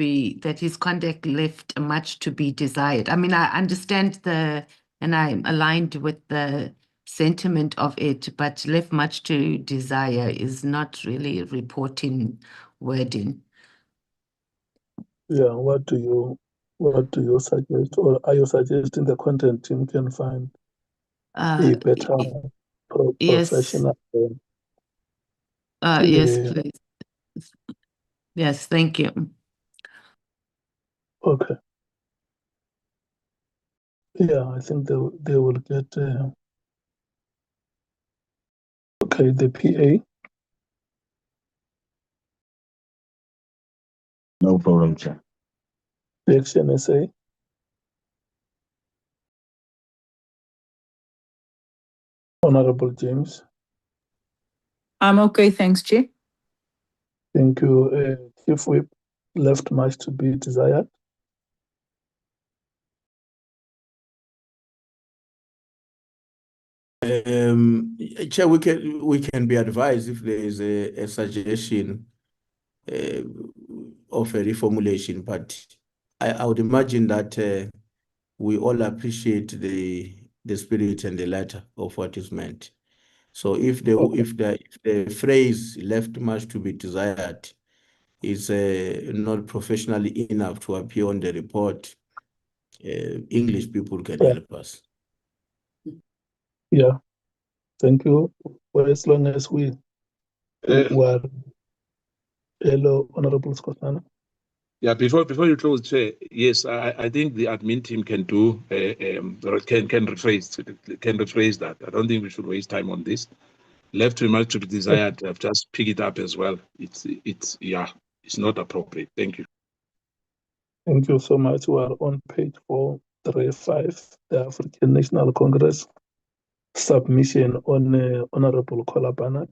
his conduct left much to be desired? I mean, I understand and I'm aligned with the sentiment of it, but left much to desire is not really reporting wording. yeah, what do you suggest, or are you suggesting the content team can find a better Yes. professional? Yes, please. Yes, thank you. Okay. Yeah, I think they will get. Okay, the PA. No problem, Chair. The Action SA. Honorable James. I'm okay, thanks, Chair. Thank you. Chief Whip, left much to be desired. Chair, we can be advised if there is a suggestion of a reformulation, but I would imagine that we all appreciate the spirit and the letter of what is meant. So if the phrase left much to be desired is not professionally enough to appear on the report, English people can help us. Yeah, thank you. For as long as we were. Hello, Honorable Kekana. Yeah, before you close, Chair, yes, I think the admin team can do can rephrase that. I don't think we should waste time on this. Left too much to be desired. I've just pick it up as well. It's not appropriate. Thank you. Thank you so much. We are on page 435, the African National Congress submission on Honorable Kolabana.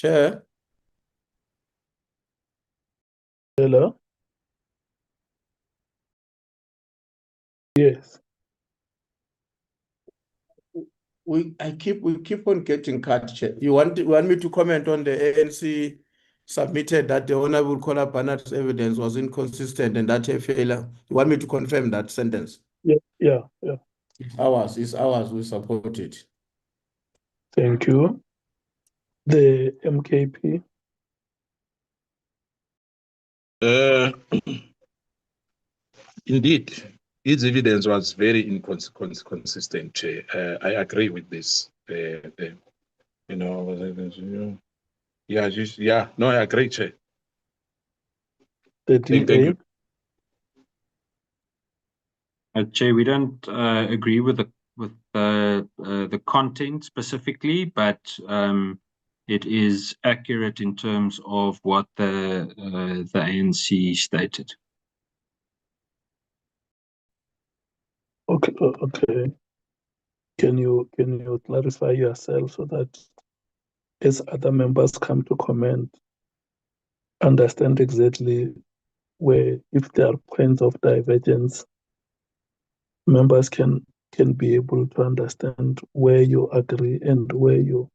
Chair. Hello? Yes. We keep on getting cut, Chair. You want me to comment on the ANC submitted that the Honorable Kola Barnard's evidence was inconsistent and that a failure? You want me to confirm that sentence? Yeah. It's ours, we support it. Thank you. The MKP. Indeed, its evidence was very inconsistent, Chair. I agree with this. You know, no, I agree, Chair. The Thank DA. you. Chair, we don't agree with the content specifically, but it is accurate in terms of what the ANC stated. Okay. Can you clarify yourself so that as other members come to comment, understand exactly where, if there are points of divergence, members can be able to understand where you agree and where you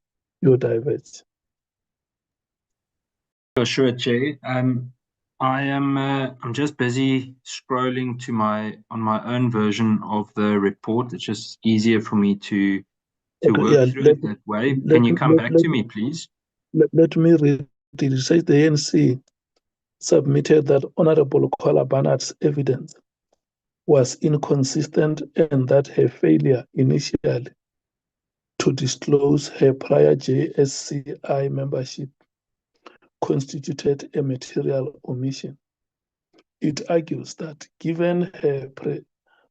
diverge. For sure, Chair. I'm just busy scrolling on my own version of the report. It's just easier for me to work through it that way. Can you come back to me, please? Let me read it. It says the ANC submitted that Honorable Kola Barnard's evidence was inconsistent and that her failure initially to disclose her prior JSCI membership constituted a material omission. It argues that given her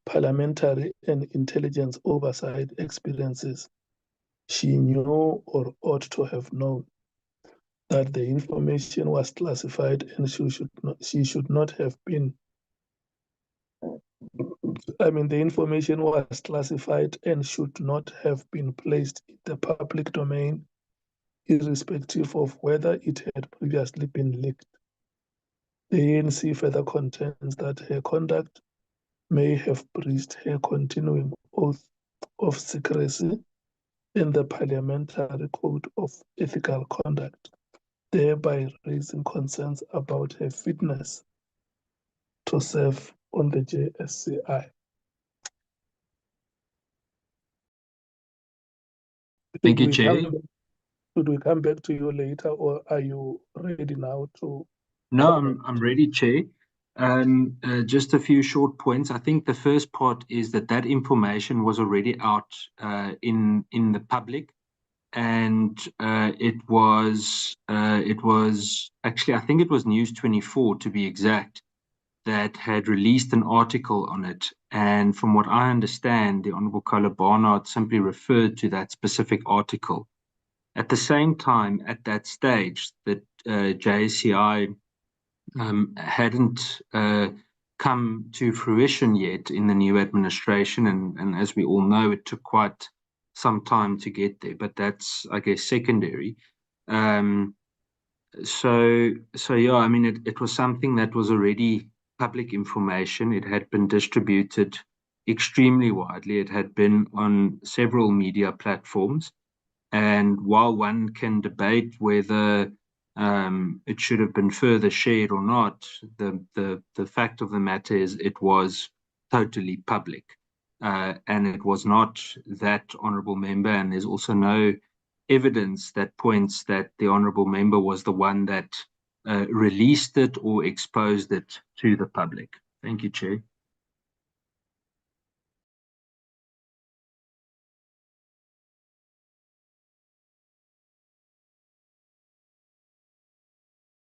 parliamentary and intelligence oversight experiences, she knew or ought to have known that the information was classified and she should not have been. The information was classified and should not have been placed in the public domain, irrespective of whether it had previously been leaked. The ANC further contends that her conduct may have breached her continuing oath of secrecy in the Parliamentary Code of Ethical Conduct, thereby raising concerns about her fitness to serve on the JSCI. Thank you, Chair. Should we come back to you later, or are you ready now to? No, I'm ready, Chair. Just a few short points. I think the first part is that information was already out in the public, and it was actually, I think it was News 24 to be exact, that had released an article on it. And from what I understand, the Honorable Kola Barnard simply referred to that specific article. At the same time, at that stage, that JSCI hadn't come to fruition yet in the new administration, and as we all know, it took quite some time to get there, but that's, I guess, secondary. So yeah, it was something that was already public information. It had been distributed extremely widely. It had been on several media platforms, and while one can debate whether it should have been further shared or not, the fact of the matter is it was totally public, and it was not that honourable member, and there's also no evidence that points that the honourable member was the one that released it or exposed it to the public. Thank you, Chair.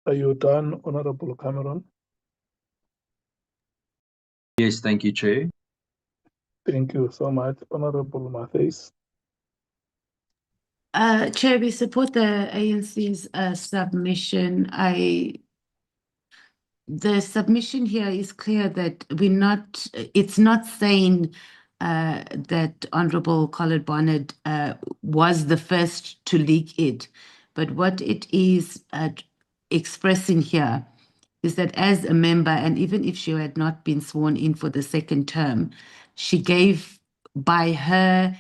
Are you done, Honorable Cameron? Yes, thank you, Chair. Thank you so much, Honorable Matthys. Chair, we support the ANC's submission. The submission here is clear that it's not saying that Honorable Kola Barnard was the first to leak it, But what it is expressing here is that as a member, and even if she had not been sworn in for the second term, she gave, by her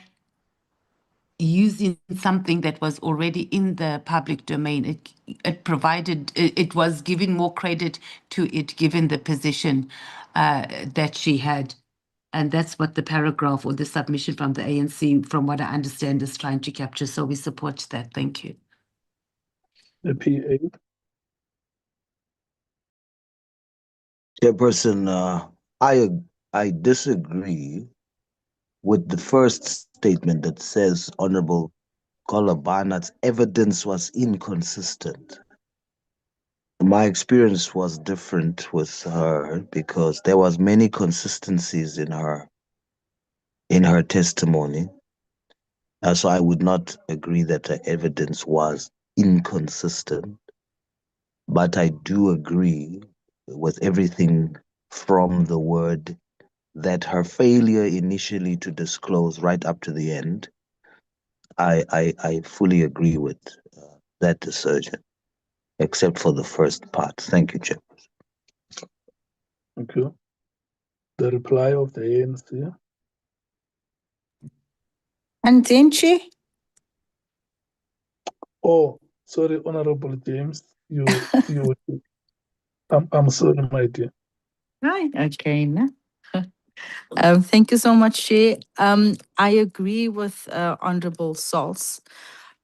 using something that was already in the public domain, it was giving more credit to it given the position that she had. And that's what the paragraph or the submission from the ANC, from what I understand, is trying to capture. So we support that. Thank you. The PA. Chairperson, I disagree with the first statement that says Honorable Kolabanat's evidence was inconsistent. My experience was different with her because there was many consistencies in her testimony. So I would not agree that her evidence was inconsistent, but I do agree with everything from the word that her failure initially to disclose right up to the end, I fully agree with that assertion, except for the first part. Thank you, Chair. Thank you. The reply of the ANC. And Zinchi? Oh, sorry, Honorable James. I'm sorry, my dear. Right, okay. No. Thank you so much, Chair. I agree with Honorable Salz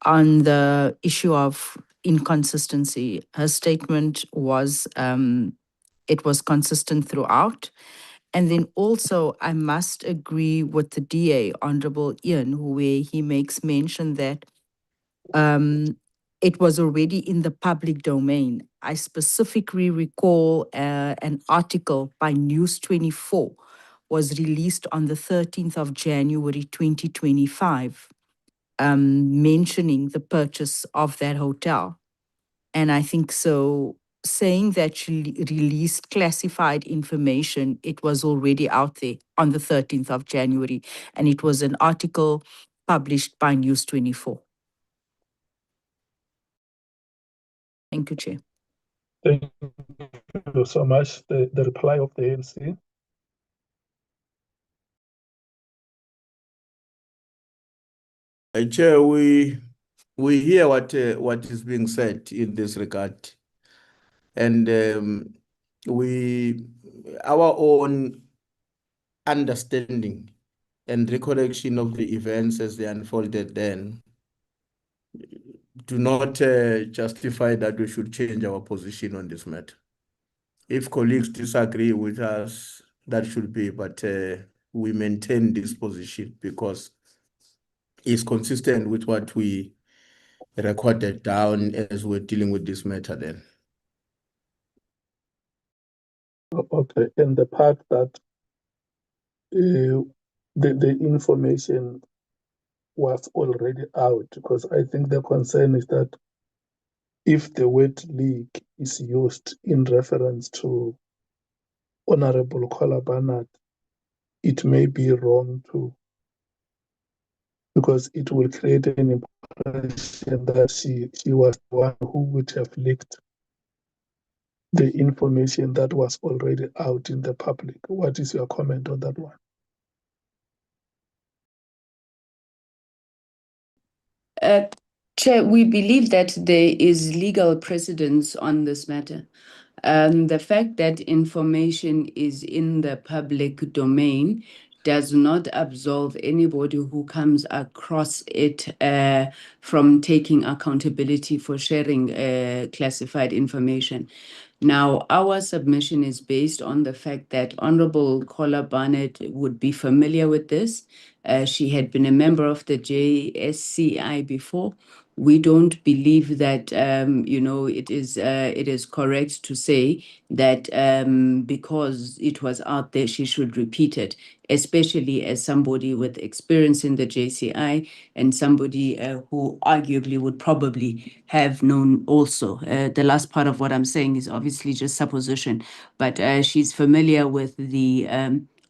on the issue of inconsistency. Her statement was, it was consistent throughout. And then also, I must agree with the DA, Honorable Ian, where he makes mention that it was already in the public domain. I specifically recall an article by News 24 was released on the 13th of January 2025, mentioning the purchase of that hotel. And I think so, saying that she released classified information, it was already out there on the 13th of January. And it was an article published by News 24. Thank you, Chair. Thank you so much. The reply of the ANC. Chair, we hear what is being said in this regard, and our own understanding and recollection of the events as they unfolded then do not justify that we should change our position on this matter. If colleagues disagree with us, that should be, but we maintain this position because it's consistent with what we recorded down as we're dealing with this matter then. Okay, and the part that the information was already out, because I think the concern is that if the word leak is used in reference to Honorable Kolabanat, it may be wrong too, because it will create an impression that she was the one who would have leaked the information that was already out in the public. What is your comment on that one? Chair, we believe that there is legal precedence on this matter. The fact that information is in the public domain does not absolve anybody who comes across it from taking accountability for sharing classified information. Now, our submission is based on the fact that Honorable Kolabanat would be familiar with this. She had been a member of the JSCI before. We don't believe that it is correct to say that because it was out there, she should repeat it, especially as somebody with experience in the JCI and somebody who arguably would probably have known also. The last part of what I'm saying is obviously just supposition, but she's familiar with the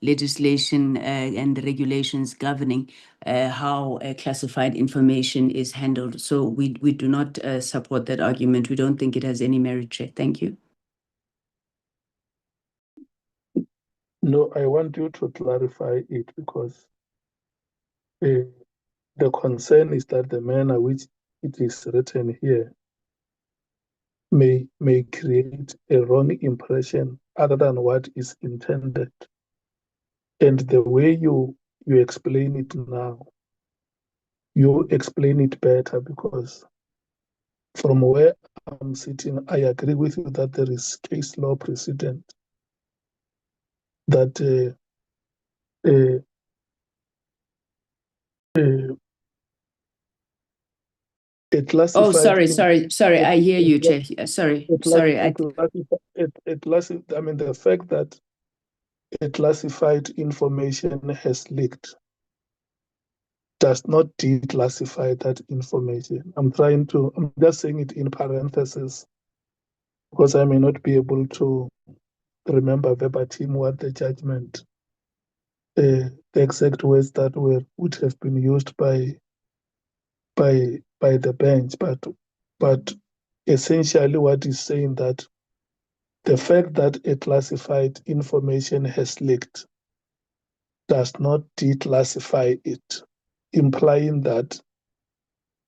legislation and the regulations governing how classified information is handled. So we do not support that argument. We don't think it has any merit, Chair. Thank you. No, I want you to clarify it because the concern is that the manner which it is written here may create a wrong impression other than what is intended. And the way you explain it now, you explain it better because from where I'm sitting, I agree with you that there is case law precedent that a classified. Oh, sorry. I hear you, Chair. Sorry. I mean, the fact that a classified information has leaked does not declassify that information. I'm just saying it in parentheses because I may not be able to remember verbatim what the judgment, the exact words that would have been used by the bench, but essentially what is saying that the fact that a classified information has leaked does not declassify it, implying that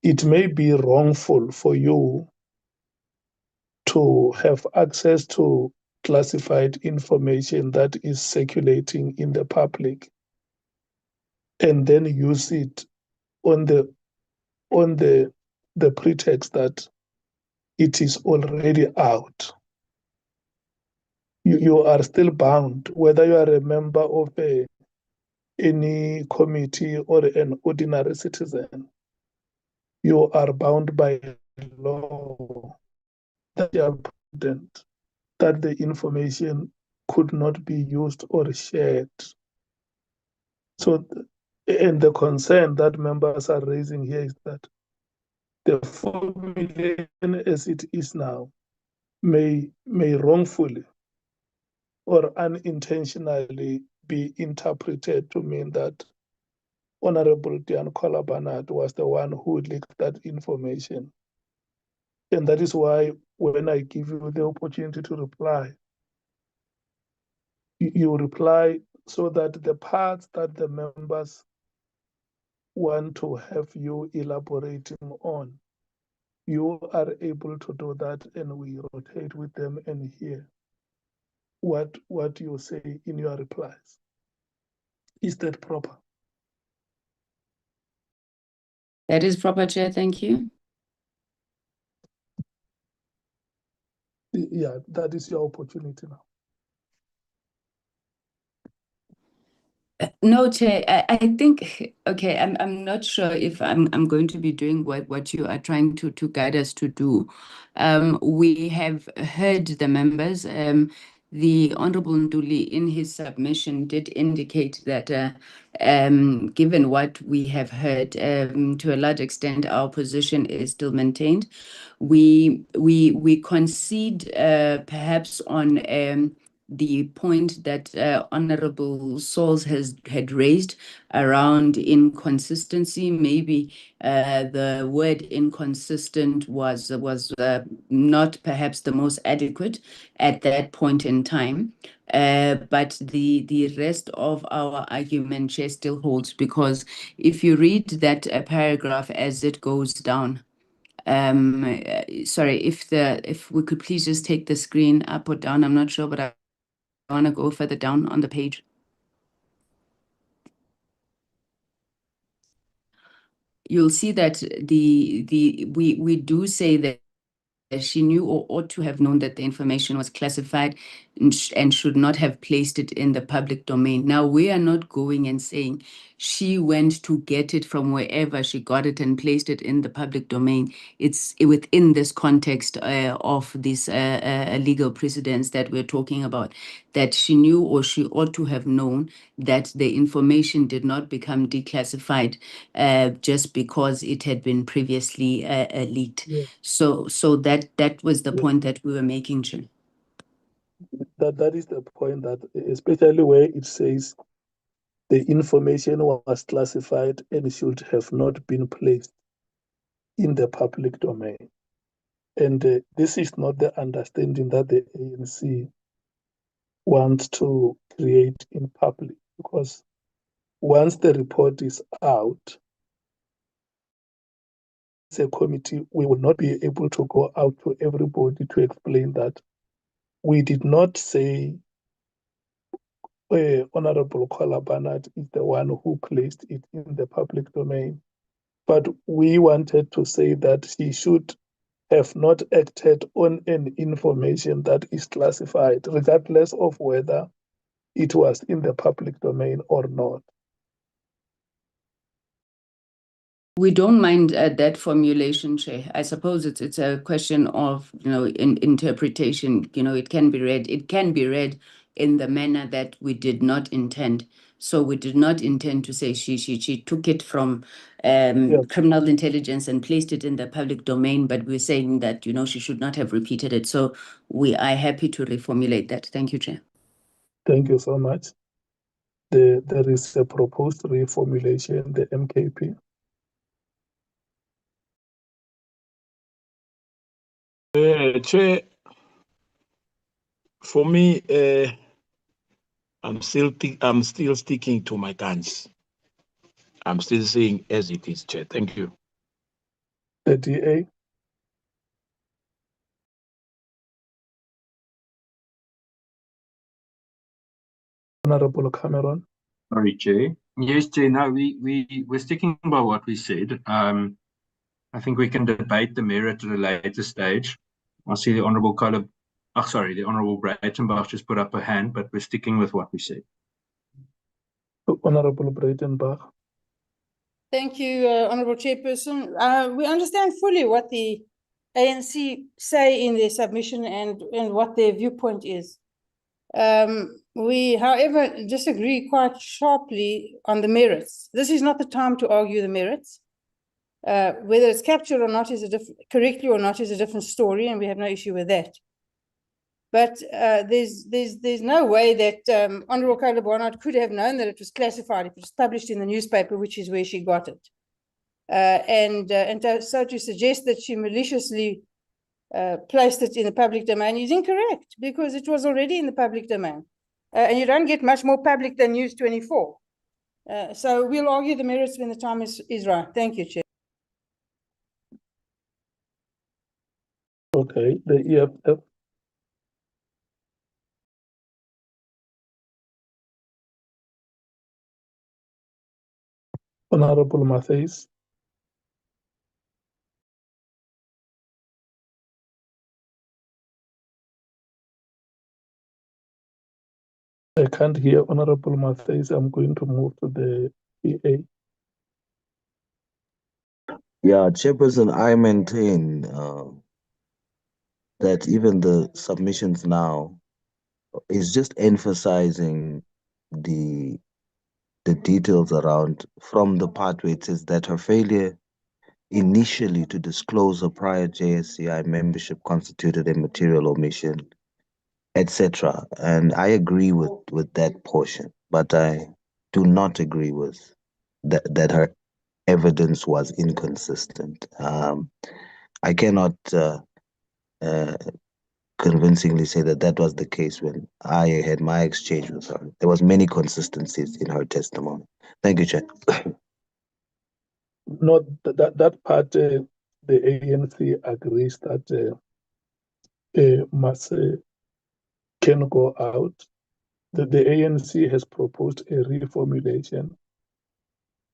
it may be wrongful for you to have access to classified information that is circulating in the public and then use it on the pretext that it is already out. You are still bound, whether you are a member of any committee or an ordinary citizen, you are bound by law that you are prudent, that the information could not be used or shared. So, and the concern that members are raising here is that the formulation as it is now may wrongfully or unintentionally be interpreted to mean that Honorable Dian Kolabanat was the one who leaked that information. And that is why when I give you the opportunity to reply, you reply so that the parts that the members want to have you elaborating on, you are able to do that, and we rotate with them and hear what you say in your replies. Is that proper? That is proper, Chair. Thank you. Yeah, that is your opportunity now. No, Chair, I think, okay, I'm not sure if I'm going to be doing what you are trying to guide us to do. We have heard the members. The Honorable Nduli in his submission did indicate that given what we have heard, to a large extent, our position is still maintained. We concede perhaps on the point that Honorable Sauls had raised around inconsistency. Maybe the word inconsistent was not perhaps the most adequate at that point in time. But the rest of our argument, Chair, still holds, because if you read that paragraph as it goes down, sorry, if we could please just take the screen up or down, I'm not sure, but I want to go further down on the page. You'll see that we do say that she knew or ought to have known that the information was classified and should not have placed it in the public domain. Now, we are not going and saying she went to get it from wherever she got it and placed it in the public domain. It's within this context of this legal precedents that we're talking about, that she knew or she ought to have known that the information did not become declassified just because it had been previously leaked. Yeah. So that was the point that we were making, Chair. that is the point, that especially where it says the information was classified and should have not been placed in the public domain. And this is not the understanding that the ANC wants to create in public, because once the report is out, as a committee, we will not be able to go out to everybody to explain that we did not say Honorable Kola Barnard is the one who placed it in the public domain, but we wanted to say that she should have not acted on an information that is classified, regardless of whether it was in the public domain or not. We don't mind that formulation, Chair. I suppose it's a question of, interpretation. It can be read in the manner that we did not intend. So we did not intend to say she took it from criminal intelligence and placed it in the public domain, but we're saying that, she should not have repeated it. So we are happy to reformulate that. Thank you, Chair. Thank you so much. There is a proposed reformulation, the MKP. Chair, for me, I'm still sticking to my guns. I'm still saying as it is, Chair. Thank you. The DA. Honorable Cameron. Sorry, Chair. Yes, Chair. No, we're sticking by what we said. I think we can debate the merit at a later stage. I see the Honourable the Honourable Breitenbach just put up a hand, but we're sticking with what we said. Honourable Breitenbach. Thank you, Honourable Chairperson. We understand fully what the ANC say in their submission and what their viewpoint is. We, however, disagree quite sharply on the merits. This is not the time to argue the merits. Whether it's captured or not is correctly or not is a different story, and we have no issue with that. But there's no way that Honourable Kola Barnard could have known that it was classified if it was published in the newspaper, which is where she got it. So to suggest that she maliciously placed it in the public domain is incorrect, because it was already in the public domain. And you don't get much more public than News 24. So we'll argue the merits when the time is right. Thank you, Chair. Okay, the EFF. Honorable Matthys. I can't hear Honorable Matthys. I'm going to move to the PA. Yeah, Chairperson, I maintain that even the submissions now is just emphasizing the details around, from the part where it says that her failure initially to disclose her prior JSCI membership constituted a material omission, etc. And I agree with that portion, but I do not agree with that her evidence was inconsistent. I cannot convincingly say that was the case when I had my exchange with her. There was many consistencies in her testimony. Thank you, Chair. Not that part, the ANC agrees that must can go out. The ANC has proposed a reformulation.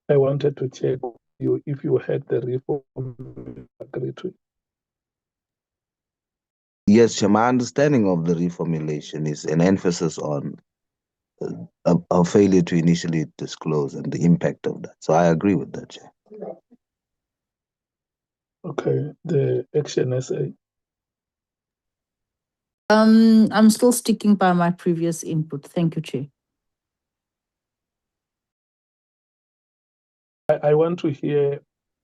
I wanted to check you if you had the reform agreed to. Yes, Chair, my understanding of the reformulation is an emphasis on a failure to initially disclose and the impact of that. So I agree with that, Chair. Okay, the Action SA. I'm still sticking by my previous input. Thank you, Chair. I want to hear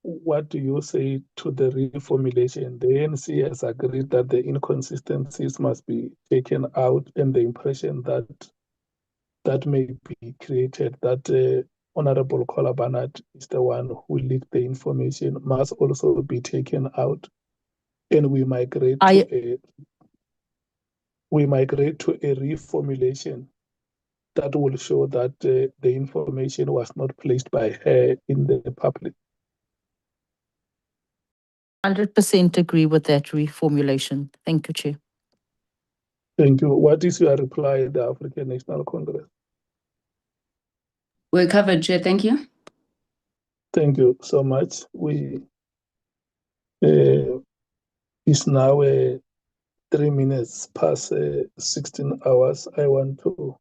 what do you say to the reformulation? The ANC has agreed that the inconsistencies must be taken out, and the impression that may be created that Honorable Kola Barnard is the one who leaked the information must also be taken out, and we migrate to a reformulation that will show that the information was not placed by her in the public. 100% agree with that reformulation. Thank you, Chair. Thank you. What is your reply, the African National Congress? We're covered, Chair. Thank you. Thank you so much. It's now 3 minutes past 16 hours. I want to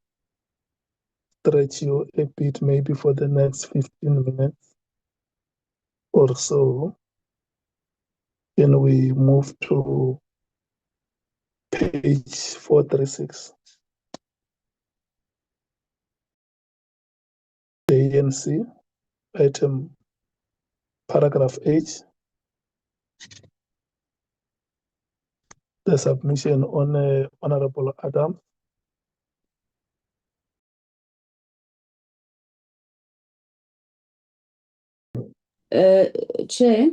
stretch you a bit, maybe for the next 15 minutes or so. Then we move to page 436. The ANC, item paragraph H. The submission on Honorable Adam. Chair,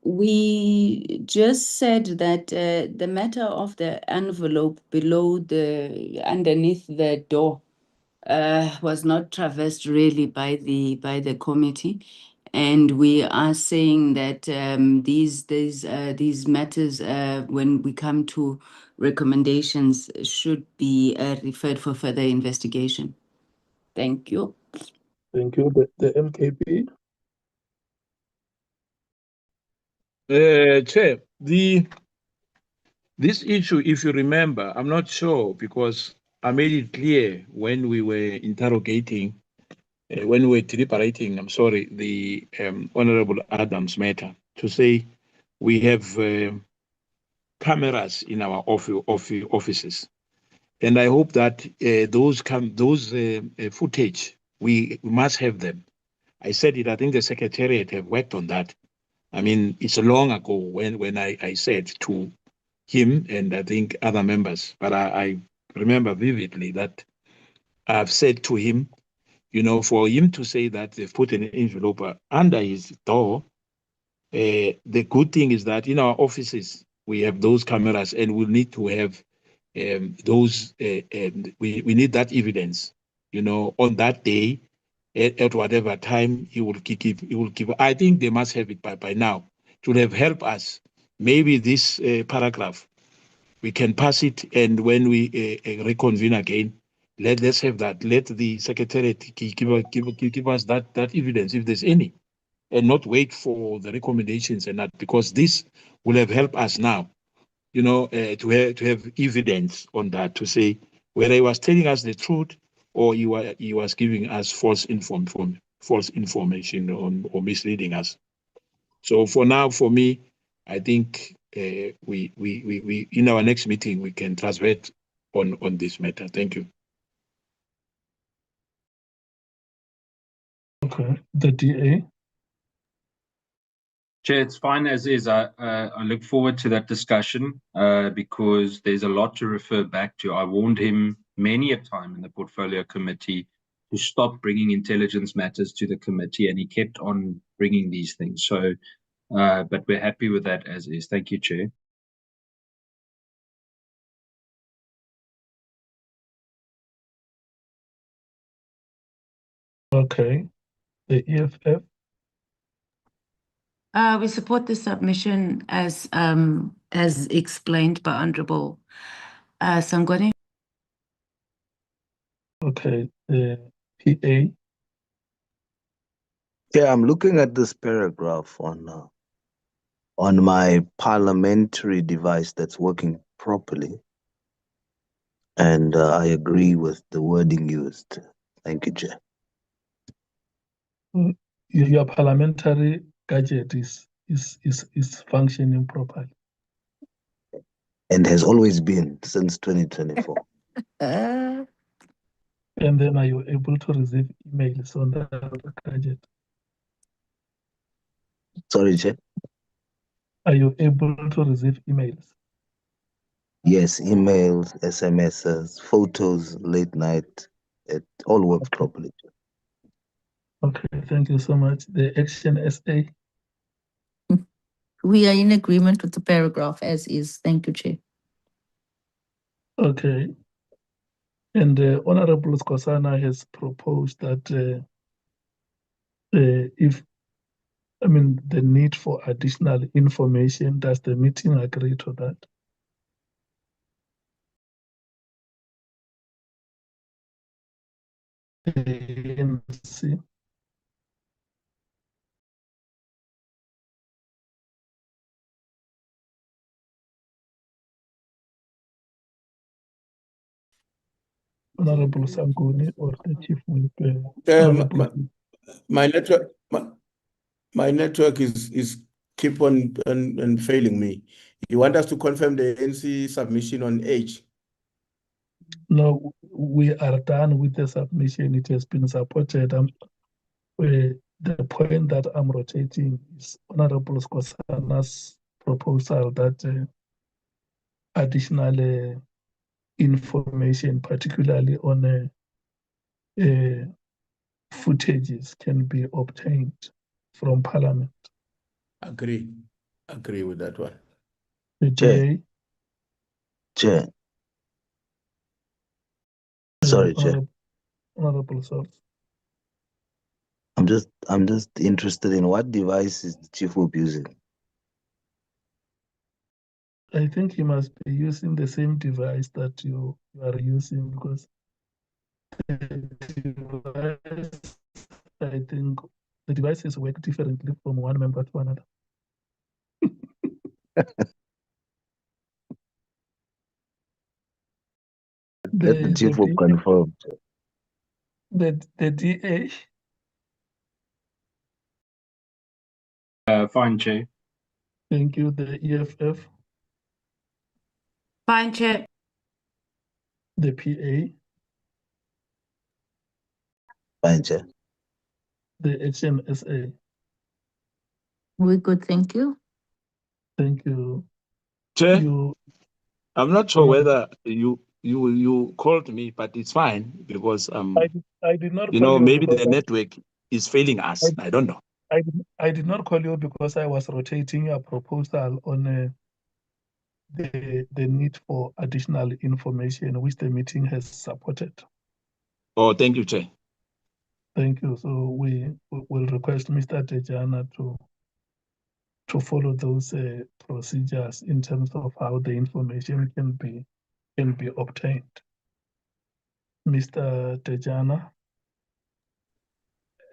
we just said that the matter of the envelope underneath the door was not traversed really by the committee, and we are saying that these matters, when we come to recommendations, should be referred for further investigation. Thank you. Thank you. The MKP. Chair, this issue, if you remember, I'm not sure because I made it clear when we were interrogating, when we were deliberating, the Honorable Adams matter, to say we have cameras in our offices. And I hope that those footage, we must have them. I said it, I think the Secretariat have worked on that. I mean, it's long ago when I said to him and I think other members, but I remember vividly that I've said to him, you know, for him to say that they've put an envelope under his door, the good thing is that in our offices, we have those cameras and we'll need to have those, we need that evidence, you know, on that day, at whatever time he will give. I think they must have it by now. It would have helped us. Maybe this paragraph, we can pass it, and when we reconvene again, let's have that. Let the Secretariat give us that evidence if there's any, and not wait for the recommendations and that, because this will have helped us now, you know, to have evidence on that, to say whether he was telling us the truth or he was giving us false information or misleading us. So for now, for me, I think we in our next meeting we can transmit on this matter. Thank you. Okay, the DA. Chair, it's fine as is. I look forward to that discussion because there's a lot to refer back to. I warned him many a time in the Portfolio Committee to stop bringing intelligence matters to the committee, and he kept on bringing these things. So, but we're happy with that as is. Thank you, Chair. Okay, the EFF. We support the submission as explained by Honorable Sangoni. Okay, the PA. Yeah, I'm looking at this paragraph on my parliamentary device that's working properly. And I agree with the wording used. Thank you, Chair. Your parliamentary gadget is functioning properly. And has always been since 2024. And then are you able to receive emails on that gadget? Sorry, Chair. Are you able to receive emails? Yes, emails, SMSs, photos, late night. It all works properly. Okay, thank you so much. The Action SA. We are in agreement with the paragraph as is. Thank you, Chair. Okay. And Honorable Skosana has proposed that the need for additional information, does the meeting agree to that? ANC. Honorable Sanguni or the Chief Whip. My network is keep on and failing me. You want us to confirm the NC submission on H? No, we are done with the submission. It has been supported. The point that I'm rotating is Honorable Skosana's proposal that additional information, particularly on footages, can be obtained from Parliament. Agree with that one. The DA. Chair. Sorry, Chair. Honorable Source. I'm just interested in what device is the Chief Whip using? I think he must be using the same device that you are using, because the device, I think the devices work differently from one member to another. Let the Chief Whip confirm. The DA. Fine, Chair. Thank you. The EFF. Fine, Chair. The PA. Fine, Chair. The HMSA. We're good, thank you. Thank you. Chair, I'm not sure whether you called me, but it's fine because I did not you call know, you maybe because the network is failing us. I don't know. I did not call you because I was rotating a proposal on the need for additional information, which the meeting has supported. Oh, thank you, Chair. Thank you. So we will request Mr. Tejana to follow those procedures in terms of how the information can be obtained. Mr. Tejana.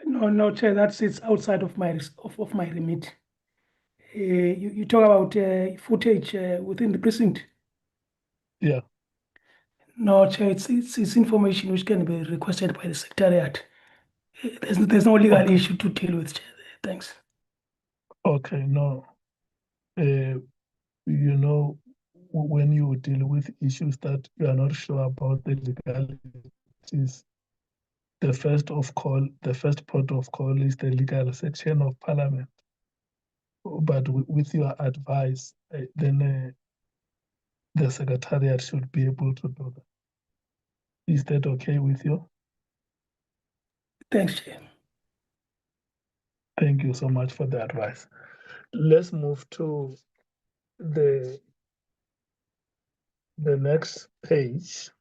No, Chair, it's outside of my remit. You talk about footage within the precinct. Yeah. No, Chair, it's information which can be requested by the Secretariat. There's no legal issue to deal with, Chair. Thanks. Okay, no. You know, when you deal with issues that you are not sure about the legalities, the first port of call is the legal section of Parliament. But with your advice, then the Secretariat should be able to do that. Is that okay with you? Thanks, Chair. Thank you so much for the advice. Let's move to the next page.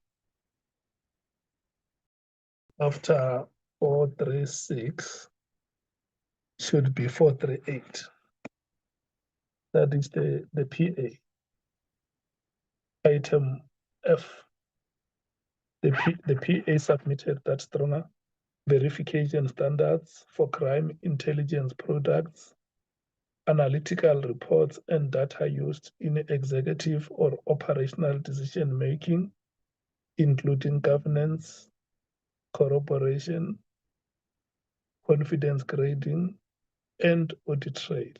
After 436 should be 438. That is the PA. Item F. The PA submitted that stronger verification standards for crime intelligence products, analytical reports, and data used in executive or operational decision making, including governance, corroboration, confidence grading, and audit trail.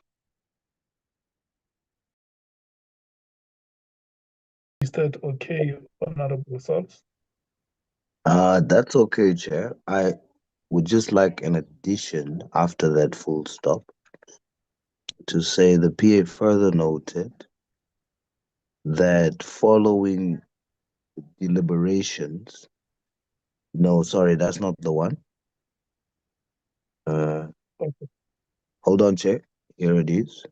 Is that okay, Honorable Source? That's okay, Chair. I would just like an addition after that full stop. to say the PA further noted that following deliberations, no, sorry, that's not the one. Okay. Hold on, Chair. Here it is.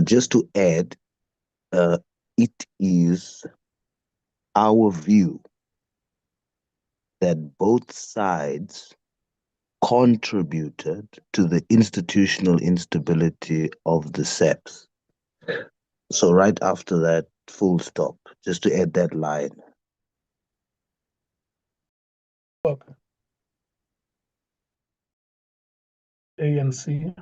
Just to add, it is our view that both sides contributed to the institutional instability of the SEPs. So right after that, full stop, just to add that line. Okay. ANC.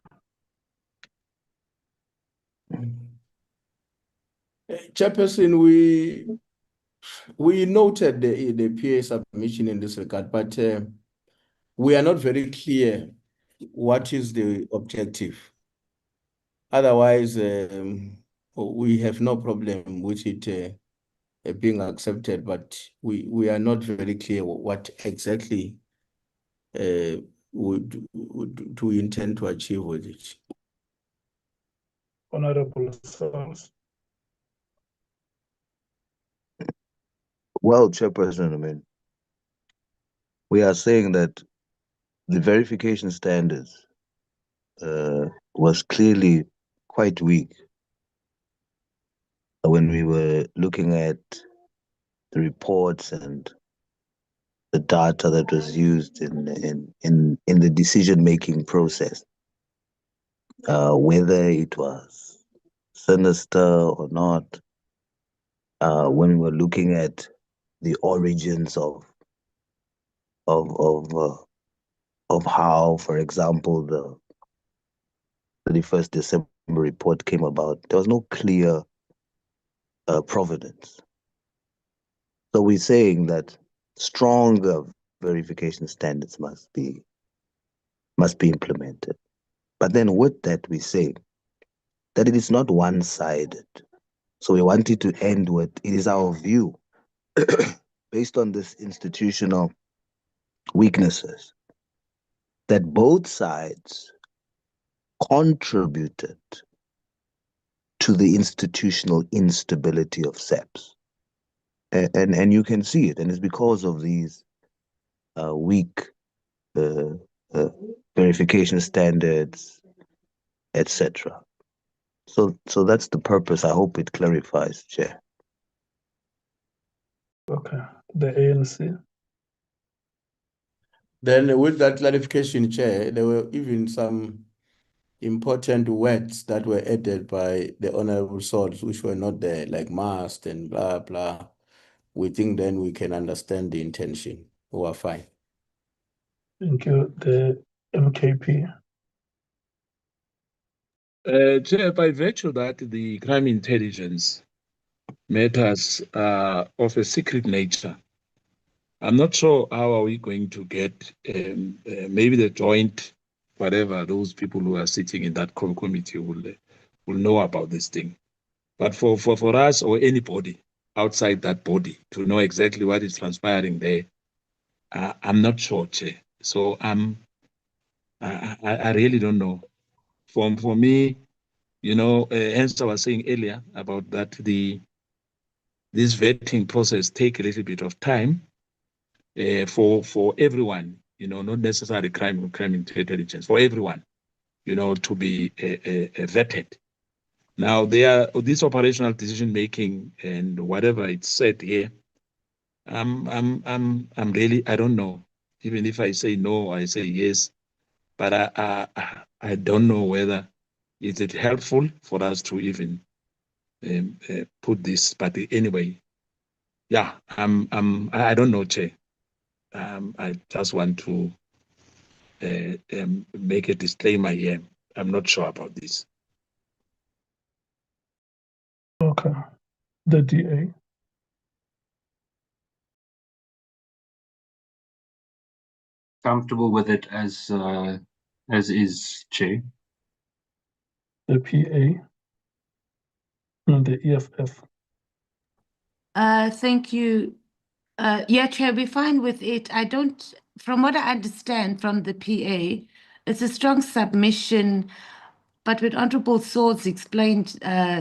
Chairperson, we noted the PA submission in this regard, but we are not very clear what is the objective. Otherwise, we have no problem with it being accepted, but we are not very clear what exactly do we intend to achieve with it. Honorable Souls. Well, Chairperson, I mean, we are saying that the verification standards was clearly quite weak when we were looking at the reports and the data that was used in the decision-making process, whether it was sinister or not, when we were looking at the origins of how, for example, the 31st December report came about, there was no clear provenance. So we're saying that stronger verification standards must be implemented. But then with that, we say that it is not one-sided. So we wanted to end with, it is our view, based on this institutional weaknesses, that both sides contributed to the institutional instability of SEPs. And you can see it, and it's because of these weak verification standards, etc. So that's the purpose. I hope it clarifies, Chair. Okay. The ANC. Then with that clarification, Chair, there were even some important words that were added by the Honorable Souls, which were not there, like must and blah, blah. We think then we can understand the intention. We are fine. Thank you. The MKP. Chair, by virtue that the crime intelligence matters are of a secret nature, I'm not sure how are we going to get maybe the joint, whatever, those people who are sitting in that committee will know about this thing. But for us or anybody outside that body to know exactly what is transpiring there, I'm not sure, Chair. So I really don't know. For me, you know, hence I was saying earlier about that this vetting process take a little bit of time for everyone, you know, not necessarily crime intelligence, for everyone, you know, to be vetted. Now, this operational decision making and whatever it's said here, I'm really, I don't know. Even if I say no, I say yes, but I don't know whether is it helpful for us to even put this. But anyway, yeah, I don't know, Chair. I just want to make a disclaimer here. I'm not sure about this. Okay. The DA. Comfortable with it as is, Chair. The PA. And the EFF. Thank you. Yeah, Chair, we're fine with it. I don't from what I understand from the PA, it's a strong submission, but what Honorable Swords explained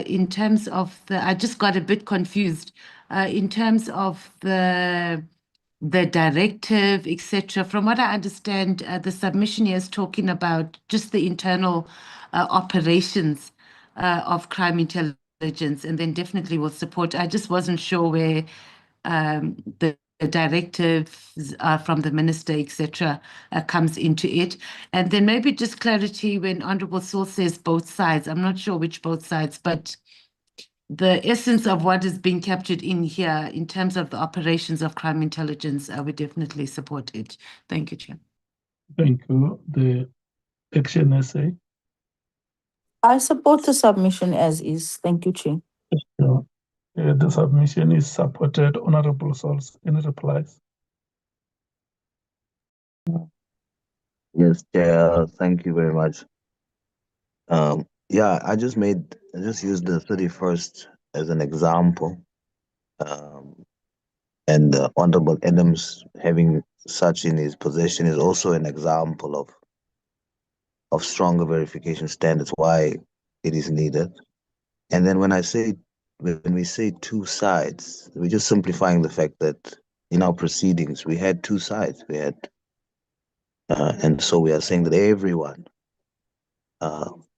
in terms of I just got a bit confused in terms of the directive, etc. From what I understand, the submission here is talking about just the internal operations of crime intelligence, and then definitely will support. I just wasn't sure where the directives from the minister, etc., comes into it. And then maybe just clarity when Honorable Saul says both sides. I'm not sure which both sides, but the essence of what is being captured in here in terms of the operations of crime intelligence, I would definitely support it. Thank you, Chair. Thank you. The action essay. I support the submission as is. Thank you, Chair. The submission is supported. Honorable Souls, any replies? Yes, Chair. Thank you very much. Yeah, I just used the 31st as an example. And Honorable Adams having such in his possession is also an example of stronger verification standards, why it is needed. And then when we say two sides, we're just simplifying the fact that in our proceedings, we had two sides. And so we are saying that everyone,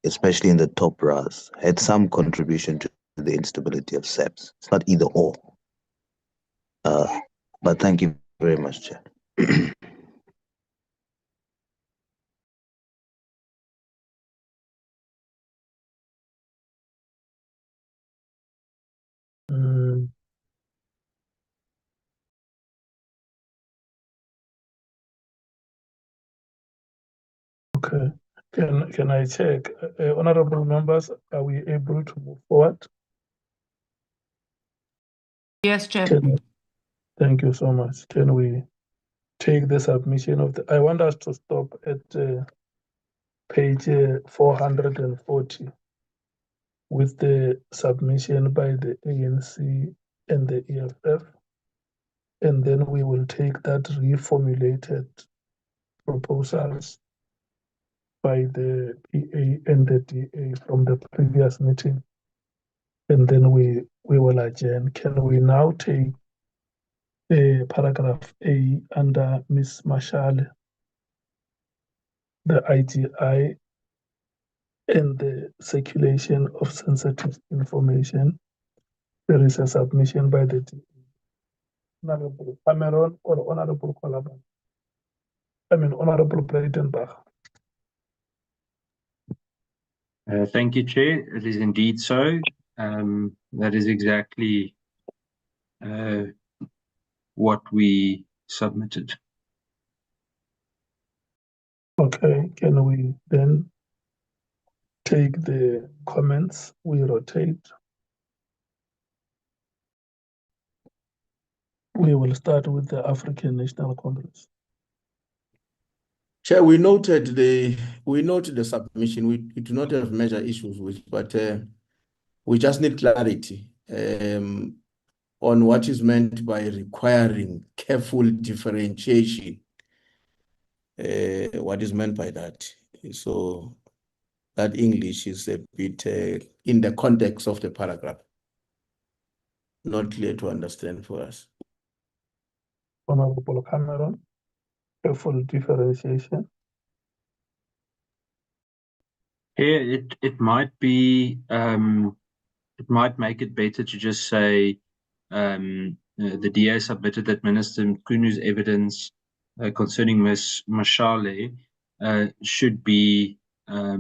especially in the top brass, had some contribution to the instability of SEPs. It's not either or. But thank you very much, Chair. Okay. Can I check? Honorable members, are we able to move forward? Yes, Chair. Thank you so much. Can we take the submission of I want us to stop at page 440 with the submission by the ANC and the EFF, and then we will take that reformulated proposals by the PA and the DA from the previous meeting, and then we will adjourn. Can we now take paragraph A under Ms. Mashale, the IGI and the circulation of sensitive information? There is a submission by the DA. Honorable Cameron or Honorable Kolaban? Honorable Breitenbach. Thank you, Chair. It is indeed so. That is exactly what we submitted. Okay, can we then take the comments? We rotate. We will start with the African National Congress. Chair, we noted the submission. We do not have major issues with, but we just need clarity on what is meant by requiring careful differentiation. What is meant by that? So that English is a bit in the context of the paragraph, not clear to understand for us. Honorable Cameron, careful differentiation. Yeah, it might be it might make it better to just say the DA submitted that Minister Mkhwanazi's evidence concerning Ms. Mashale should be I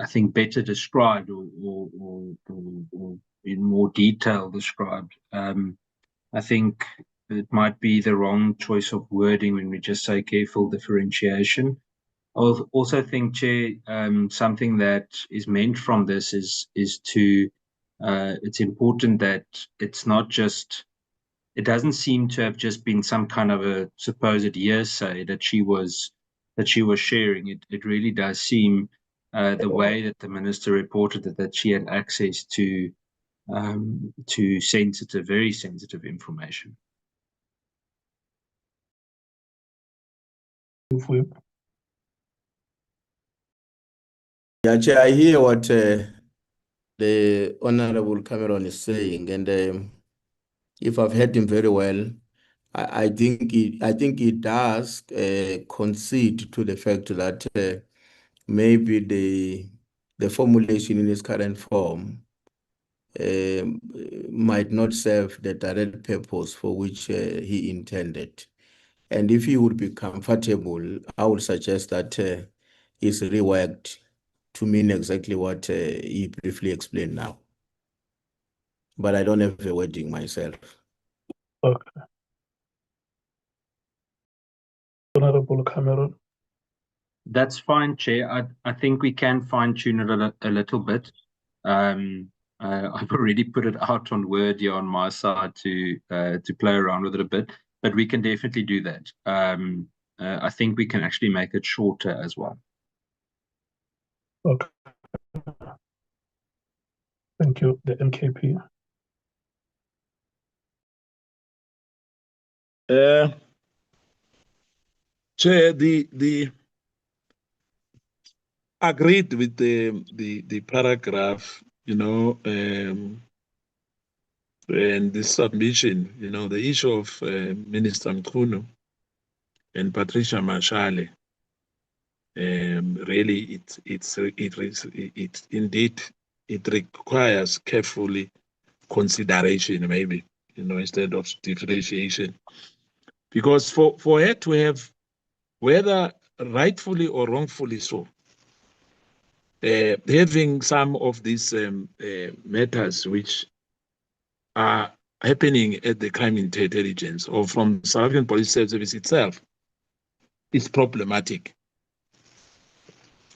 think better described or in more detail described. I think it might be the wrong choice of wording when we just say careful differentiation. I also think, Chair, something that is meant from this is to it's important that it's not just, it doesn't seem to have just been some kind of a supposed hearsay that she was sharing. It really does seem the way that the minister reported that she had access to very sensitive information. Whip. Yeah, Chair, I hear what the Honorable Cameron is saying, and if I've heard him very well, I think he does concede to the fact that maybe the formulation in its current form might not serve the direct purpose for which he intended. And if he would be comfortable, I would suggest that it's reworked to mean exactly what he briefly explained now. But I don't have a wording myself. Okay. Honorable Cameron. That's fine, Chair. I think we can fine-tune it a little bit. I've already put it out on Word here on my side to play around with it a bit, but we can definitely do that. I think we can actually make it shorter as well. Okay. Thank you. The MKP. Chair, the agreed with the paragraph, and the submission, the issue of Minister Mkhunu and Patricia Mashale. Really, it indeed it requires carefully consideration, maybe, instead of differentiation, because for her to have, whether rightfully or wrongfully so, having some of these matters which are happening at the crime intelligence or from South African Police Service itself is problematic,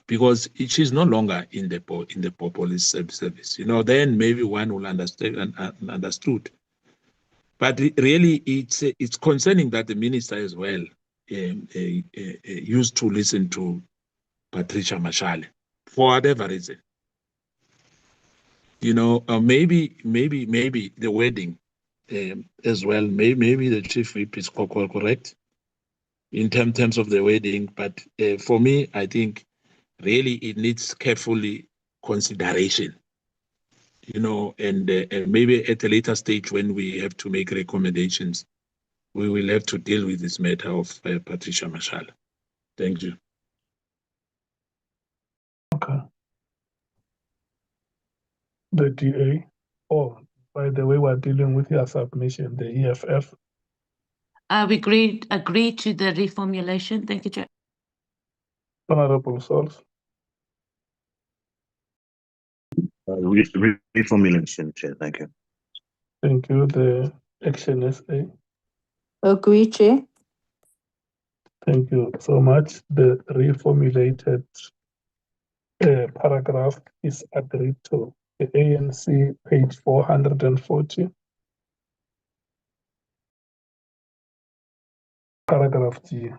because she's no longer in the police service. Then maybe one will understand and understood. But really, it's concerning that the minister as well used to listen to Patricia Mashale for whatever reason. Maybe the wording as well. Maybe the chief whip is correct in terms of the wording. But for me, I think really it needs carefully consideration. And maybe at a later stage when we have to make recommendations, we will have to deal with this matter of Patricia Mashale. Thank you. Okay. The DA. Oh, by the way, we're dealing with your submission, the EFF. We agree to the reformulation. Thank you, Chair. Honorable Souls. Reformulation, Chair. Thank you. Thank you. The Action SA. Agree, Chair. Thank you so much. The reformulated paragraph is agreed to. The ANC, page 440. Paragraph G.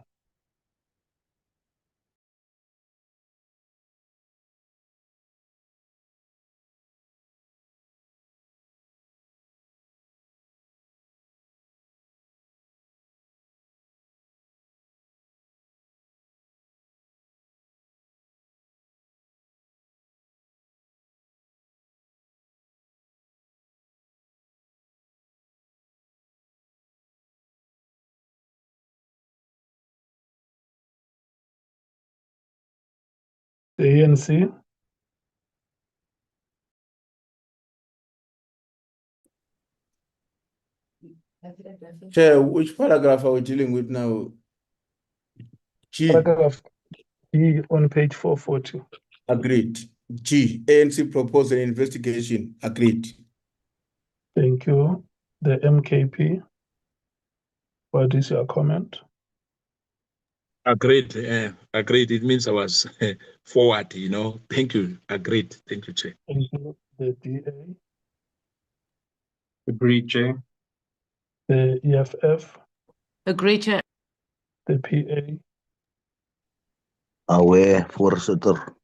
The ANC. Chair, which paragraph are we dealing with now? G. Paragraph G on page 440. Agreed. G. ANC proposed an investigation. Agreed. Thank you. The MKP. What is your comment? Agreed. Agreed. It means I was forward, Thank you. Agreed. Thank you, Chair. Thank you. The DA. Agreed, Chair. The EFF. Agree, Chair. The PA. Aware, voorzitter.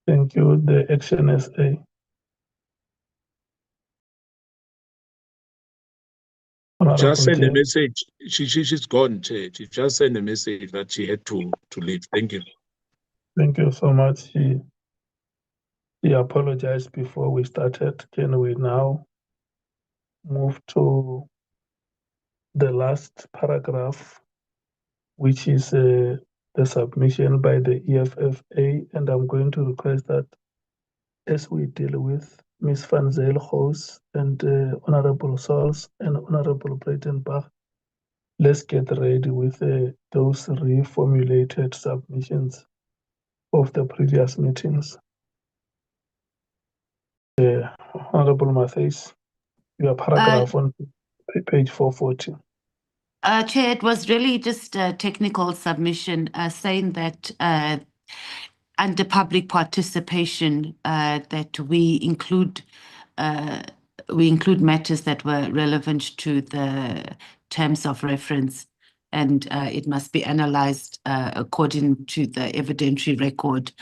Thank you. The Action SA. Honorable Just send a Chair. message. She's gone, Chair. She just sent a message that she had to leave. Thank you. Thank you so much. He apologized before we started. Can we now move to the last paragraph, which is the submission by the EFFA, and I'm going to request that as we deal with Ms. Van Zyl-Gous and Honorable Sauls and Honorable Breitenbach, let's get ready with those reformulated submissions of the previous meetings. Honorable Matthys, your paragraph on page 440. Chair, it was really just a technical submission saying that under public participation that we include matters that were relevant to the terms of reference, and it must be analyzed according to the evidentiary record,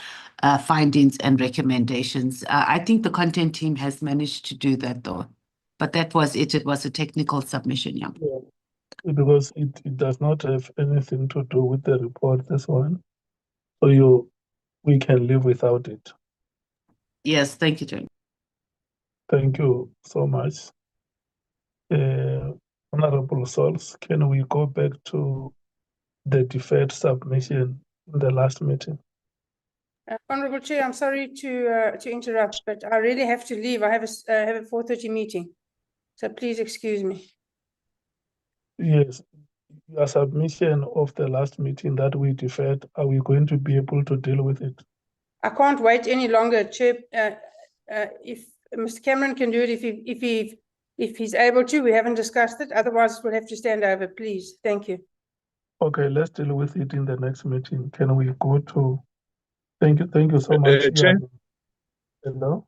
findings and recommendations. I think the content team has managed to do that though, but that was it. It was a technical submission, yeah. Because it does not have anything to do with the report, this one. So we can live without it. Yes, thank you, Chair. Thank you so much. Honorable Sauls, can we go back to the deferred submission in the last meeting? Honorable Chair, I'm sorry to interrupt, but I really have to leave. I have a 4:30 meeting, so please excuse me. Yes, your submission of the last meeting that we deferred, are we going to be able to deal with it? I can't wait any longer, Chair. If Mr. Cameron can do it, if he's able to, we haven't discussed it. Otherwise, we'll have to stand over, please. Thank you. Okay, let's deal with it in the next meeting. Can we go to? Thank you so much. Chair? Hello.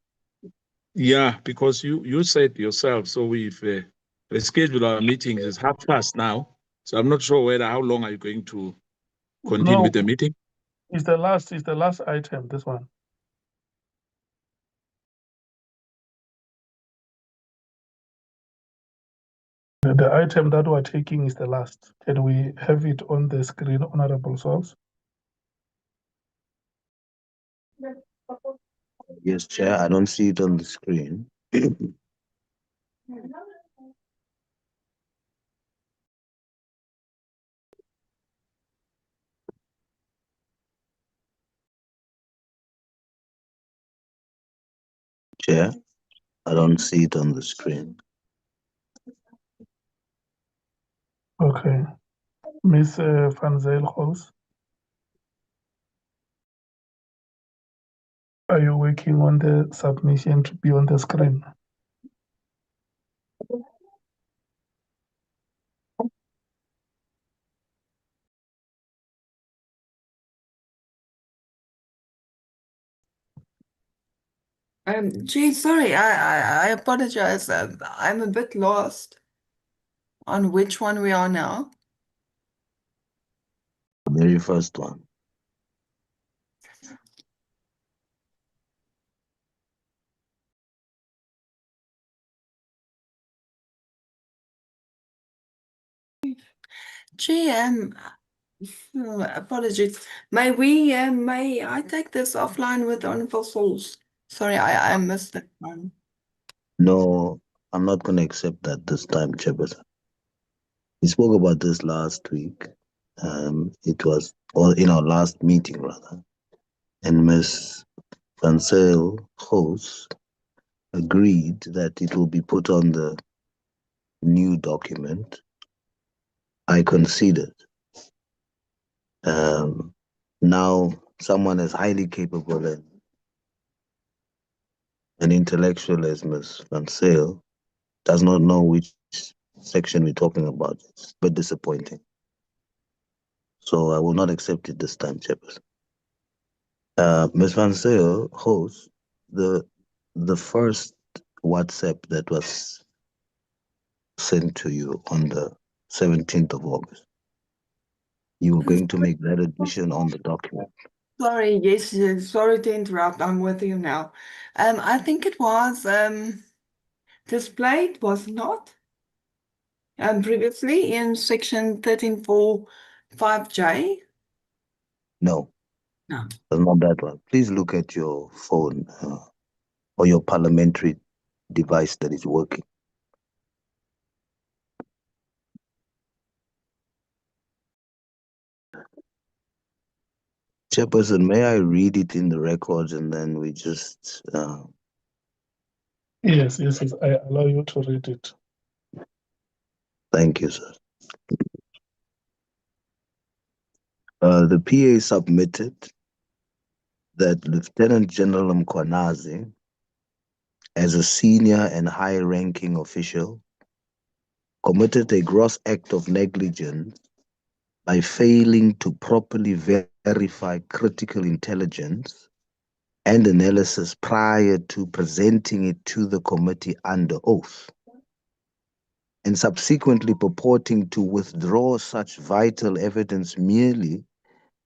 Yeah, because you said yourself, so we've rescheduled our meetings. It's past now, so I'm not sure how long are you going to continue with the meeting? It's the last item, this one. The item that we're taking is the last. Can we have it on the screen, Honorable Sauls? Yes, Chair, I don't see it on the screen. Chair, I don't see it on the screen. Okay. Ms. Van Zyl-Gous, are you working on the submission to be on the screen? Gee, sorry, I apologize. I'm a bit lost on which one we are now. The very first one. Gee, apologies. May I take this offline with Honorable Sauls? Sorry, I missed that one. No, I'm not going to accept that this time, Chairperson. We spoke about this last week. It was in our last meeting, rather. And Ms. Van Zyl-Gous agreed that it will be put on the new document. I conceded. Now, someone as highly capable and intellectual as Ms. Van Zyl does not know which section we're talking about. It's a bit disappointing. So I will not accept it this time, Chairperson. Ms. Van Zyl-Gous, the first WhatsApp that was sent to you on the 17th of August, you were going to make that addition on the document. Sorry, yes, sorry to interrupt. I'm with you now. I think it was displayed, was it not? previously in section 13.4.5J? No, No. it's not that one. Please look at your phone or your parliamentary device that is working. Chairperson, may I read it in the records and then we just... Yes, I allow you to read it. Thank you, sir. The PA submitted that Lieutenant General Mkhwanazi, as a senior and high-ranking official, committed a gross act of negligence by failing to properly verify critical intelligence and analysis prior to presenting it to the committee under oath, and subsequently purporting to withdraw such vital evidence merely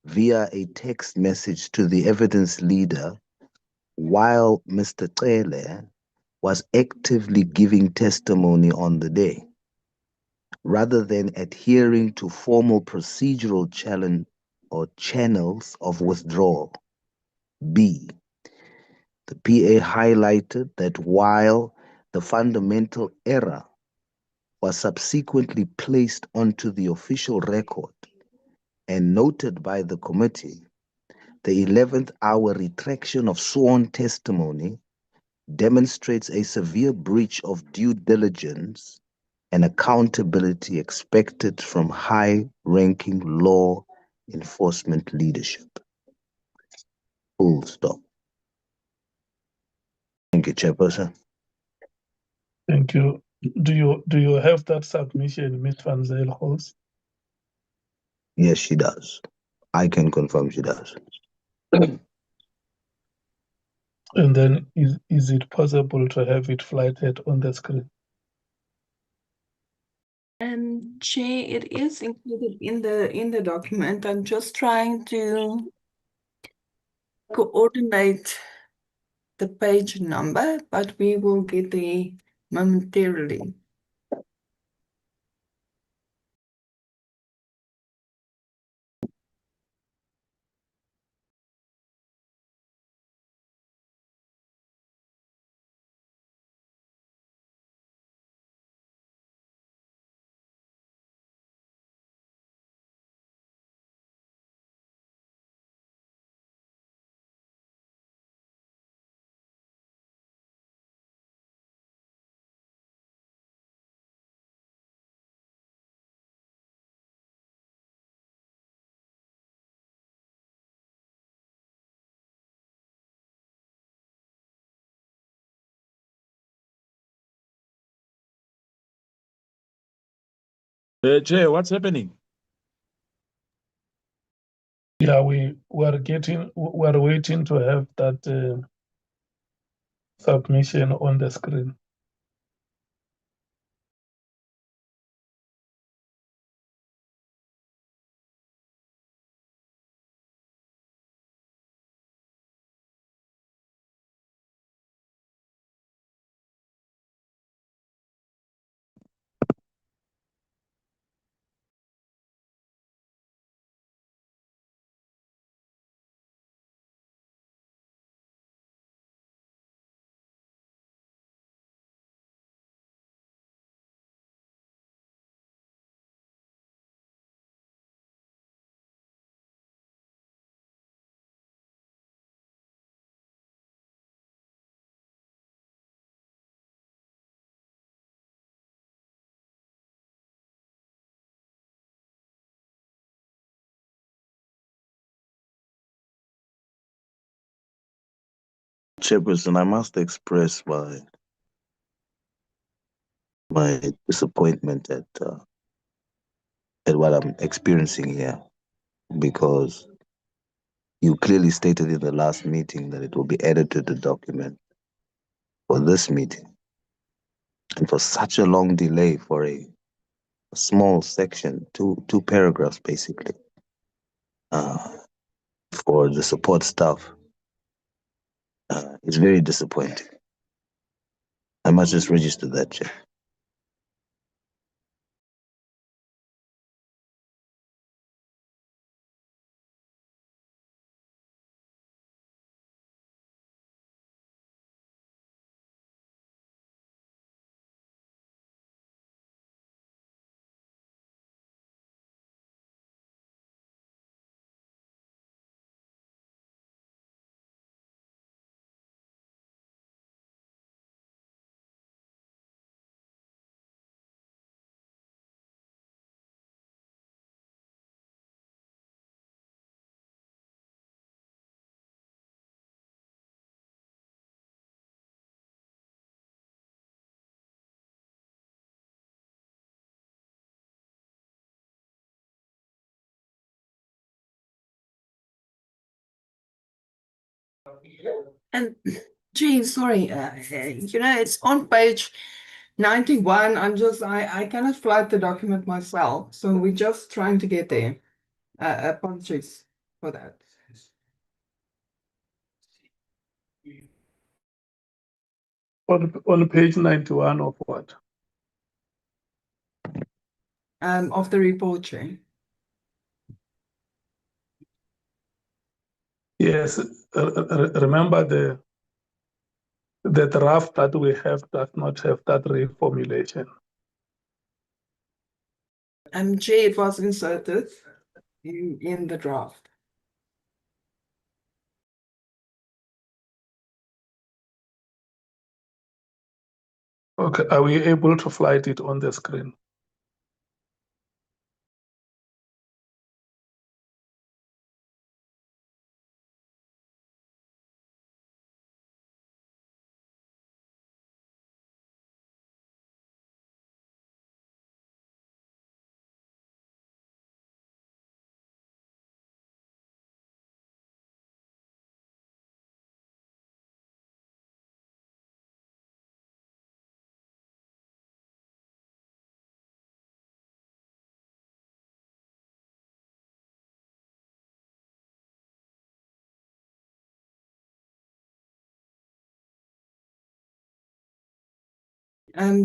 via a text message to the evidence leader while Mr. Cele was actively giving testimony on the day, rather than adhering to formal procedural challenge or channels of withdrawal. B. The PA highlighted that while the fundamental error was subsequently placed onto the official record and noted by the committee, the 11th hour retraction of sworn testimony demonstrates a severe breach of due diligence and accountability expected from high-ranking law enforcement leadership. Full stop. Thank you, Chairperson. Thank you. Do you have that submission, Ms. Van Zyl? Yes, she does. I can confirm she does. And then is it possible to have it flighted on the screen? Chair, it is included in the document. I'm just trying to coordinate the page number, but we will get there momentarily. Chair, what's happening? Yeah, we're waiting to have that submission on the screen. Chairperson, I must express my disappointment at what I'm experiencing here, because you clearly stated in the last meeting that it will be added to the document for this meeting. And for such a long delay for a small section, two paragraphs basically, for the support staff, it's very disappointing. I must just register that, Chair. And gee, sorry, it's on page 91. I cannot flag the document myself, so we're just trying to get there. Apologies for that. On page 91 of what? Of the report, Chair. Yes, remember the draft that we have does not have that reformulation. Chair, it was inserted in the draft. Okay, are we able to flight it on the screen?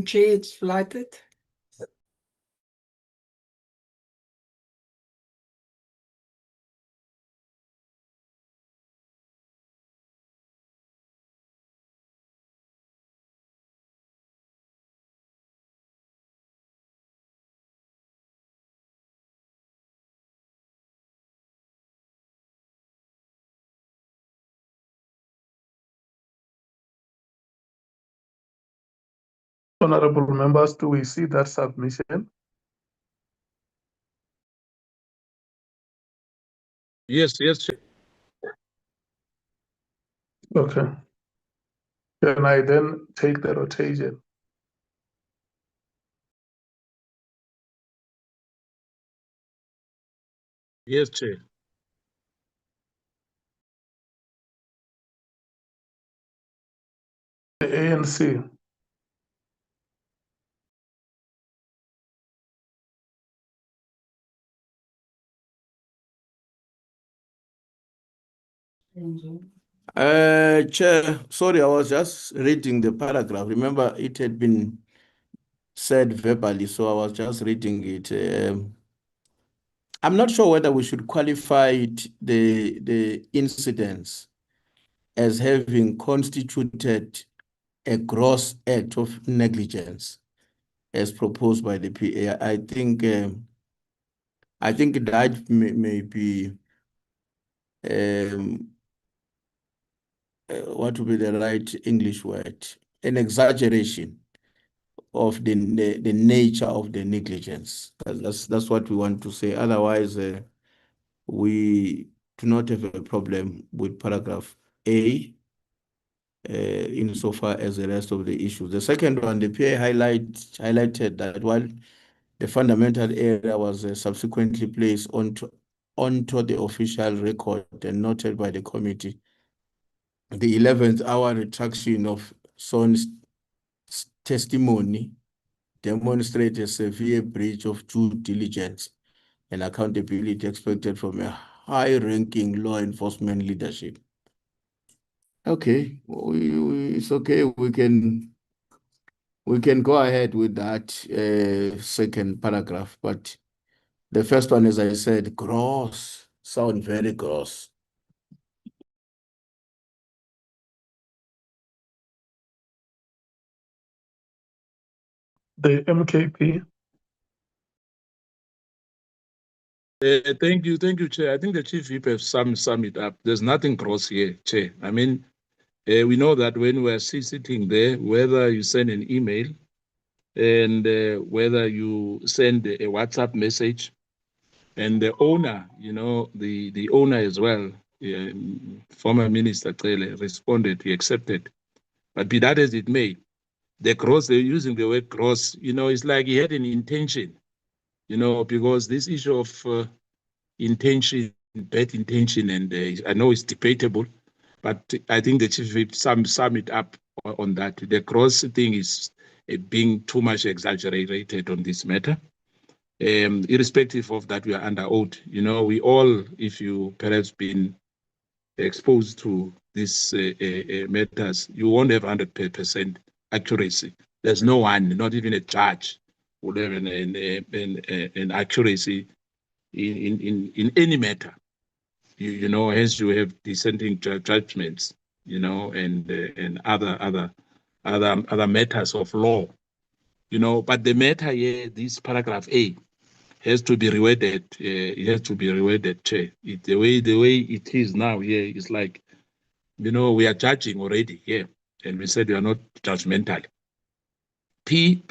Chair, it's flighted. Honorable members, do we see that submission? Yes, Chair. Okay. Can I then take the rotation? Yes, Chair. The ANC. Chair, sorry, I was just reading the paragraph. Remember, it had been said verbally, so I was just reading it. I'm not sure whether we should qualify it, the incidents as having constituted a gross act of negligence as proposed by the PA. I think that may be what would be the right English word? An exaggeration of the nature of the negligence. That's what we want to say. Otherwise, we do not have a problem with paragraph A insofar as the rest of the issues. The second one, the PA highlighted that while the fundamental error was subsequently placed onto the official record and noted by the committee, the 11th hour retraction of Son's testimony demonstrates a severe breach of due diligence and accountability expected from a high-ranking law enforcement leadership. Okay, it's okay. We can go ahead with that second paragraph, but the first one, as I said, gross, sound very gross. The MKP. Thank you, Chair. I think the Chief Whip have sum it up. There's nothing gross here, Chair. I mean, we know that when we're sitting there, whether you send an email and whether you send a WhatsApp message, and the owner, the owner as well, former Minister Cele responded, he accepted. But be that as it may, the gross, they're using the word gross, it's like he had an intention, because this issue of intention, bad intention, and I know it's debatable, But I think the chief whip sum it up on that. The gross thing is being too much exaggerated on this matter. Irrespective of that, we are under oath. You know, we all, if you perhaps been exposed to these matters, you won't have 100% accuracy. There's no one, not even a judge, would have an accuracy in any matter. You know, hence you have dissenting judgments, you know, and other matters of law, you know. But the matter here, this paragraph A, has to be reworded. It has to be reworded. The way it is now here is like, you know, we are judging already here, and we said we are not judgmental. B.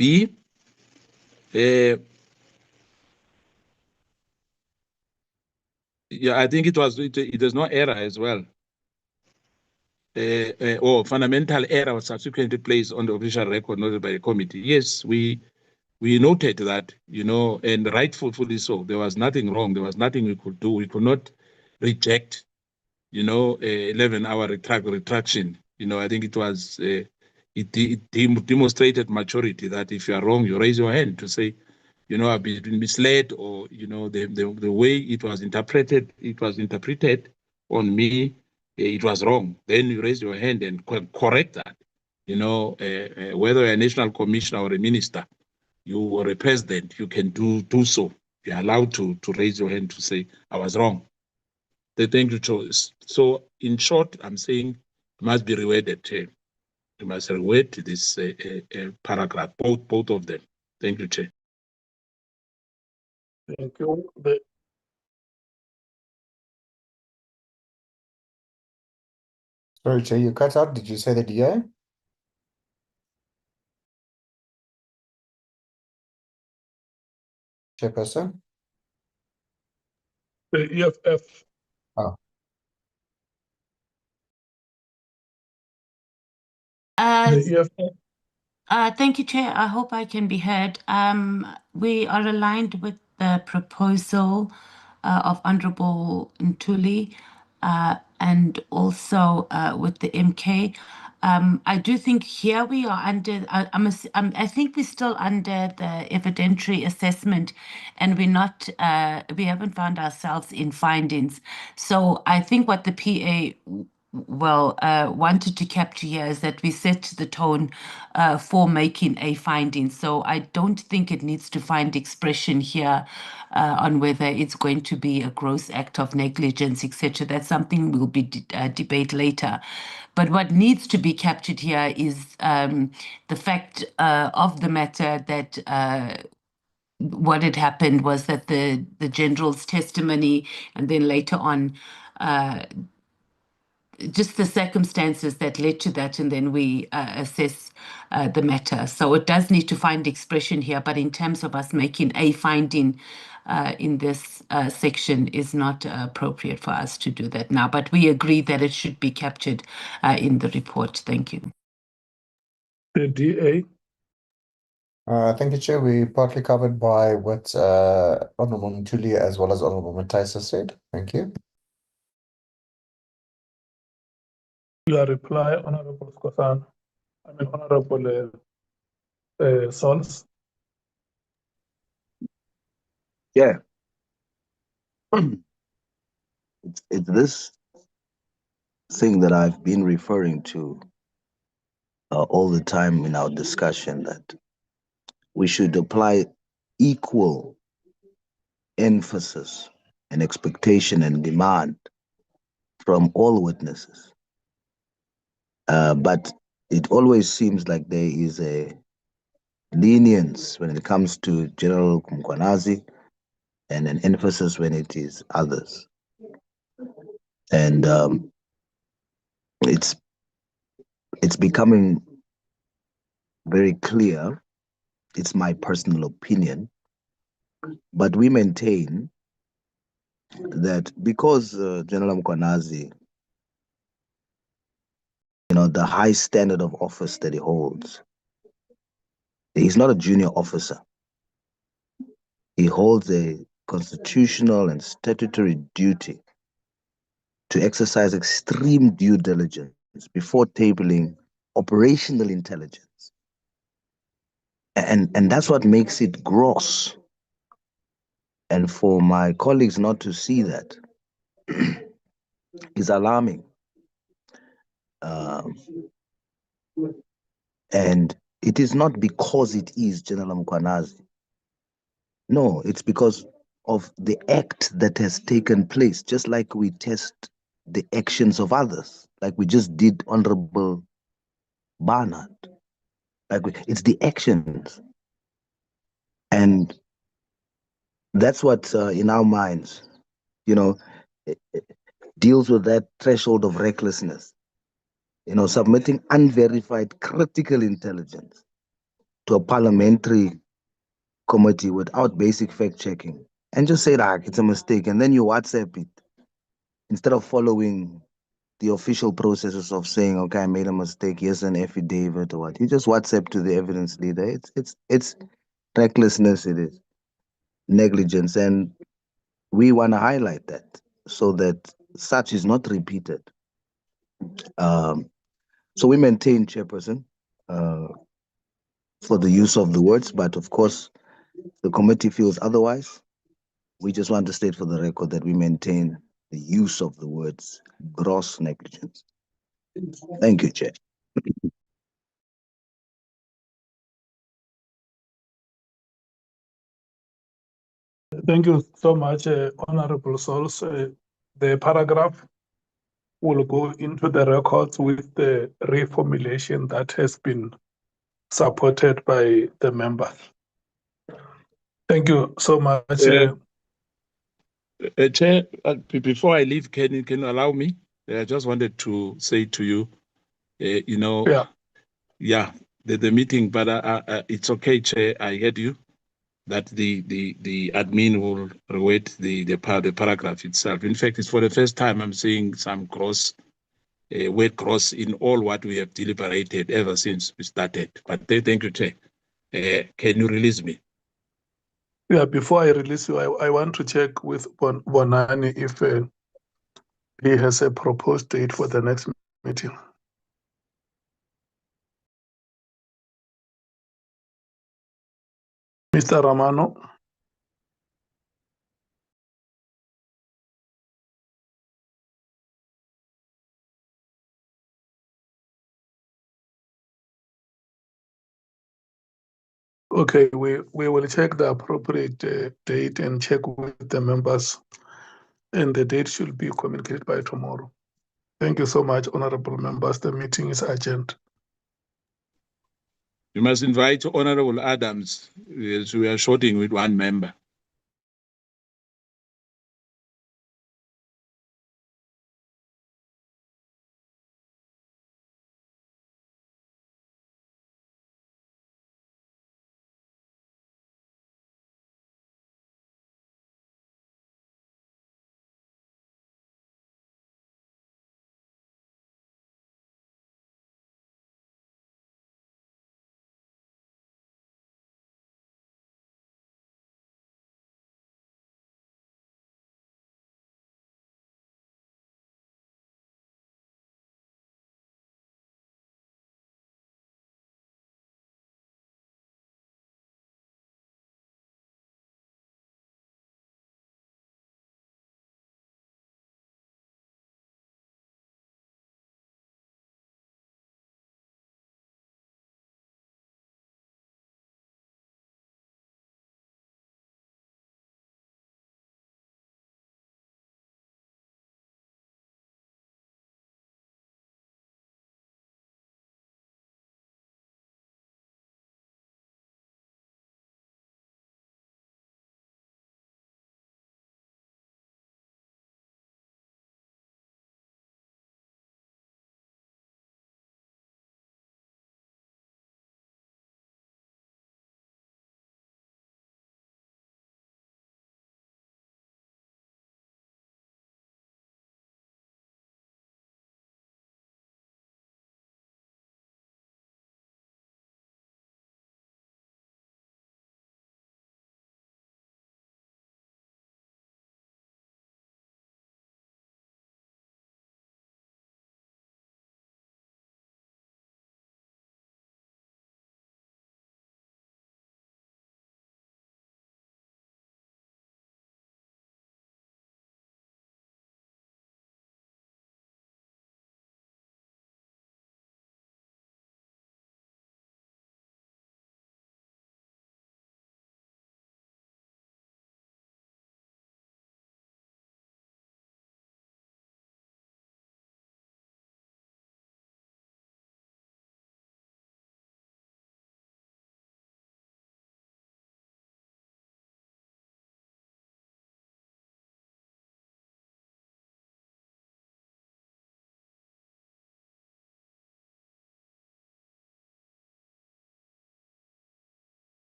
Yeah, I think it was no error as well. Or fundamental error was subsequently placed on the official record noted by the committee. Yes, we noted that, you know, and rightfully so. There was nothing wrong. There was nothing we could do. We could not reject, you know, 11-hour retraction. You know, I think it was it demonstrated maturity that if you are wrong, you raise your hand to say, you know, I've been misled, or, you know, the way it was interpreted on me, it was wrong. Then you raise your hand and correct that. You know, whether a national commissioner or a minister, you or a president, you can do so. You're allowed to raise your hand to say, I was wrong. Thank you, choice. So in short, I'm saying it must be reworded. You must reword this paragraph, both of them. Thank you, Chair. Thank you. Sorry, Chair, you cut out. Did you say the DA? Chairperson? The EFF. Oh. The EFF. Thank you, Chair. I hope I can be heard. We are aligned with the proposal of Honorable Ntuli and also with the MK. I do think here we are under, I think we're still under the evidentiary assessment, and we're not, we haven't found ourselves in findings. So I think what the PA wanted to capture here is that we set the tone for making a finding. So I don't think it needs to find expression here on whether it's going to be a gross act of negligence, etc. That's something we'll be debate later. But what needs to be captured here is the fact of the matter that what had happened was that the general's testimony, and then later on just the circumstances that led to that, and then we assess the matter. So it does need to find expression here, but in terms of us making a finding in this section is not appropriate for us to do that now. But we agree that it should be captured in the report. Thank you. The DA. Thank you, Chair. We partly covered by what Honorable Ntuli as well as Honorable Mataisa said. Thank you. Your reply, Honorable Skosan. Honorable Sols. Yeah. It's this thing that I've been referring to all the time in our discussion, that we should apply equal emphasis and expectation and demand from all witnesses. But it always seems like there is a lenience when it comes to General Mkhwanazi and an emphasis when it is others. And it's becoming very clear. It's my personal opinion, but we maintain that because General Mkhwanazi, you know, the high standard of office that he holds, he's not a junior officer. He holds a constitutional and statutory duty to exercise extreme due diligence before tabling operational intelligence. And that's what makes it gross. And for my colleagues not to see that is alarming. And it is not because it is General Mkhwanazi. No, it's because of the act that has taken place, just like we test the actions of others, like we just did Honorable Barnard. It's the actions. And that's what, in our minds, deals with that threshold of recklessness. Submitting unverified critical intelligence to a parliamentary committee without basic fact-checking and just say, it's a mistake, and then you WhatsApp it instead of following the official processes of saying, okay, I made a mistake, here's an affidavit or what. You just WhatsApp to the evidence leader. It's recklessness, it is negligence, and we want to highlight that so that such is not repeated. So we maintain, Chairperson, for the use of the words, but of course, the committee feels otherwise. We just want to state for the record that we maintain the use of the words gross negligence. Thank you, Chair. Thank you so much, Honorable Souls. The paragraph will go into the records with the reformulation that has been supported by the members. Thank you so much. Chair, before I leave, can you allow me? I just wanted to say to you, the meeting, but it's okay, Chair. I heard you that the admin will rewrite the paragraph itself. In fact, it's for the first time I'm seeing some word cross in all what we have deliberated ever since we started. But thank you, Chair. Can you release me? Yeah, before I release you, I want to check with Bonani if he has a proposed date for the next meeting. Mr. Ramano. Okay, we will check the appropriate date and check with the members, and the date should be communicated by tomorrow. Thank you so much, honorable members. The meeting is urgent. You must invite Honorable Adams. We are shorting with one member.